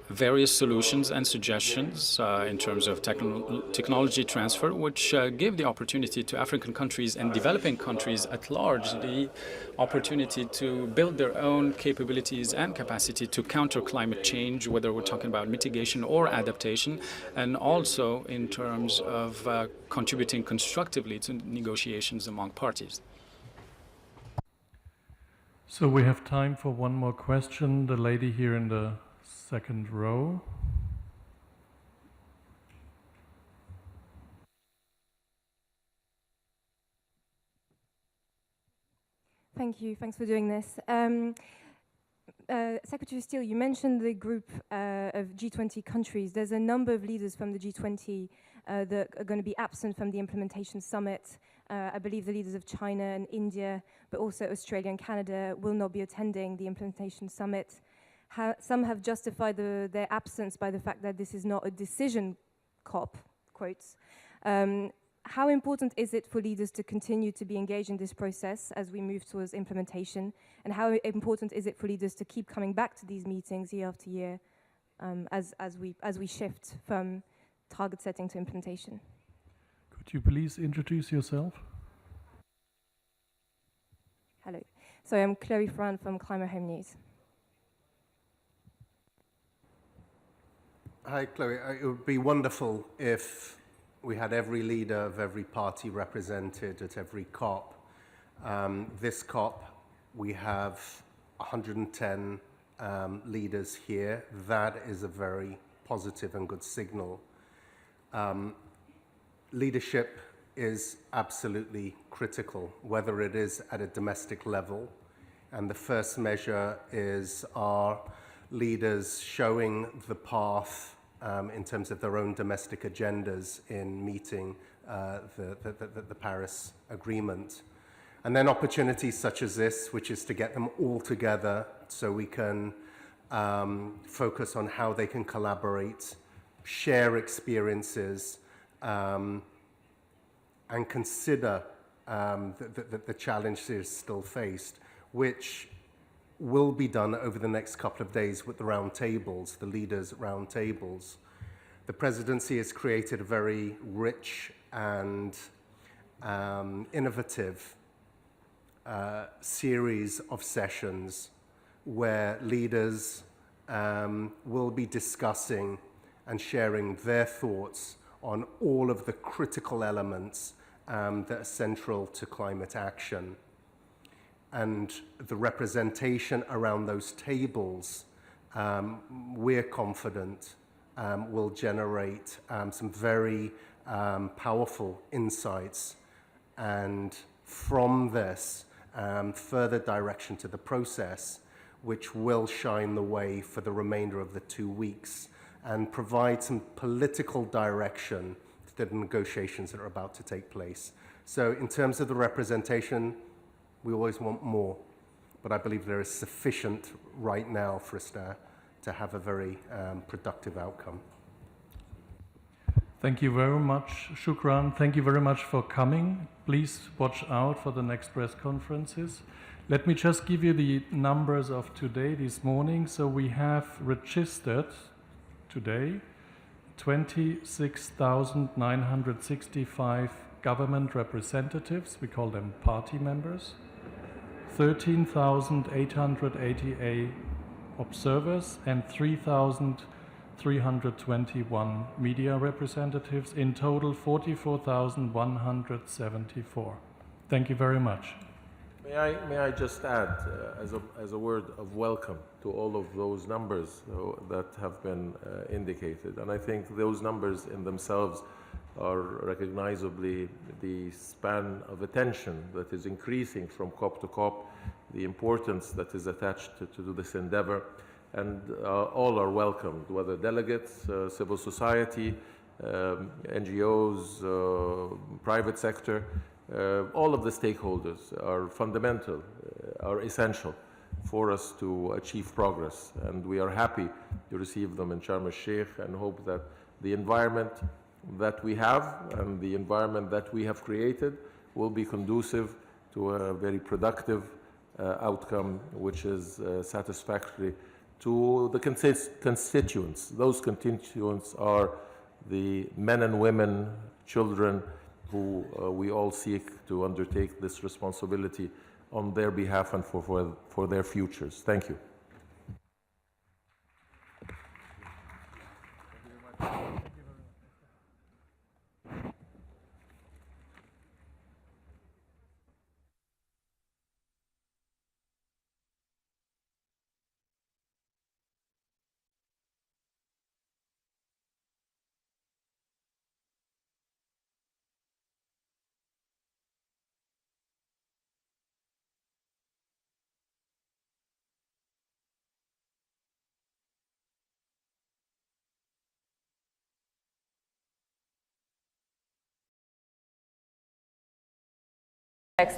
various solutions and suggestions in terms of technology transfer, which give the opportunity to African countries and developing countries at large the opportunity to build their own capabilities and capacity to counter climate change, whether we're talking about mitigation or adaptation, and also in terms of contributing constructively to negotiations among parties. So we have time for one more question. The lady here in the second row. Thank you. Thanks for doing this. Secretary Steele, you mentioned the group of G20 countries. There's a number of leaders from the G20 that are going to be absent from the implementation summit. I believe the leaders of China and India, but also Australia and Canada, will not be attending the implementation summit. Some have justified their absence by the fact that this is not a decision COP, quotes. how important is it for leaders to continue to be engaged in this process as we move towards implementation? And how important is it for leaders to keep coming back to these meetings year after year as we shift from target setting to implementation? Could you please introduce yourself? Hello. So I'm Chloe Fran from Climate Home News. Hi, Chloe. It would be wonderful if we had every leader of every party represented at every COP. This COP, we have 110 leaders here. That is a very positive and good signal. Leadership is absolutely critical, whether it is at a domestic level. And the first measure is our leaders showing the path in terms of their own domestic agendas in meeting the Paris Agreement. And then opportunities such as this, which is to get them all together so we can focus on how they can collaborate, share experiences, and consider the challenges still faced, which will be done over the next couple of days with the roundtables, the leaders' roundtables. The presidency has created a very rich and innovative series of sessions where leaders will be discussing and sharing their thoughts on all of the critical elements that are central to climate action. And the representation around those tables, we're confident, will generate some very powerful insights. And from this, further direction to the process, which will shine the way for the remainder of the 2 weeks and provide some political direction to the negotiations that are about to take place. So in terms of the representation, we always want more, but I believe there is sufficient right now for us to have a very productive outcome. Thank you very much, Shukran. Thank you very much for coming. Please watch out for the next press conferences. Let me just give you the numbers of today, this morning. So we have registered today 26,965 government representatives, we call them party members, 13,888 observers, and 3,321 media representatives, in total 44,174. Thank you very much. May I just add, as a word of welcome to all of those numbers that have been indicated. And I think those numbers in themselves are recognizably the span of attention that is increasing from COP to COP, the importance that is attached to this endeavor. And all are welcomed, whether delegates, civil society, NGOs, private sector. All of the stakeholders are fundamental, are essential for us to achieve progress. And we are happy to receive them in Sharm el-Sheikh and hope that the environment that we have and the environment that we have created will be conducive to a very productive outcome, which is satisfactory to the constituents. Those constituents are the men and women, children, who we all seek to undertake this responsibility on their behalf and for their futures. Thank you.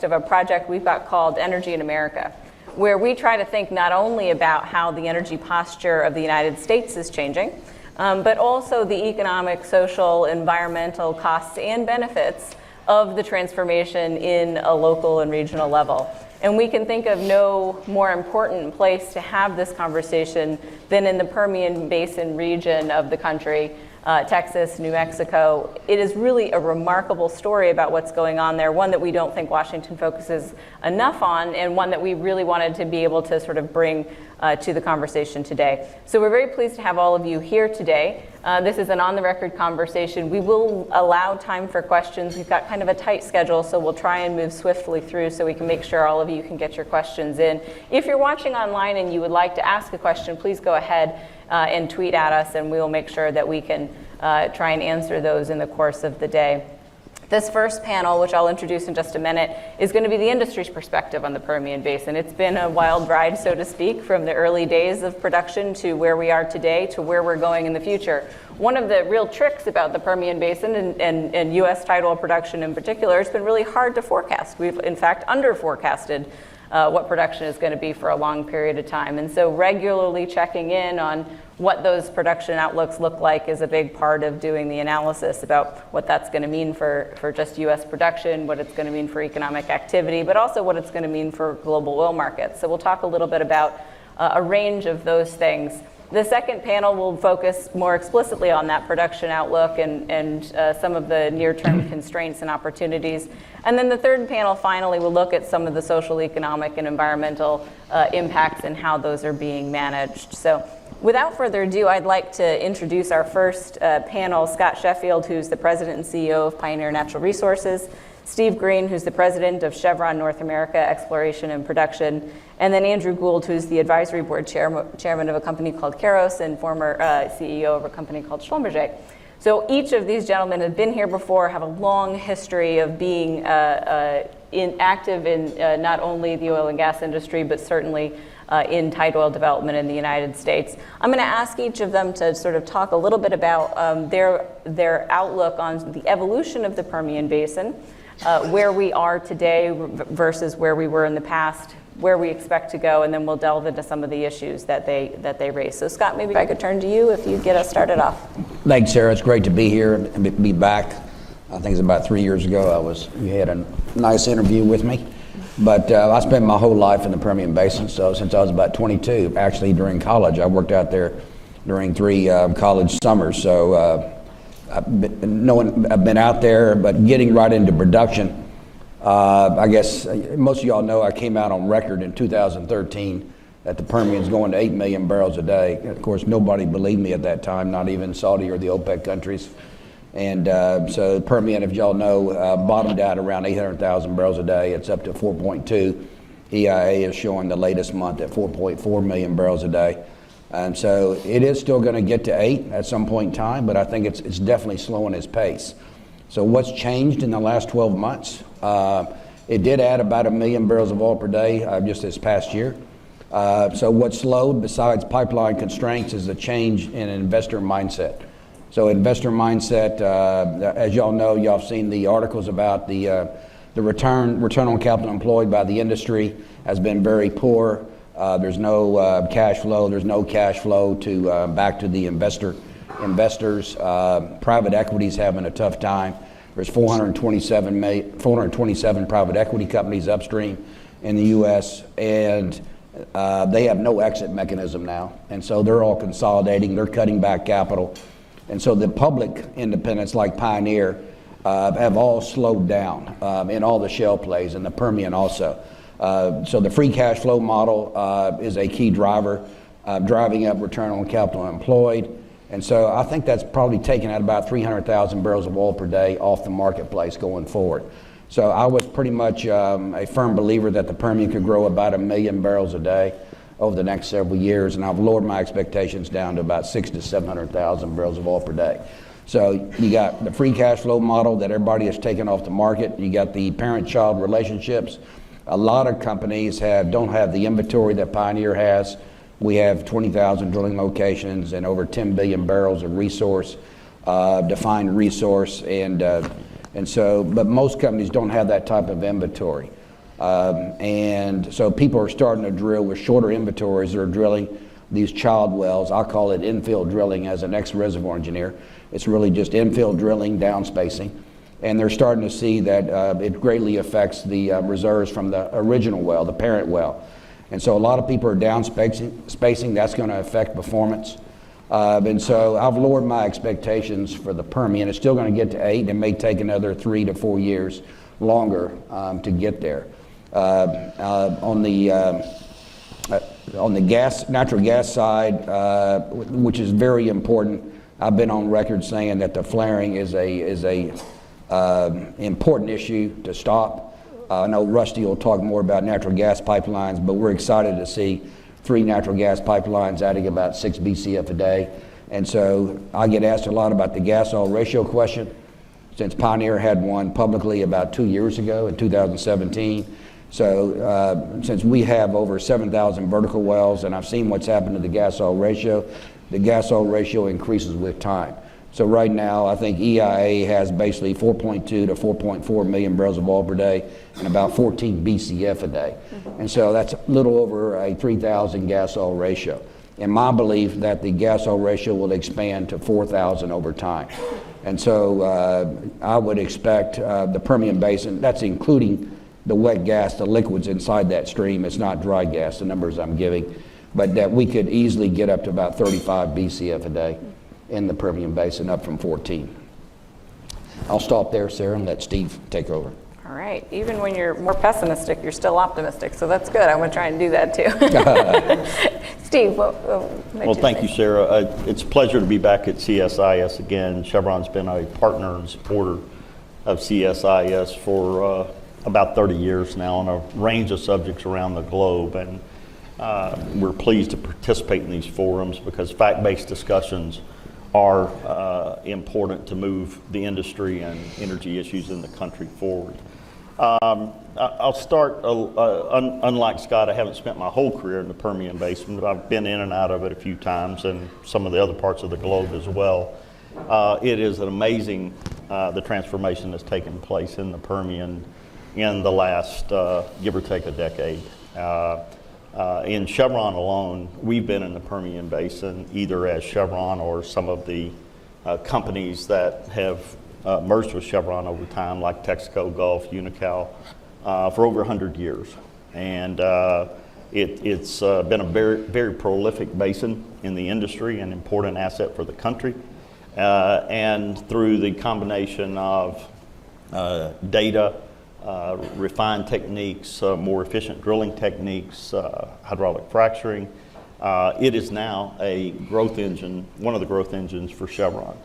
Of a project we've got called Energy in America, where we try to think not only about how the energy posture of the United States is changing, but also the economic, social, environmental costs and benefits of the transformation in a local and regional level. And we can think of no more important place to have this conversation than in the Permian Basin region of the country, Texas, New Mexico. It is really a remarkable story about what's going on there, one that we don't think Washington focuses enough on, and one that we really wanted to be able to sort of bring to the conversation today. So we're very pleased to have all of you here today. This is an on-the-record conversation. We will allow time for questions. We've got kind of a tight schedule, so we'll try and move swiftly through so we can make sure all of you can get your questions in. If you're watching online and you would like to ask a question, please go ahead and tweet at us, and we will make sure that we can try and answer those in the course of the day. This first panel, which I'll introduce in just a minute, is going to be the industry's perspective on the Permian Basin. It's been a wild ride, so to speak, from the early days of production to where we are today to where we're going in the future. One of the real tricks about the Permian Basin and U.S. tight oil production in particular, it's been really hard to forecast. We've, in fact, under-forecasted what production is going to be for a long period of time. And so regularly checking in on what those production outlooks look like is a big part of doing the analysis about what that's going to mean for just U.S. production, what it's going to mean for economic activity, but also what it's going to mean for global oil markets. So we'll talk a little bit about a range of those things. The second panel will focus more explicitly on that production outlook and some of the near-term constraints and opportunities. And then the third panel finally will look at some of the social, economic, and environmental impacts and how those are being managed. So without further ado, I'd like to introduce our first panel, Scott Sheffield, who's the president and CEO of Pioneer Natural Resources, Steve Green, who's the president of Chevron North America Exploration and Production, and then Andrew Gould, who's the advisory board chairman of a company called Keros and former CEO of a company called Schlumberger. So each of these gentlemen have been here before, have a long history of being active in not only the oil and gas industry, but certainly in tight oil development in the United States. I'm going to ask each of them to sort of talk a little bit about their outlook on the evolution of the Permian Basin, where we are today versus where we were in the past, where we expect to go, and then we'll delve into some of the issues that they raise. So Scott, maybe I could turn to you if you get us started off. Thanks, Sarah. It's great to be here and be back. I think it's about 3 years ago you had a nice interview with me. But I spent my whole life in the Permian Basin, so since I was about 22, actually during college. I worked out there during 3 college summers, so I've been out there, but getting right into production, I guess most of y'all know I came out on record in 2013 that the Permian's going to 8 million barrels a day. Of course, nobody believed me at that time, not even Saudi or the OPEC countries. And so the Permian, if y'all know, bottomed out around 800,000 barrels a day. It's up to 4.2. EIA is showing the latest month at 4.4 million barrels a day. And so it is still going to get to 8 at some point in time, but I think it's definitely slowing its pace. So what's changed in the last 12 months? It did add about 1 million barrels of oil per day just this past year. So what slowed, besides pipeline constraints, is a change in investor mindset. So investor mindset, as y'all know, y'all have seen the articles about the return on capital employed by the industry has been very poor. There's no cash flow. There's no cash flow to back to the investors. Private equity's having a tough time. There's 427 private equity companies upstream in the U.S. and they have no exit mechanism now. And so they're all consolidating. They're cutting back capital. And so the public independents like Pioneer have all slowed down in all the shale plays, and the Permian also. So the free cash flow model is a key driver, driving up return on capital employed. And so I think that's probably taking out about 300,000 barrels of oil per day off the marketplace going forward. So I was pretty much a firm believer that the Permian could grow about 1 million barrels a day over the next several years, and I've lowered my expectations down to about 600,000 to 700,000 barrels of oil per day. So you got the free cash flow model that everybody has taken off the market. You got the parent-child relationships. A lot of companies don't have the inventory that Pioneer has. We have 20,000 drilling locations and over 10 billion barrels of resource, defined resource, but most companies don't have that type of inventory. And so people are starting to drill with shorter inventories. They're drilling these child wells. I call it infill drilling as an ex-reservoir engineer. It's really just infill drilling, down spacing. And they're starting to see that it greatly affects the reserves from the original well, the parent well. And so a lot of people are down spacing. That's going to affect performance. And so I've lowered my expectations for the Permian. It's still going to get to 8. It may take another 3 to 4 years longer to get there. On the natural gas side, which is very important, I've been on record saying that the flaring is a important issue to stop. I know Rusty will talk more about natural gas pipelines, but we're excited to see 3 natural gas pipelines adding about 6 BCF a day. And so I get asked a lot about the gas-oil ratio question, since Pioneer had one publicly about 2 years ago in 2017. So since we have over 7,000 vertical wells, and I've seen what's happened to the gas-oil ratio, the gas-oil ratio increases with time. So right now, I think EIA has basically 4.2 to 4.4 million barrels of oil per day and about 14 BCF a day. And so that's a little over a 3,000 gas-oil ratio. And my belief that the gas-oil ratio will expand to 4,000 over time. And so I would expect the Permian Basin, that's including the wet gas, the liquids inside that stream, it's not dry gas, the numbers I'm giving, but that we could easily get up to about 35 BCF a day in the Permian Basin, up from 14. I'll stop there, Sarah, and let Steve take over. All right. Even when you're more pessimistic, you're still optimistic. So that's good. I'm going to try and do that too. Steve, well, thank you, Sarah. It's a pleasure to be back at CSIS again. Chevron's been a partner and supporter of CSIS for about 30 years now on a range of subjects around the globe. And we're pleased to participate in these forums because fact-based discussions are important to move the industry and energy issues in the country forward. I'll start, unlike Scott, I haven't spent my whole career in the Permian Basin, but I've been in and out of it a few times and some of the other parts of the globe as well. It is an amazing, the transformation that's taken place in the Permian in the last, give or take, a decade. In Chevron alone, we've been in the Permian Basin either as Chevron or some of the companies that have merged with Chevron over time, like Texaco, Gulf, Unocal, for over 100 years. And it's been a very, very prolific basin in the industry, an important asset for the country. And through the combination of data, refined techniques, more efficient drilling techniques, hydraulic fracturing, it is now a growth engine, one of the growth engines for Chevron.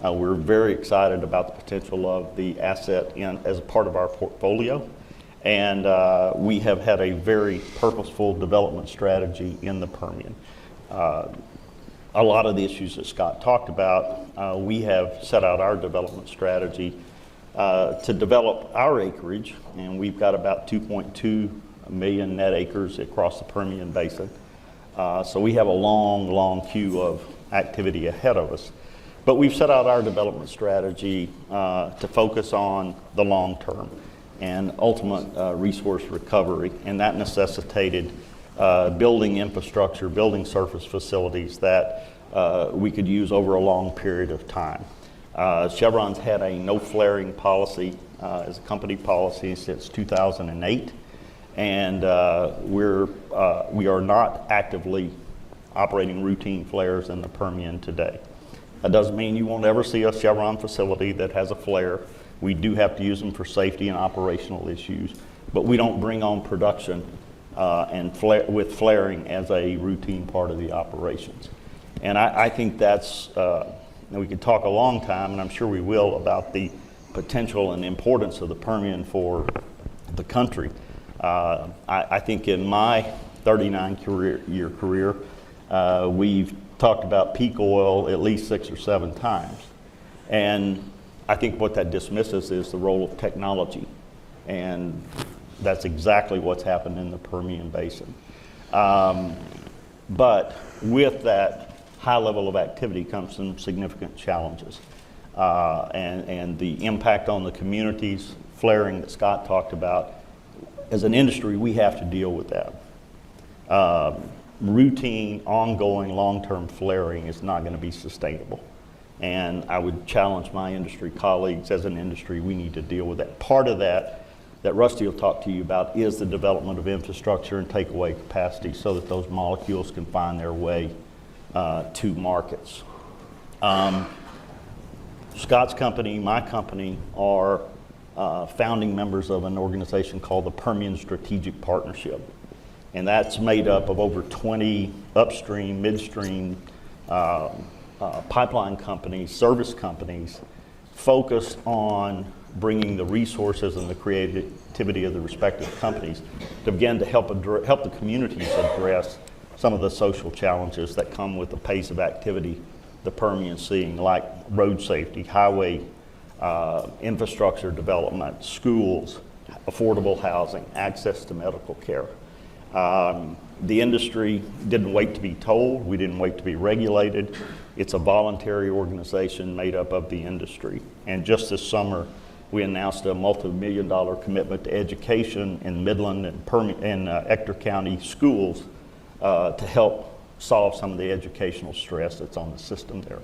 We're very excited about the potential of the asset as a part of our portfolio. And we have had a very purposeful development strategy in the Permian. A lot of the issues that Scott talked about, we have set out our development strategy to develop our acreage, and we've got about 2.2 million net acres across the Permian Basin. So we have a long, long queue of activity ahead of us. But we've set out our development strategy to focus on the long term and ultimate resource recovery, and that necessitated building infrastructure, building surface facilities that we could use over a long period of time. Chevron's had a no flaring policy as a company policy since 2008, and we are not actively operating routine flares in the Permian today. That doesn't mean you won't ever see a Chevron facility that has a flare. We do have to use them for safety and operational issues, but we don't bring on production with flaring as a routine part of the operations. And I think that's, we could talk a long time, and I'm sure we will, about the potential and importance of the Permian for the country. I think in my 39-year career, we've talked about peak oil at least 6 or 7 times. And I think what that dismisses is the role of technology. And that's exactly what's happened in the Permian Basin. But with that high level of activity comes some significant challenges. And the impact on the communities, flaring that Scott talked about, as an industry, we have to deal with that. Routine, ongoing, long-term flaring is not going to be sustainable. And I would challenge my industry colleagues, as an industry, we need to deal with that. Part of that Rusty will talk to you about is the development of infrastructure and takeaway capacity so that those molecules can find their way to markets. Scott's company, my company, are founding members of an organization called the Permian Strategic Partnership. And that's made up of over 20 upstream, midstream, pipeline companies, service companies, focused on bringing the resources and the creativity of the respective companies to begin to help the communities address some of the social challenges that come with the pace of activity the Permian's seeing, like road safety, highway infrastructure development, schools, affordable housing, access to medical care. The industry didn't wait to be told. We didn't wait to be regulated. It's a voluntary organization made up of the industry. And just this summer, we announced a multi-million-dollar commitment to education in Midland and Ector County schools to help solve some of the educational stress that's on the system there.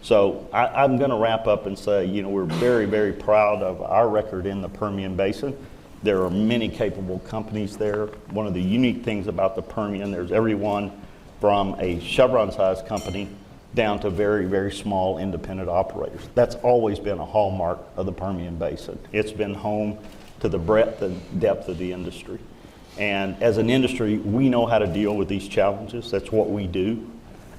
So I'm going to wrap up and say, we're very, very proud of our record in the Permian Basin. There are many capable companies there. One of the unique things about the Permian, there's everyone from a Chevron-sized company down to very, very small independent operators. That's always been a hallmark of the Permian Basin. It's been home to the breadth and depth of the industry. And as an industry, we know how to deal with these challenges. That's what we do.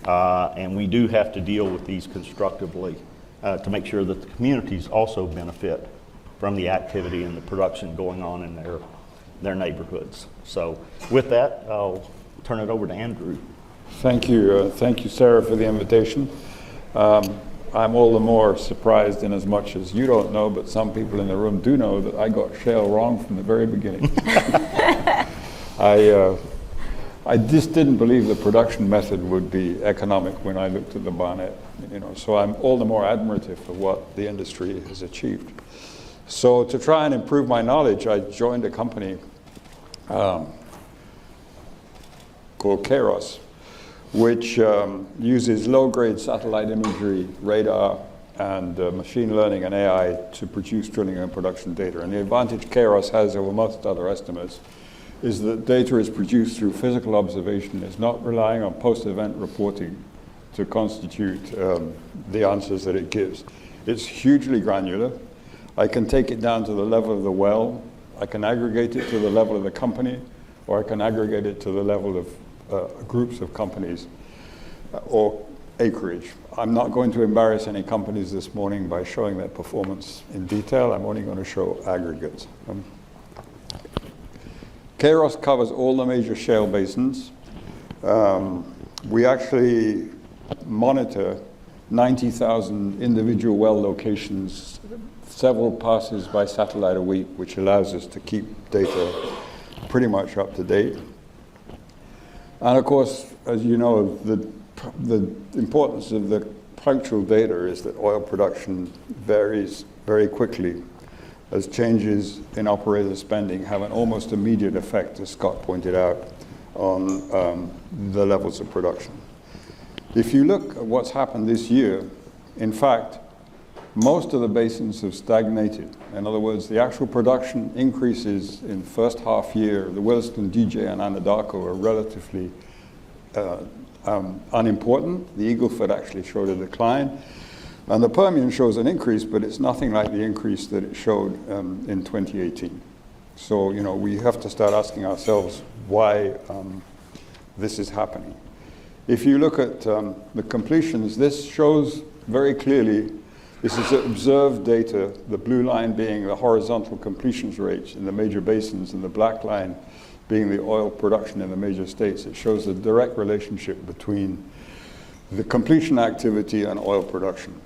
And we do have to deal with these constructively to make sure that the communities also benefit from the activity and the production going on in their neighborhoods. So with that, I'll turn it over to Andrew. Thank you, Sarah, for the invitation. I'm all the more surprised in as much as you don't know, but some people in the room do know that I got shale wrong from the very beginning. I just didn't believe the production method would be economic when I looked at the Barnett. So I'm all the more admirative of what the industry has achieved. So to try and improve my knowledge, I joined a company called Guterres, which uses low-grade satellite imagery, radar, and machine learning and AI to produce drilling and production data. And the advantage Guterres has over most other estimates is that data is produced through physical observation. It's not relying on post-event reporting to constitute the answers that it gives. It's hugely granular. I can take it down to the level of the well. I can aggregate it to the level of the company, or I can aggregate it to the level of groups of companies or acreage. I'm not going to embarrass any companies this morning by showing their performance in detail. I'm only going to show aggregates. Guterres covers all the major shale basins. We actually monitor 90,000 individual well locations, several passes by satellite a week, which allows us to keep data pretty much up to date. And of course, as you know, the importance of the punctual data is that oil production varies very quickly, as changes in operator spending have an almost immediate effect, as Scott pointed out, on the levels of production. If you look at what's happened this year, in fact, most of the basins have stagnated. In other words, the actual production increases in the first half year, the Williston, DJ, and Anadarko are relatively unimportant. The Eagle Ford actually showed a decline. And the Permian shows an increase, but it's nothing like the increase that it showed in 2018. So, we have to start asking ourselves why this is happening. If you look at the completions, this shows very clearly, this is observed data, the blue line being the horizontal completions rates in the major basins, and the black line being the oil production in the major states. It shows the direct relationship between the completion activity and oil production.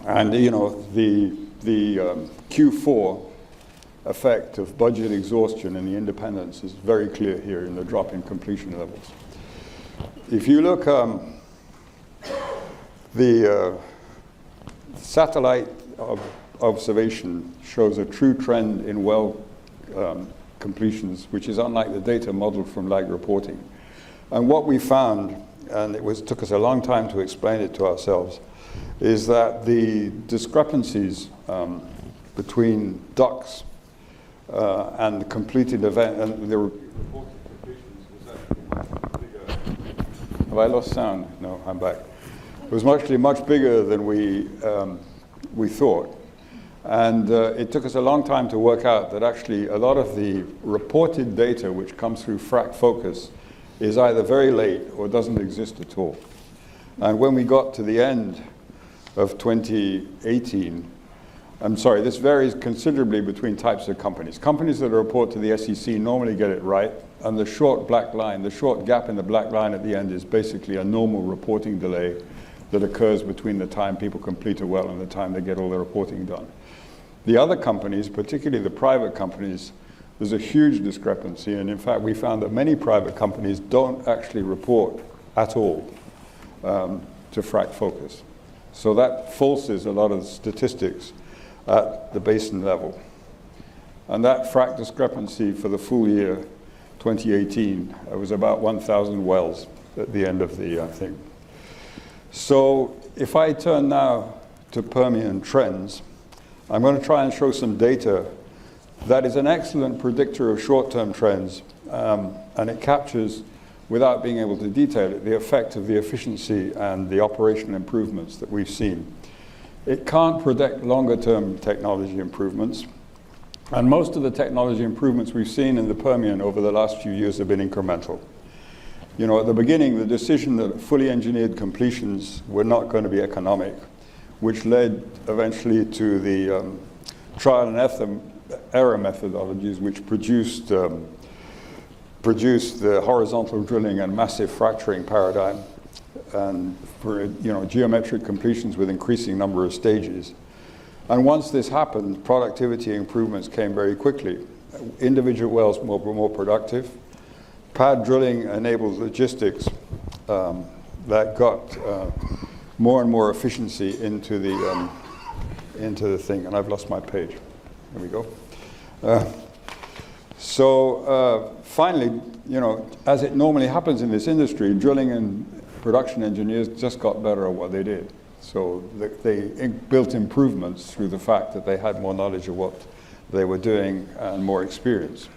And the Q4 effect of budget exhaustion and the independence is very clear here in the drop in completion levels. If you look, the satellite observation shows a true trend in well completions, which is unlike the data modeled from lag reporting. And what we found and took us a long time to explain it to ourselves, is that the discrepancies between ducks and the completed event, and the reported completions was actually much bigger. Have I lost sound? No, I'm back. It was actually much bigger than we thought. And it took us a long time to work out that actually a lot of the reported data which comes through frac focus is either very late or doesn't exist at all. And when we got to the end of 2018, I'm sorry, this varies considerably between types of companies. Companies that report to the SEC normally get it right, and the short black line, the short gap in the black line at the end is basically a normal reporting delay that occurs between the time people complete a well and the time they get all their reporting done. The other companies, particularly the private companies, there's a huge discrepancy, and in fact we found that many private companies don't actually report at all to frac focus. So that falses a lot of the statistics at the basin level. And that frac discrepancy for the full year 2018 was about 1,000 wells at the end of the thing. So if I turn now to Permian trends, I'm going to try and show some data that is an excellent predictor of short-term trends, and it captures, without being able to detail it, the effect of the efficiency and the operational improvements that we've seen. It can't predict longer-term technology improvements, and most of the technology improvements we've seen in the Permian over the last few years have been incremental. You know, at the beginning, the decision that fully engineered completions were not going to be economic, which led eventually to the trial and error methodologies, which produced the horizontal drilling and massive fracturing paradigm, and for geometric completions with increasing number of stages. And once this happened, productivity improvements came very quickly. Individual wells were more productive. Pad drilling enabled logistics that got more and more efficiency into the thing. And I've lost my page. There we go. Finally, as it normally happens in this industry, drilling and production engineers just got better at what they did. So they built improvements through the fact that they had more knowledge of what they were doing and more experience.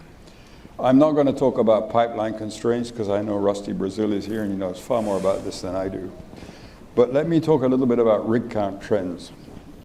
I'm not going to talk about pipeline constraints because I know Rusty Brazil is here and he knows far more about this than I do. But let me talk a little bit about rig count trends.